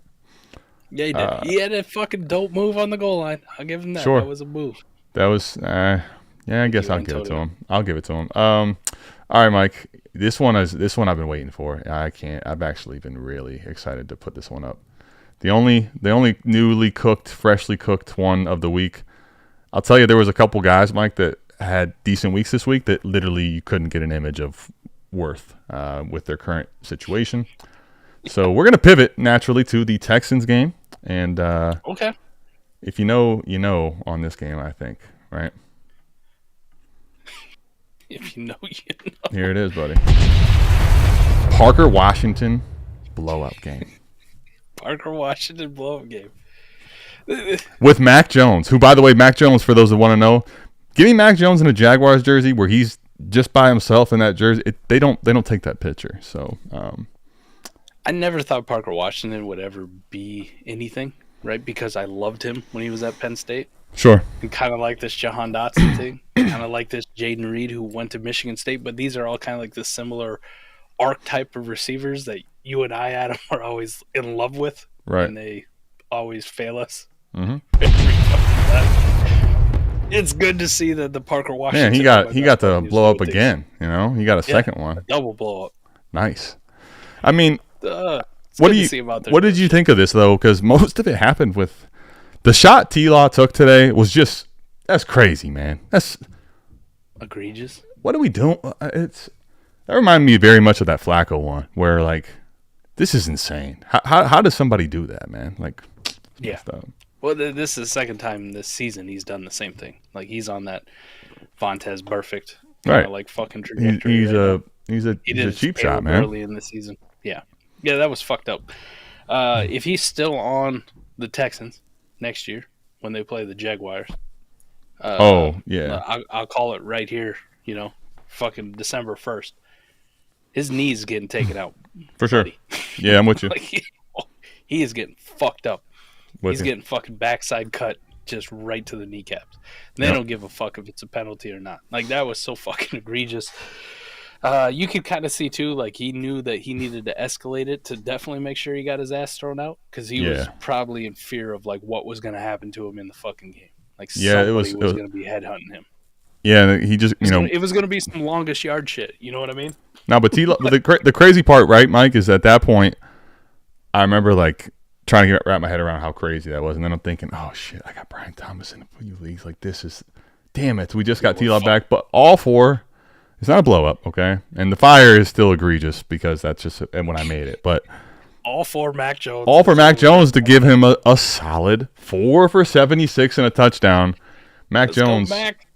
Yeah, he did. He had a fucking dope move on the goal line. I'll give him that. Sure. That was a move. That was, I guess I'll give it to him. I'll give it to him. All right, Mike. This one I've been waiting for. I've actually been really excited to put this one up. The only newly cooked, freshly cooked one of the week. I'll tell you, there was a couple guys, Mike, that had decent weeks this week that literally you couldn't get an image of worth with their current situation. So we're gonna pivot naturally to the Texans game, and okay. If you know on this game, I think, right? If you know, you know. Here it is, buddy. Parker Washington blow-up game. Parker Washington blow-up game. With Mac Jones, who, by the way, Mac Jones, for those that want to know, give me Mac Jones in a Jaguars jersey where he's just by himself in that jersey. They don't take that picture. So I never thought Parker Washington would ever be anything, right? Because I loved him when he was at Penn State. Sure. And kind of like this Jahan Dotson thing, kind of like this Jayden Reed who went to Michigan State, but these are all kind of like the similar archetype of receivers that you and I, Adam, are always in love with. Right. And they always fail us. Mm-hmm. It's good to see that the Parker Washington. Man, he got to blow up again. You know, he got a second one. A double blow up. Nice. I mean, what did you think of this though? Because most of it happened with the shot T-Law took today. That's crazy, man. That's egregious. What are we doing? That reminded me very much of that Flacco one, where like, this is insane. How does somebody do that, man? Like, yeah. Well, this is the second time this season he's done the same thing. Like, he's on that Vontez perfect, right? Like fucking trajectory. He's a cheap shot, man. Early in the season, yeah, that was fucked up. If he's still on the Texans next year when they play the Jaguars, I'll call it right here. You know, fucking December 1st. His knee's getting taken out. For sure. Yeah, I'm with you. Like, he is getting fucked up. He's getting fucking backside cut just right to the kneecaps. And they don't give a fuck if it's a penalty or not. Like, that was so fucking egregious. You could kind of see, too, like, he knew that he needed to escalate it to definitely make sure he got his ass thrown out because he was probably in fear of, like, what was going to happen to him in the fucking game. Like Yeah, somebody was going to be headhunting him. Yeah, he just it was going to be some longest yard shit. You know what I mean? No, but the crazy part, right, Mike, is at that point, I remember like trying to wrap my head around how crazy that was, and then I'm thinking, oh shit, I got Brian Thomas in a few leagues. Like this is, damn it, we just got T-Law back, but all 4. It's not a blow up, okay, and the fire is still egregious because that's just when I made it, but. All for Mac Jones. All for Mac Jones to give him a solid 4 for 76 and a touchdown. Mac Jones. Mac.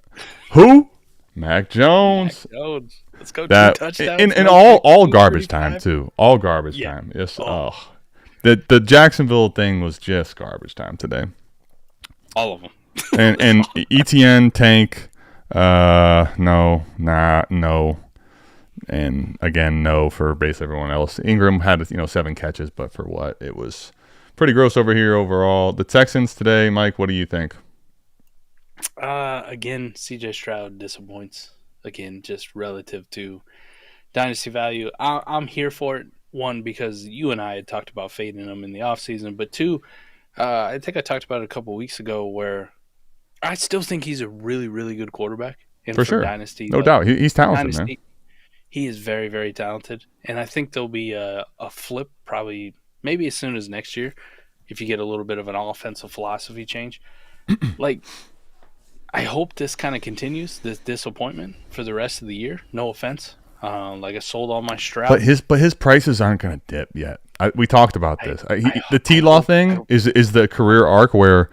Who? Mac Jones. Mac Jones. Let's go. 2 That touchdowns. and all garbage time too. All garbage time. Yes. Oh. The Jacksonville thing was just garbage time today. All of them. and ETN tank. No. And again, no for basically everyone else. Ingram had 7 catches, but for what? It was pretty gross over here overall. The Texans today, Mike, what do you think? Again, CJ Stroud disappoints. Again, just relative to dynasty value. I'm here for it. 1, because you and I had talked about fading him in the offseason, but 2, I think I talked about it a couple weeks ago where I still think he's a really, really good quarterback. And for sure. Dynasty, no doubt. He's talented, Dynasty, man. He is very, very talented. And I think there'll be a flip probably maybe as soon as next year if you get a little bit of an offensive philosophy change. Like, I hope this kind of continues, this disappointment for the rest of the year. No offense. Like I sold all my Stroud. But his prices aren't going to dip yet. We talked about this. The T-Law thing is the career arc where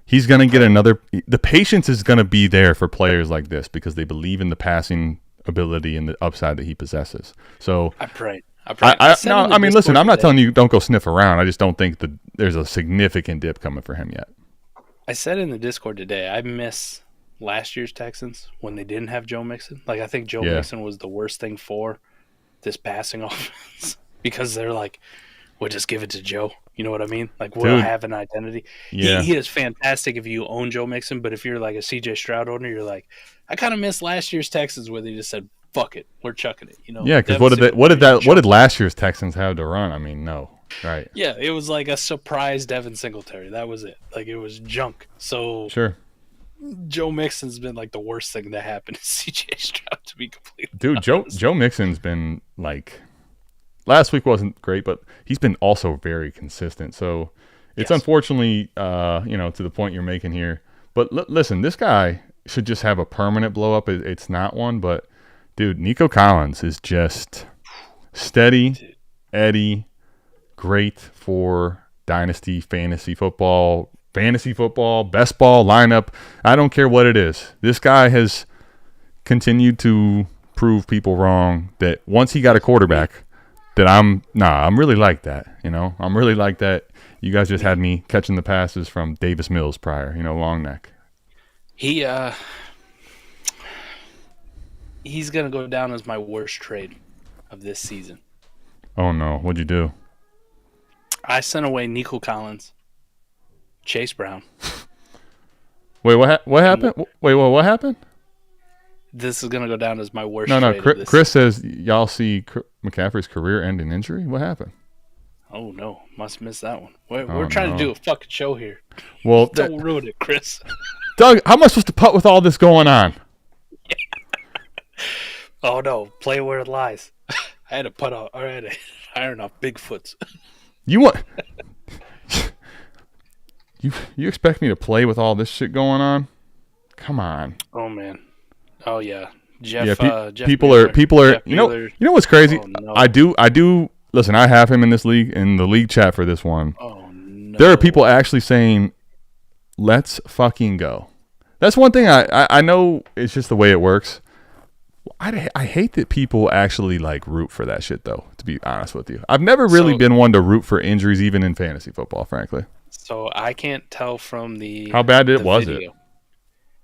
he's going to get another – the patience is going to be there for players like this because they believe in the passing ability and the upside that he possesses. So I pray. I mean, listen, I'm not telling you don't go sniff around. I just don't think that there's a significant dip coming for him yet. I said in the Discord today, I miss last year's Texans when they didn't have Joe Mixon. Like, I think Joe Mixon was the worst thing for this passing offense because they're like, we'll just give it to Joe. You know what I mean? Like, we'll have an identity. Yeah. He is fantastic if you own Joe Mixon, but if you're like a CJ Stroud owner, you're like, I kind of miss last year's Texans where they just said, fuck it, we're chucking it. You know? Yeah, because what did last year's Texans have to run? I mean, no. Right. Yeah, it was like a surprise Devin Singletary. That was it. Like, it was junk. So sure. Joe Mixon's been like the worst thing that happened to CJ Stroud, to be completely Dude, honest. Joe Mixon's been like last week wasn't great, but he's been also very consistent. So it's unfortunately to the point you're making here. But listen, this guy should just have a permanent blow up. It's not one, but dude, Nico Collins is just steady, Eddie, great for dynasty fantasy football, best ball lineup. I don't care what it is. This guy has continued to prove people wrong that once he got a quarterback that I'm really like that, I'm really like that. You guys just had me catching the passes from Davis Mills prior, long neck. He's going to go down as my worst trade of this season. Oh no, what'd you do? I sent away Nico Collins, Chase Brown. Wait, what happened? Wait, what happened? This is going to go down as my worst No, trade of this Chris says y'all see McCaffrey's career-ending injury? What happened? Oh, no. Must miss that one. We're trying to do a fucking show here. Well, don't ruin it, Chris. Doug, how am I supposed to putt with all this going on? Oh, no. Play where it lies. I had to putt out. I had to iron off Bigfoots. You want... You expect me to play with all this shit going on? Come on. Oh, man. Oh, yeah. Jeff people are you know what's crazy? Oh, no. I do listen, I have him in this league, in the league chat for this one. Oh, no. There are people actually saying, let's fucking go. That's one thing I know it's just the way it works. I hate that people actually like root for that shit though, to be honest with you. I've never really been one to root for injuries even in fantasy football, frankly. So I can't tell from how bad was it?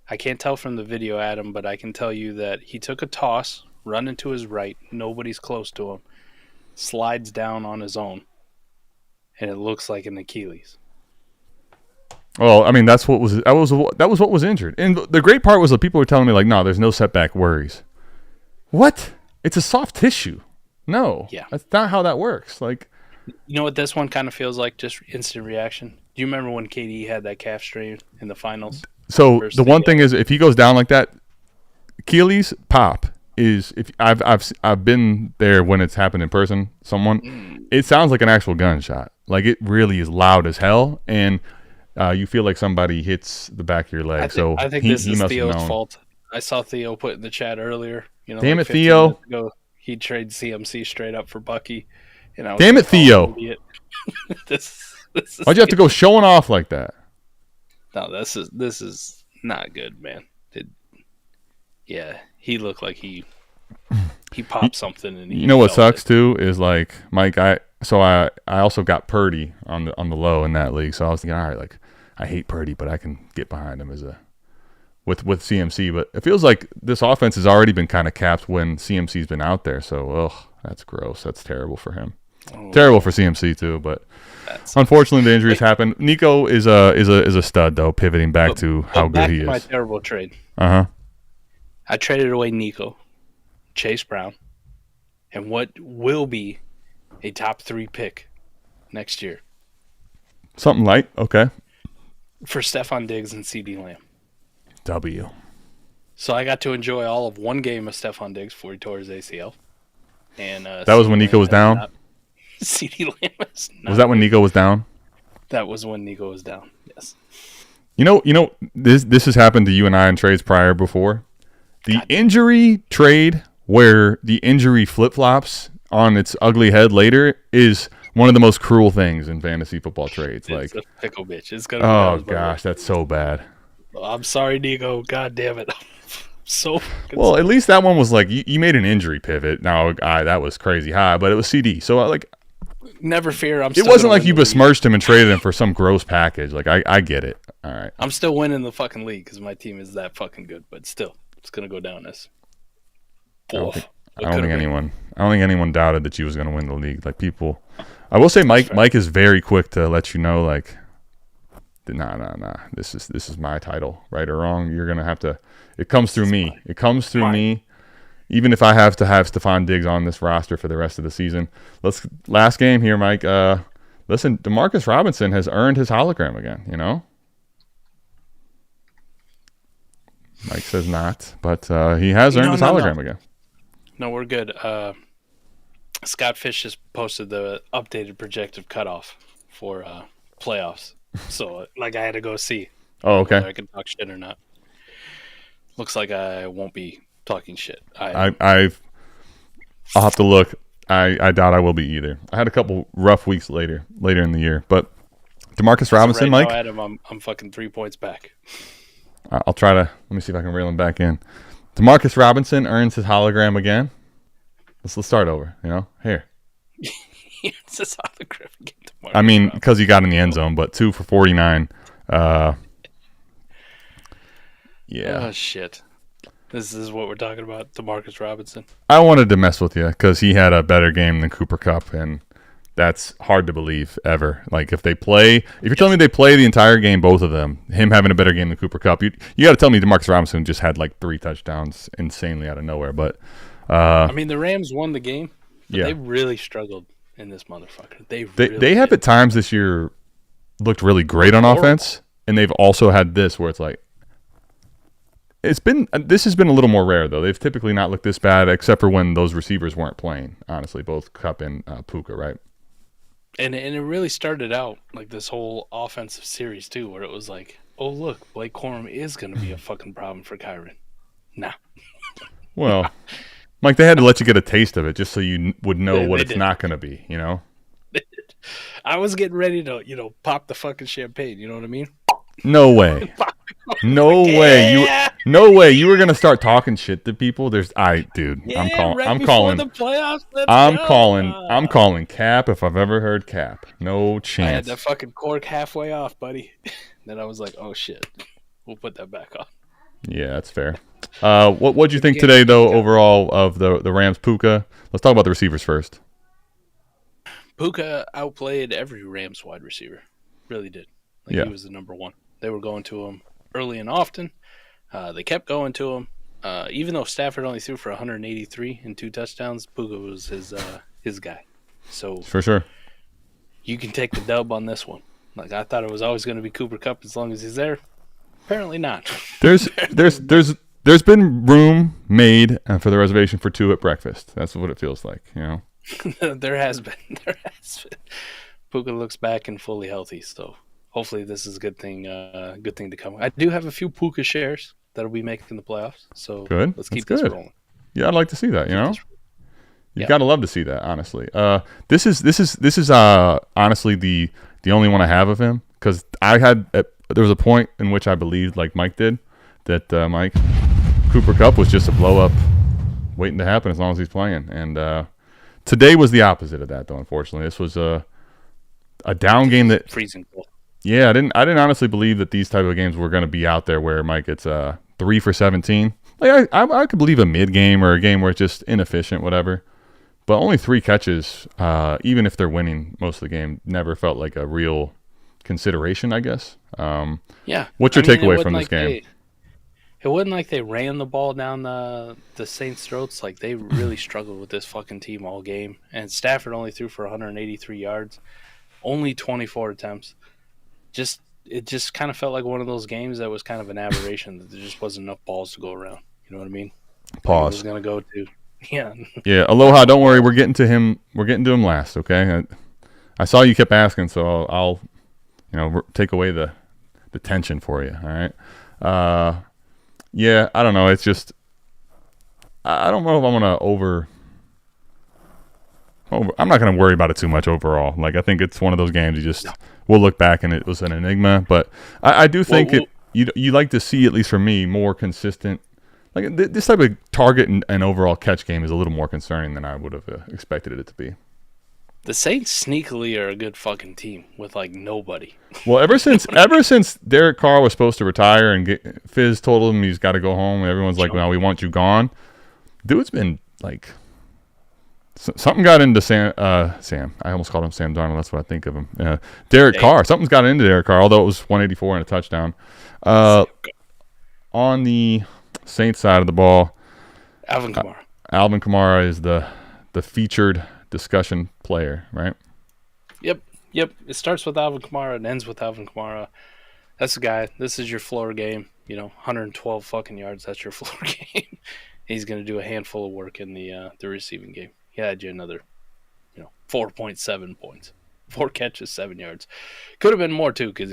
I can't tell from the video, Adam, but I can tell you that he took a toss, running to his right, nobody's close to him, slides down on his own, and it looks like an Achilles. Well, I mean, that was what was injured. And the great part was that people were telling me like, no, there's no setback worries. What? It's a soft tissue. No. Yeah. That's not how that works. Like, you know what this one kind of feels like? Just instant reaction. Do you remember when KD had that calf strain in the finals? So the one thing is, if he goes down like that, Achilles pop is, if I've been there when it's happened in person. It sounds like an actual gunshot. Like, it really is loud as hell, and you feel like somebody hits the back of your leg. I think this is Theo's fault. I saw Theo put in the chat earlier. Damn it, Theo! He'd trade CMC straight up for Bucky. And I was Damn it, Theo! this Why'd you have to go showing off like that? No, this is not good, man. He looked like he popped something. And you know what sucks too is, like, Mike. I also got Purdy on the low in that league. So I was thinking, all right, like, I hate Purdy, but I can get behind him with CMC. But it feels like this offense has already been kind of capped when CMC's been out there. So that's gross. That's terrible for him. Terrible for CMC too, but unfortunately the injuries happen. Nico is a stud though, pivoting back to how good he is. My terrible trade. I traded away Nico, Chase Brown, and what will be a top 3 pick next year. Something light, okay. For Stephon Diggs and CD Lamb. W. So I got to enjoy all of one game of Stephon Diggs before he tore his ACL. And that was when Nico was down? CD Lamb was that when Nico was down? That was when Nico was down, yes. You know, this has happened to you and I in trades prior before. The injury trade where the injury flip-flops on its ugly head later is one of the most cruel things in fantasy football trades. It's like a pickle bitch. It's gonna be gosh, that's so bad. I'm sorry, Nico. God damn it. Well, at least that one was like you made an injury pivot. Now that was crazy high, but it was CD. So never fear. It wasn't like you besmirched him and traded him for some gross package. Like I get it. All right. I'm still winning the fucking league because my team is that fucking good. But still, it's gonna go down as. I don't think anyone doubted that you was gonna win the league. Like, people, I will say Mike is very quick to let you know, like, nah. This is my title, right or wrong. You're gonna have to. It comes through me. It comes through me. Even if I have to have Stephon Diggs on this roster for the rest of the season. Last game here, Mike. Listen, Demarcus Robinson has earned his hologram again. You know. Mike says not, but he has earned his hologram again. No, we're good. Scott Fish just posted the updated projected cutoff for playoffs. So, I had to go see. Oh, okay. Whether I can talk shit or not. Looks like I won't be talking shit. I'll have to look. I doubt I will be either. I had a couple rough weeks later in the year, but Demarcus Robinson, right Mike. Now, Adam, I'm fucking 3 points back. I'll try to. Let me see if I can reel him back in. Demarcus Robinson earns his hologram again. Let's start over. Here. It's his hologram again. I mean, because he got in the end zone, but 2 for 49. Yeah. Oh shit. This is what we're talking about, Demarcus Robinson. I wanted to mess with you because he had a better game than Cooper Kupp, and that's hard to believe ever. Like, if you're telling me they play the entire game, both of them, him having a better game than Cooper Kupp, you got to tell me Demarcus Robinson just had like 3 touchdowns insanely out of nowhere. But I mean, the Rams won the game, but they really struggled in this motherfucker. They have at times this year looked really great on offense, and they've also had this where it's like, this has been a little more rare, though. They've typically not looked this bad, except for when those receivers weren't playing, honestly, both Kupp and Puka, right? And it really started out like this whole offensive series, too, where it was like, oh, look, Blake Corum is going to be a fucking problem for Kyron. Nah. Well, Mike, they had to let you get a taste of it just so you would know what it's not going to be, you know? I was getting ready to, pop the fucking champagne, you know what I mean? No way. No way. No way. You were gonna start talking shit to people. I'm calling the playoffs. I'm calling cap if I've ever heard cap. No chance. I had that fucking cork halfway off, buddy. Then I was like, oh shit. We'll put that back on. Yeah, that's fair. What'd you think today though, overall, of the Rams Puka? Let's talk about the receivers first. Puka outplayed every Rams wide receiver. Really did. He was the number one. They were going to him early and often. They kept going to him. Even though Stafford only threw for 183 and 2 touchdowns, Puka was his guy. So for sure, you can take the dub on this one. Like, I thought it was always going to be Cooper Kupp as long as he's there. Apparently not. There's been room made for the reservation for two at breakfast. That's what it feels like, you know. There has been. Puka looks back and fully healthy, so hopefully this is a good thing. Good thing to come. I do have a few Puka shares that'll be making the playoffs. So good. Let's keep this rolling. Yeah, I'd like to see that. You know, you've got to love to see that. Honestly, this is honestly the only one I have of him, because there was a point in which I believed, like Mike did, that Mike Cooper Kupp was just a blow up waiting to happen as long as he's playing. And today was the opposite of that, though. Unfortunately, this was a down game that freezing cold. Yeah, I didn't honestly believe that these type of games were going to be out there where Mike gets 3 for 17. Like I could believe a mid game or a game where it's just inefficient, whatever. But only 3 catches, even if they're winning most of the game, never felt like a real consideration, I guess. Yeah. What's your takeaway from this game? It wasn't like they ran the ball down the Saints' throats. Like, they really struggled with this fucking team all game. And Stafford only threw for 183 yards, only 24 attempts. It just kind of felt like one of those games that was kind of an aberration, that there just wasn't enough balls to go around. You know what I mean? Pause. Was going to go to, yeah. Yeah, Aloha, don't worry. We're getting to him last, okay? I saw you kept asking, so I'll take away the tension for you, all right? Yeah, I don't know. It's just I don't know if I'm going to I'm not going to worry about it too much overall. Like, I think it's one of those games we'll look back and it was an enigma. But I do think you like to see, at least for me, more consistent. Like, this type of target and overall catch game is a little more concerning than I would have expected it to be. The Saints sneakily are a good fucking team with, like, nobody. Well, ever since Derek Carr was supposed to retire and Fizz told him he's got to go home, and everyone's like, well, we want you gone. Dude's been, like, something got into Sam. I almost called him Sam Darnold. That's what I think of him. Derek Carr. Something's got into Derek Carr, although it was 184 and a touchdown. On the Saints side of the ball, Alvin Kamara. Alvin Kamara is the featured discussion player, right? Yep. It starts with Alvin Kamara and ends with Alvin Kamara. That's the guy. This is your floor game. 112 fucking yards. That's your floor game. He's going to do a handful of work in the receiving game. He had you another, 4.7 points, 4 catches, 7 yards. Could have been more too, because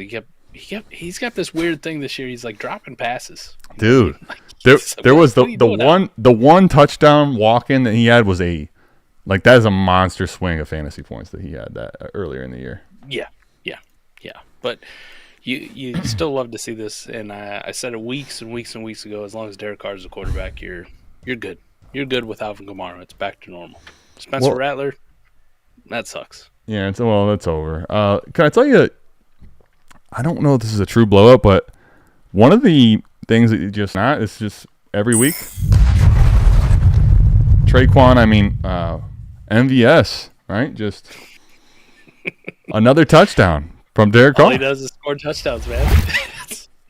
he's got this weird thing this year. He's like dropping passes, dude. There was the one touchdown walk-in that he had was that is a monster swing of fantasy points that he had that earlier in the year. Yeah. But you still love to see this, and I said it weeks and weeks and weeks ago. As long as Derek Carr is the quarterback, you're good. You're good with Alvin Kamara. It's back to normal. Spencer Rattler, that sucks. Yeah, that's over. Can I tell you? I don't know if this is a true blow up, but one of the things that you just not is just every week. Traquan, MVS, right? Just another touchdown from Derek Carr. All he does is score touchdowns, man.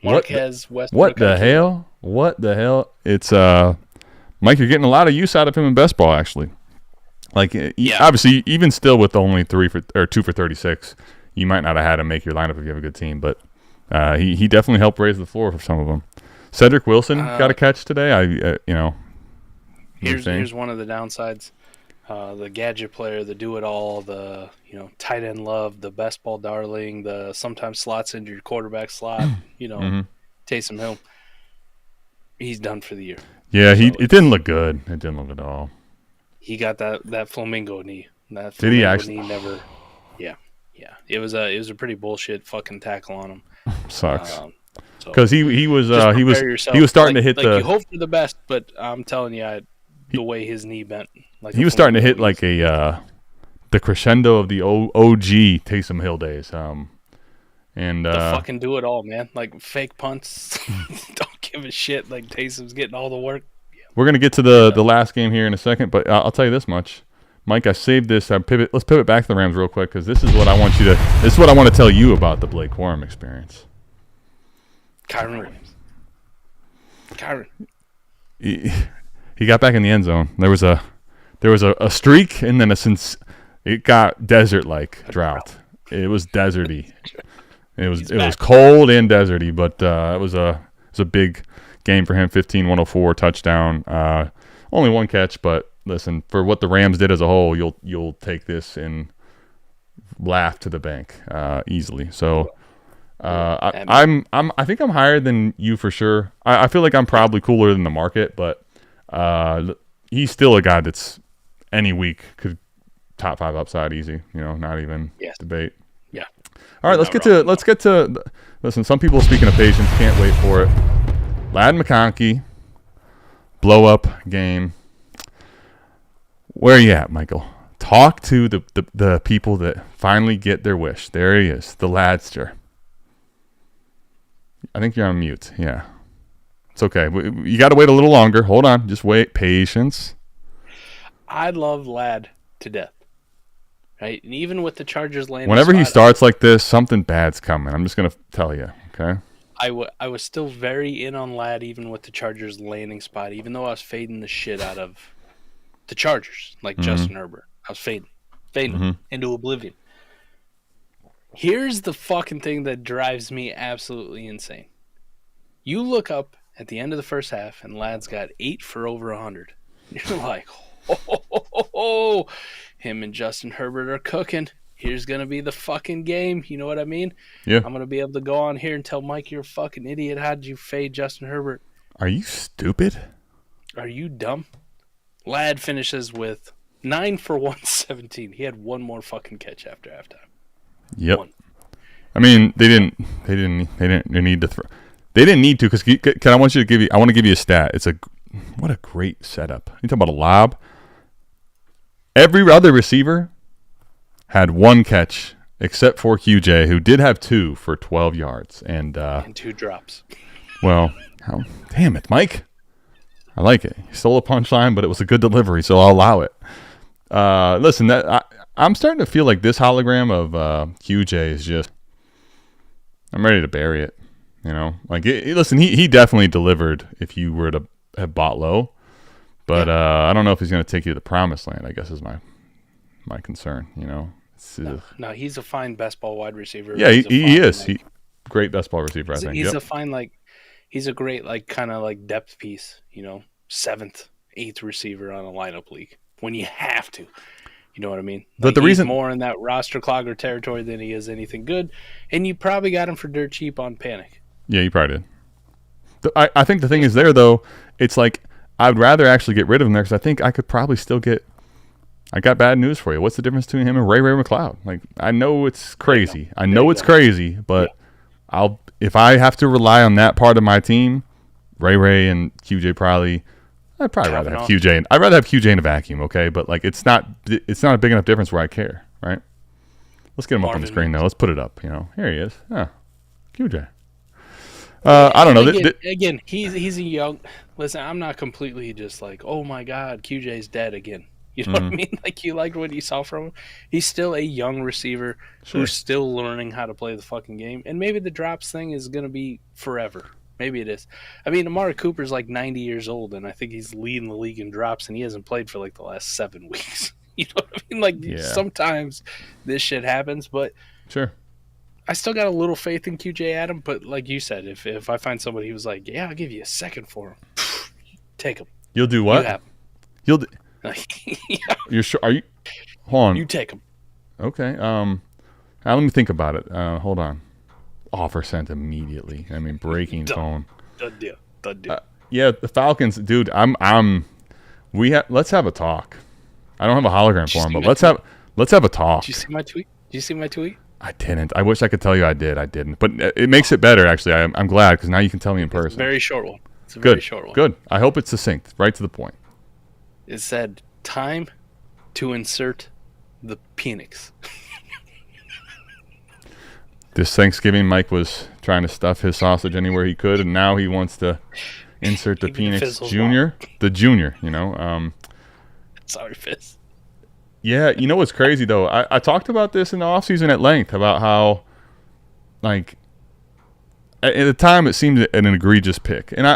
Marquez, Westbrook. What the hell? It's Mike, you're getting a lot of use out of him in best ball, actually. Like, obviously, even still with only 2 for 36, you might not have had him make your lineup if you have a good team. But he definitely helped raise the floor for some of them. Cedric Wilson got a catch today. Here's one of the downsides: the gadget player, the do-it-all, the tight end love, the best ball darling, the sometimes slots into your quarterback slot. Taysom Hill. He's done for the year. Yeah, it didn't look good. It didn't look at all. He got that flamingo knee. Did he actually? Knee never. Yeah. It was a pretty bullshit fucking tackle on him. Sucks. Because he was starting to hit you hope for the best, but I'm telling you, the way his knee bent, he was starting to hit like the crescendo of the OG Taysom Hill days. And the fucking do it all, man. Like fake punts. Don't give a shit. Like Taysom's getting all the work. Yeah. We're gonna get to the last game here in a second, but I'll tell you this much, Mike. I saved this. Let's pivot back to the Rams real quick, because this is what I want to tell you about the Blake Corum experience. Kyron Williams. He got back in the end zone. There was a streak, and then it got desert like drought. It was deserty. It was cold and deserty, but it was a big game for him. 15-104 touchdown. Only one catch, but listen, for what the Rams did as a whole, you'll take this and laugh to the bank easily. So I think I'm higher than you for sure. I feel like I'm probably cooler than the market, but he's still a guy that's any week could top 5 upside easy. Not even debate. Yeah. All right, let's get to. Listen, some people speaking of patience can't wait for it. Ladd McConkey, blow up game. Where are you at, Michael? Talk to the people that finally get their wish. There he is, the Ladster. I think you're on mute. Yeah. It's okay. You got to wait a little longer. Hold on. Just wait. Patience. I love Ladd to death. Right? And even with the Chargers landing whenever he starts like this, something bad's coming. I'm just going to tell you. Okay? I was still very in on Ladd even with the Chargers landing spot, even though I was fading the shit out of the Chargers, like Justin Herbert. I was fading into oblivion. Here's the fucking thing that drives me absolutely insane. You look up at the end of the first half, and Ladd's got 8 for over 100. You're like, oh, him and Justin Herbert are cooking. Here's going to be the fucking game. You know what I mean? Yeah. I'm going to be able to go on here and tell Mike you're a fucking idiot. How did you fade Justin Herbert? Are you stupid? Are you dumb? Ladd finishes with 9 for 117. He had one more fucking catch after halftime. Yep. One. I mean, they didn't need to throw. They didn't need to because I want to give you a stat. What a great setup. You talk about a lob. Every other receiver had one catch except for QJ, who did have 2 for 12 yards and 2 drops. Well, damn it, Mike. I like it. He stole a punchline, but it was a good delivery, so I'll allow it. Listen, I'm starting to feel like this hologram of QJ is just. I'm ready to bury it. Listen, he definitely delivered if you were to have bought low, but I don't know if he's going to take you to the promised land. I guess is my concern. No, he's a fine best ball wide receiver. Yeah, he is. Great best ball receiver. I think he's a fine he's a great kind of depth piece. 7th, 8th receiver on a lineup league when you have to. You know what I mean? But the reason he's more in that roster clogger territory than he is anything good, and you probably got him for dirt cheap on Panic. Yeah, you probably did. I think the thing is there though. It's like I'd rather actually get rid of him there because I think I could probably still get. I got bad news for you. What's the difference between him and Ray McLeod? I know it's crazy. I know it's crazy, but if I have to rely on that part of my team, Ray and QJ probably. I'd probably rather have QJ. I'd rather have QJ in a vacuum, okay? But it's not a big enough difference where I care, right? Let's get him up on the screen though. Let's put it up. Here he is. QJ. I don't know. Again, he's a young. Listen, I'm not completely just oh my God, QJ's dead again. You know what I mean? You liked what you saw from him. He's still a young receiver who's still learning how to play the fucking game, and maybe the drops thing is gonna be forever. Maybe it is. I mean, Amari Cooper's 90 years old, and I think he's leading the league in drops, and he hasn't played for the last 7 weeks. You know what I mean? Sometimes this shit happens, but sure. I still got a little faith in QJ Adam, but like you said, if I find somebody who was yeah, I'll give you a second for him, take him. You'll do what? You have him. You'll do. Yeah. You're sure? Are you? Hold on. You take him. Okay. Now let me think about it. Hold on. Offer sent immediately. I mean, breaking phone. Done deal. Yeah, the Falcons, dude. Let's have a talk. I don't have a hologram for him, but let's have a talk. Did you see my tweet? I didn't. I wish I could tell you I did. I didn't. But it makes it better, actually. I'm glad because now you can tell me in person. It's a very short one. Very short one. Good. I hope it's succinct, right to the point. It said, time to insert the Penix. This Thanksgiving, Mike was trying to stuff his sausage anywhere he could, and now he wants to insert the Penix Junior. The Junior, Sorry, Fizz. Yeah, what's crazy, though? I talked about this in the offseason at length, about how, at the time, it seemed an egregious pick. And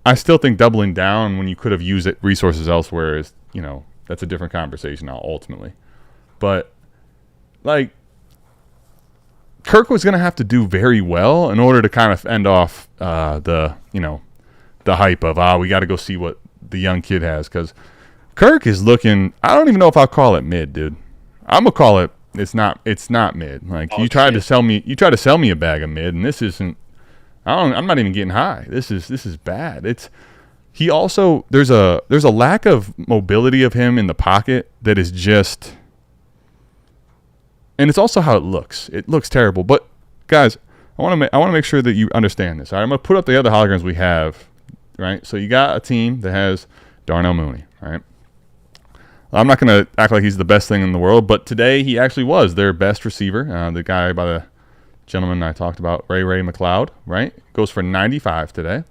I still think doubling down when you could have used resources elsewhere is, that's a different conversation now, ultimately. But, Kirk was going to have to do very well in order to kind of end off the hype of, we got to go see what the young kid has, because Kirk is looking, I don't even know if I'll call it mid, dude. I'm going to call it, it's not mid. Like, you tried to sell me a bag of mid, and this isn't, I'm not even getting high. This is bad. He also, there's a lack of mobility of him in the pocket that is just, and it's also how it looks. It looks terrible. But guys, I want to make sure that you understand this. All right, I'm going to put up the other holograms we have, right? So you got a team that has Darnell Mooney, right? I'm not going to act like he's the best thing in the world, but today he actually was their best receiver. The guy by the gentleman I talked about, Ray McLeod, right? Goes for 95 today,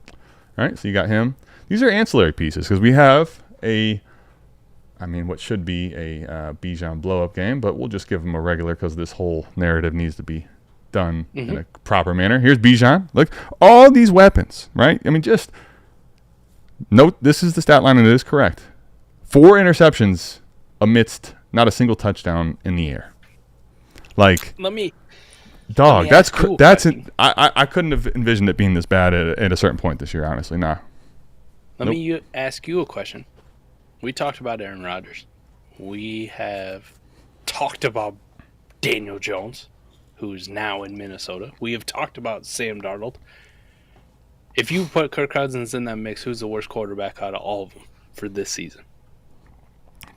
right? So you got him. These are ancillary pieces because we have what should be a Bijan blow-up game, but we'll just give him a regular because this whole narrative needs to be done in a proper manner. Here's Bijan. Look, all these weapons, right? I mean, just note this is the stat line and it is correct. 4 interceptions amidst not a single touchdown in the air. Like, I couldn't have envisioned it being this bad at a certain point this year, honestly. Nah. Let me ask you a question. We talked about Aaron Rodgers. We have talked about Daniel Jones, who's now in Minnesota. We have talked about Sam Darnold. If you put Kirk Cousins in that mix, who's the worst quarterback out of all of them for this season?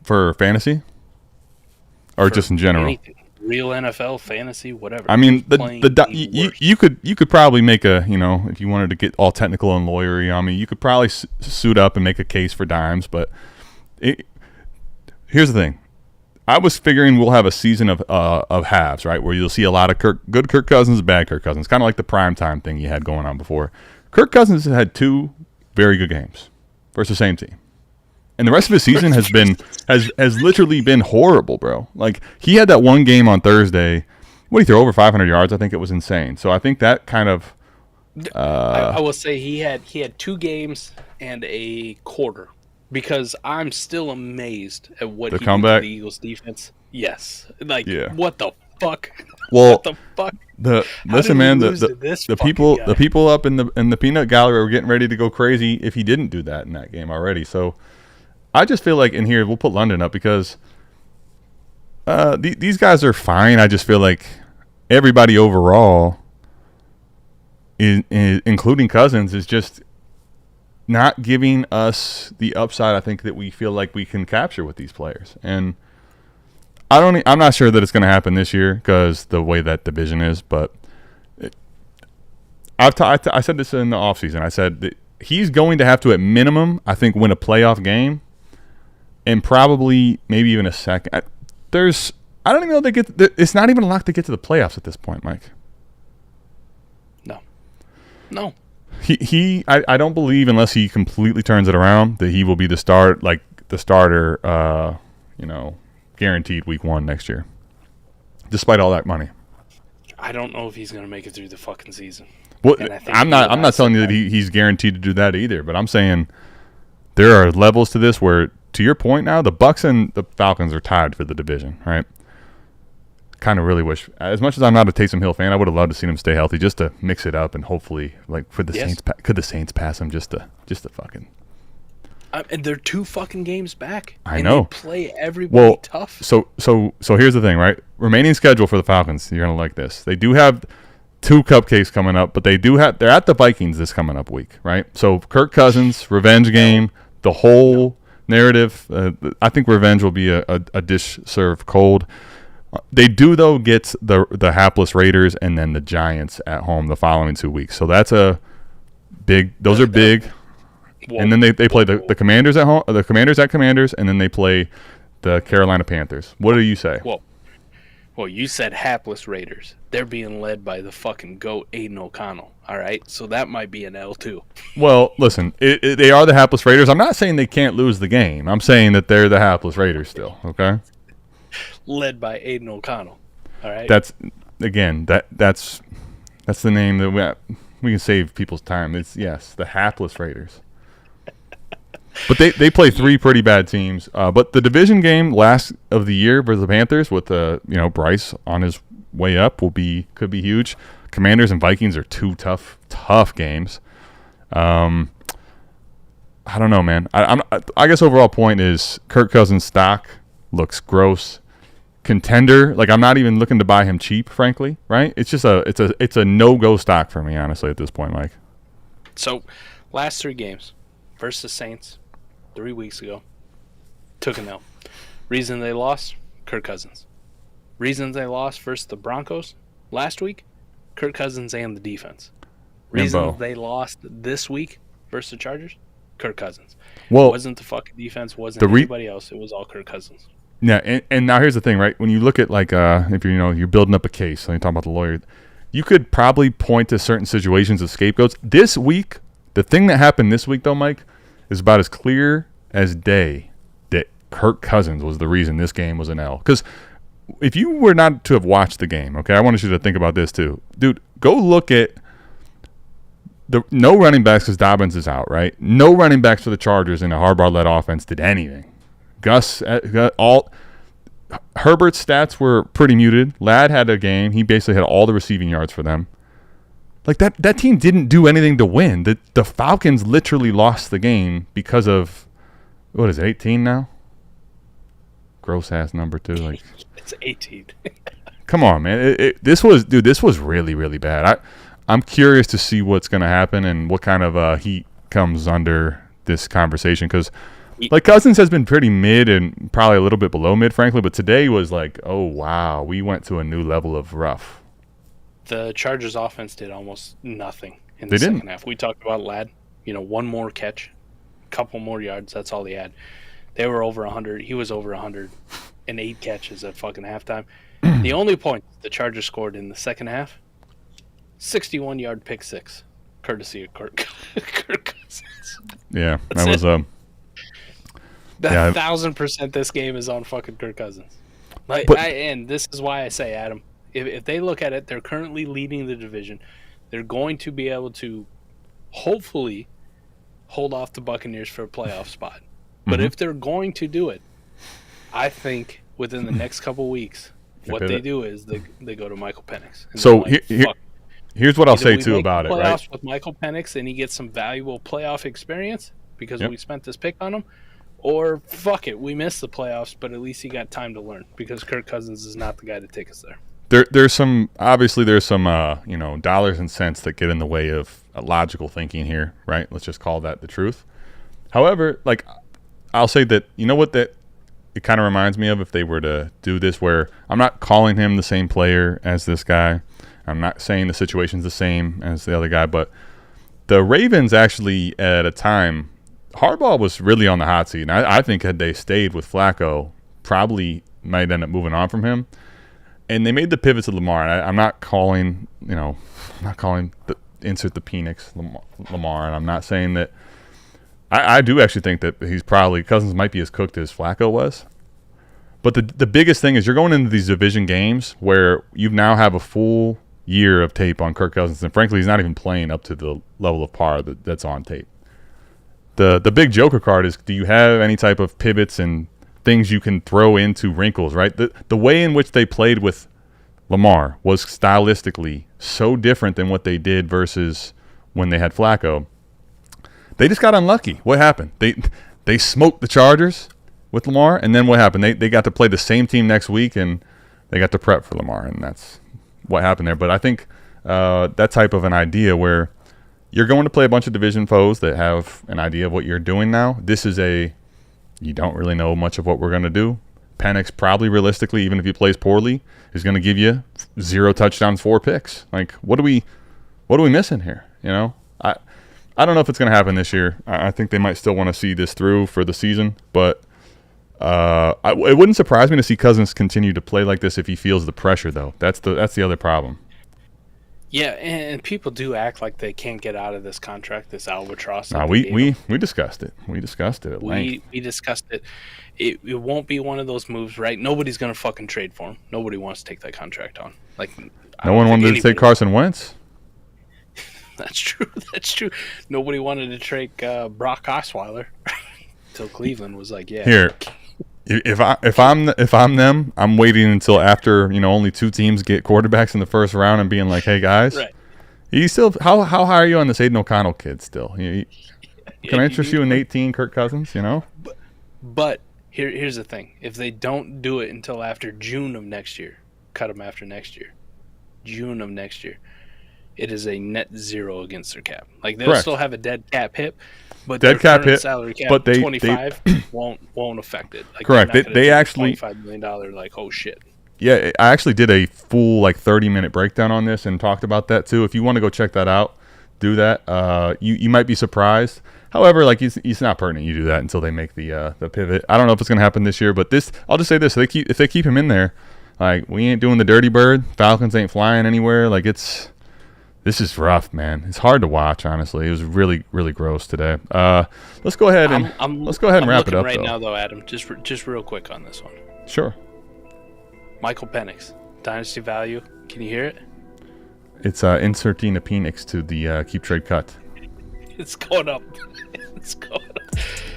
For fantasy? Or just in general? Anything. Real NFL, fantasy, whatever. I mean, you could probably make a, if you wanted to get all technical and lawyery on me, you could probably suit up and make a case for dimes. But here's the thing. I was figuring we'll have a season of halves, right, where you'll see a lot of good Kirk Cousins, bad Kirk Cousins, kind of like the primetime thing you had going on before. Kirk Cousins has had 2 very good games versus the same team. And the rest of his season has literally been horrible, bro. Like, he had that one game on Thursday. What did he throw, over 500 yards? I think it was insane. So I think that kind of I will say he had 2 games and a quarter, because I'm still amazed at what he did to the Eagles defense. Yes. Like, what the fuck? Well, what the fuck? Listen, man, the people up in the peanut gallery were getting ready to go crazy if he didn't do that in that game already. So I just feel like in here we'll put London up because these guys are fine. I just feel like everybody overall, including Cousins, is just not giving us the upside I think that we feel like we can capture with these players. And I'm not sure that it's going to happen this year because the way that division is. But I said this in the offseason. I said that he's going to have to, at minimum, I think, win a playoff game. And probably maybe even a second. I don't even know it's not even a lock to get to the playoffs at this point, Mike. No. I don't believe, unless he completely turns it around, that he will be the starter, guaranteed week 1 next year. Despite all that money. I don't know if he's going to make it through the fucking season. Well, I'm not telling you that he's guaranteed to do that either, but I'm saying there are levels to this where, to your point now, the Bucs and the Falcons are tied for the division, right? Kind of really wish, as much as I'm not a Taysom Hill fan, I would have loved to see him stay healthy just to mix it up and hopefully, like, for the Saints, could the Saints pass him just to fucking. And they're 2 fucking games back. I know. They play everybody tough. So here's the thing, right? Remaining schedule for the Falcons, you're gonna like this. They do have 2 cupcakes coming up, but they're at the Vikings this coming up week, right? So Kirk Cousins, revenge game, the whole narrative. I think revenge will be a dish served cold. They do, though, get the hapless Raiders and then the Giants at home the following 2 weeks. So that's a big. Those are big. And then they play the Commanders at home, the Commanders at Commanders, and then they play the Carolina Panthers. What do you say? Well, you said hapless Raiders. They're being led by the fucking GOAT, Aiden O'Connell. All right? So that might be an L, too. Well, listen, they are the hapless Raiders. I'm not saying they can't lose the game. I'm saying that they're the hapless Raiders still, okay? Led by Aiden O'Connell. All right? That's the name that we can save people's time. It's, the hapless Raiders. But they play 3 pretty bad teams. But the division game last of the year versus the Panthers with Bryce on his way up could be huge. Commanders and Vikings are two tough games. I don't know, man. I guess overall point is Kirk Cousins' stock looks gross. Contender, like I'm not even looking to buy him cheap, frankly. Right? It's just it's a no-go stock for me, honestly, at this point, Mike. So, last 3 games versus Saints 3 weeks ago, took an L. Reason they lost, Kirk Cousins. Reasons they lost versus the Broncos last week, Kirk Cousins and the defense. Reasons they lost this week versus the Chargers, Kirk Cousins. Well, it wasn't the fucking defense, wasn't anybody else. It was all Kirk Cousins. Yeah, and now here's the thing, right? When you look at like if you're building up a case, and you talk about the lawyer, you could probably point to certain situations of scapegoats. This week, the thing that happened this week, though, Mike, is about as clear as day that Kirk Cousins was the reason this game was an L. Because if you were not to have watched the game, okay, I wanted you to think about this too. Dude, go look at no running backs because Dobbins is out, right? No running backs for the Chargers in a Harbaugh-led offense did anything. Herbert's stats were pretty muted. Ladd had a game. He basically had all the receiving yards for them. Like that team didn't do anything to win. The Falcons literally lost the game because of, what is it, 18 now? Gross ass number too. Like it's 18. Come on, man. This was really, really bad. I'm curious to see what's going to happen and what kind of heat comes under this conversation, because like Cousins has been pretty mid and probably a little bit below mid, frankly, but today was like, oh wow, we went to a new level of rough. The Chargers offense did almost nothing in the second half. We talked about Ladd, one more catch, a couple more yards, that's all he had. They were over 100. He was over 108 catches at fucking halftime. The only point the Chargers scored in the second half, 61-yard pick six, courtesy of Kirk Cousins. Yeah, that was 1,000% this game is on fucking Kirk Cousins. And this is why I say, Adam, if they look at it, they're currently leading the division. They're going to be able to hopefully hold off the Buccaneers for a playoff spot. But if they're going to do it, I think within the next couple weeks, what they do is they go to Michael Penix. So here's what I'll say too about it, right? Playoffs with Michael Penix, and he gets some valuable playoff experience because we spent this pick on him. Or fuck it, we missed the playoffs, but at least he got time to learn because Kirk Cousins is not the guy to take us there. There's some dollars and cents that get in the way of logical thinking here, right? Let's just call that the truth. However, like I'll say that it kind of reminds me of if they were to do this, where I'm not calling him the same player as this guy. I'm not saying the situation's the same as the other guy, but the Ravens actually at a time, Harbaugh was really on the hot seat, and I think had they stayed with Flacco, probably might end up moving on from him. And they made the pivot to Lamar. And I'm not calling, insert the Penix Lamar, and I'm not saying that. I do actually think that Cousins might be as cooked as Flacco was. But the biggest thing is you're going into these division games where you now have a full year of tape on Kirk Cousins, and frankly, he's not even playing up to the level of par that's on tape. The big joker card is, do you have any type of pivots and things you can throw into wrinkles, right? The way in which they played with Lamar was stylistically so different than what they did versus when they had Flacco. They just got unlucky. What happened? They smoked the Chargers with Lamar, and then what happened? They got to play the same team next week, and they got to prep for Lamar, and that's what happened there. But I think that type of an idea where you're going to play a bunch of division foes that have an idea of what you're doing now. This is you don't really know much of what we're going to do. Penix probably realistically, even if he plays poorly, is going to give you 0 touchdowns, 4 picks. Like, what are we missing here? I don't know if it's going to happen this year. I think they might still want to see this through for the season, but it wouldn't surprise me to see Cousins continue to play like this if he feels the pressure, though. That's the other problem. Yeah, and people do act like they can't get out of this contract, this albatross. We discussed it. We discussed it at length. We discussed it. It won't be one of those moves, right? Nobody's going to fucking trade for him. Nobody wants to take that contract on. Like, no one wanted to take Carson Wentz. That's true. That's true. Nobody wanted to take Brock Osweiler until Cleveland was like, yeah. Here, If I'm them, I'm waiting until after only 2 teams get quarterbacks in the first round and being like, hey guys, Right. you still how high are you on this Aiden O'Connell kid still? Can I interest you in 18 Kirk Cousins? But here's the thing: if they don't do it until after June of next year, cut them after next year, June of next year, it is a net zero against their cap. Like they'll Correct. still have a dead cap hit, but Dead their cap current hit, salary cap but they 25 won't affect it. Like, Correct. they're not gonna They take a actually $25 million like, oh shit. Yeah, I actually did a full 30-minute breakdown on this and talked about that too. If you want to go check that out, do that. You might be surprised. However, it's not pertinent you do that until they make the pivot. I don't know if it's going to happen this year, but I'll just say this: if they keep him in there, we ain't doing the dirty bird. Falcons ain't flying anywhere. This is rough, man. It's hard to watch, honestly. It was really, really gross today. Let's go ahead and wrap it up right though. now, though, Adam. Just real quick on this one. Sure. Michael Penix, Dynasty value. Can you hear it? It's inserting a Penix to the keep trade cut. It's going up. It's going up.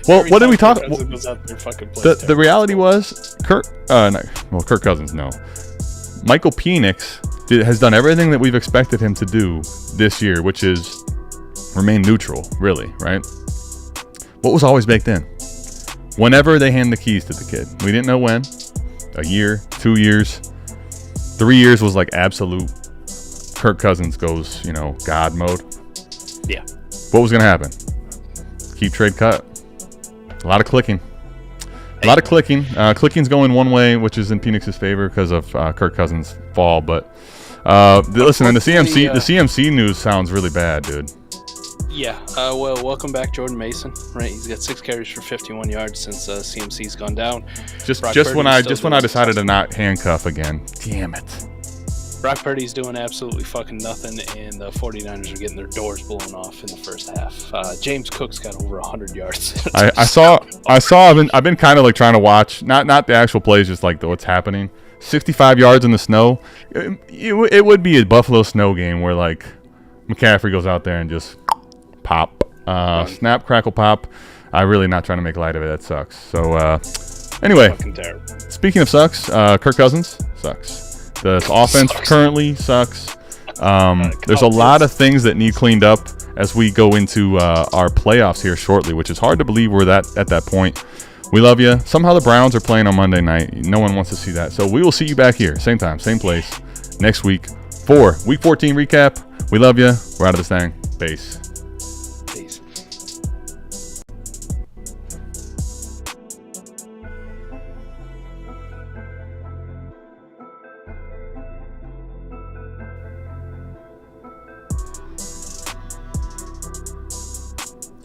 Well, Every what did time we talk? Kirk Cousins goes out there, fucking plays The reality was Kirk Cousins, no. Michael Penix has done everything that we've expected him to do this year, which is remain neutral, really, right? What was always baked in? Whenever they hand the keys to the kid, we didn't know when. A year, 2 years, 3 years was absolute. Kirk Cousins goes, God mode. Yeah. What was going to happen? Keep trade cut. A lot of clicking. Clicking's going one way, which is in Penix's favor because of Kirk Cousins' fall. But listen, and the CMC news sounds really bad, dude. Yeah. Well, welcome back, Jordan Mason. Right, he's got 6 carries for 51 yards since CMC's gone down. Just when I decided to not handcuff again. Damn it. Brock Purdy's doing absolutely fucking nothing, and the 49ers are getting their doors blown off in the first half. James Cook's got over 100 yards. I've been kind of trying to watch, not the actual plays, just what's happening. 65 yards in the snow. It would be a Buffalo snow game where McCaffrey goes out there and just pop, snap, crackle, pop. I'm really not trying to make light of it. That sucks. So anyway, fucking terrible. Speaking of sucks, Kirk Cousins sucks. The offense currently sucks. There's a lot of things that need cleaned up as we go into our playoffs here shortly, which is hard to believe we're at that point. We love you. Somehow the Browns are playing on Monday night. No one wants to see that. So we will see you back here, same time, same place, next week for Week 14 recap. We love you. We're out of this thing. Peace. Peace.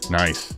Nice.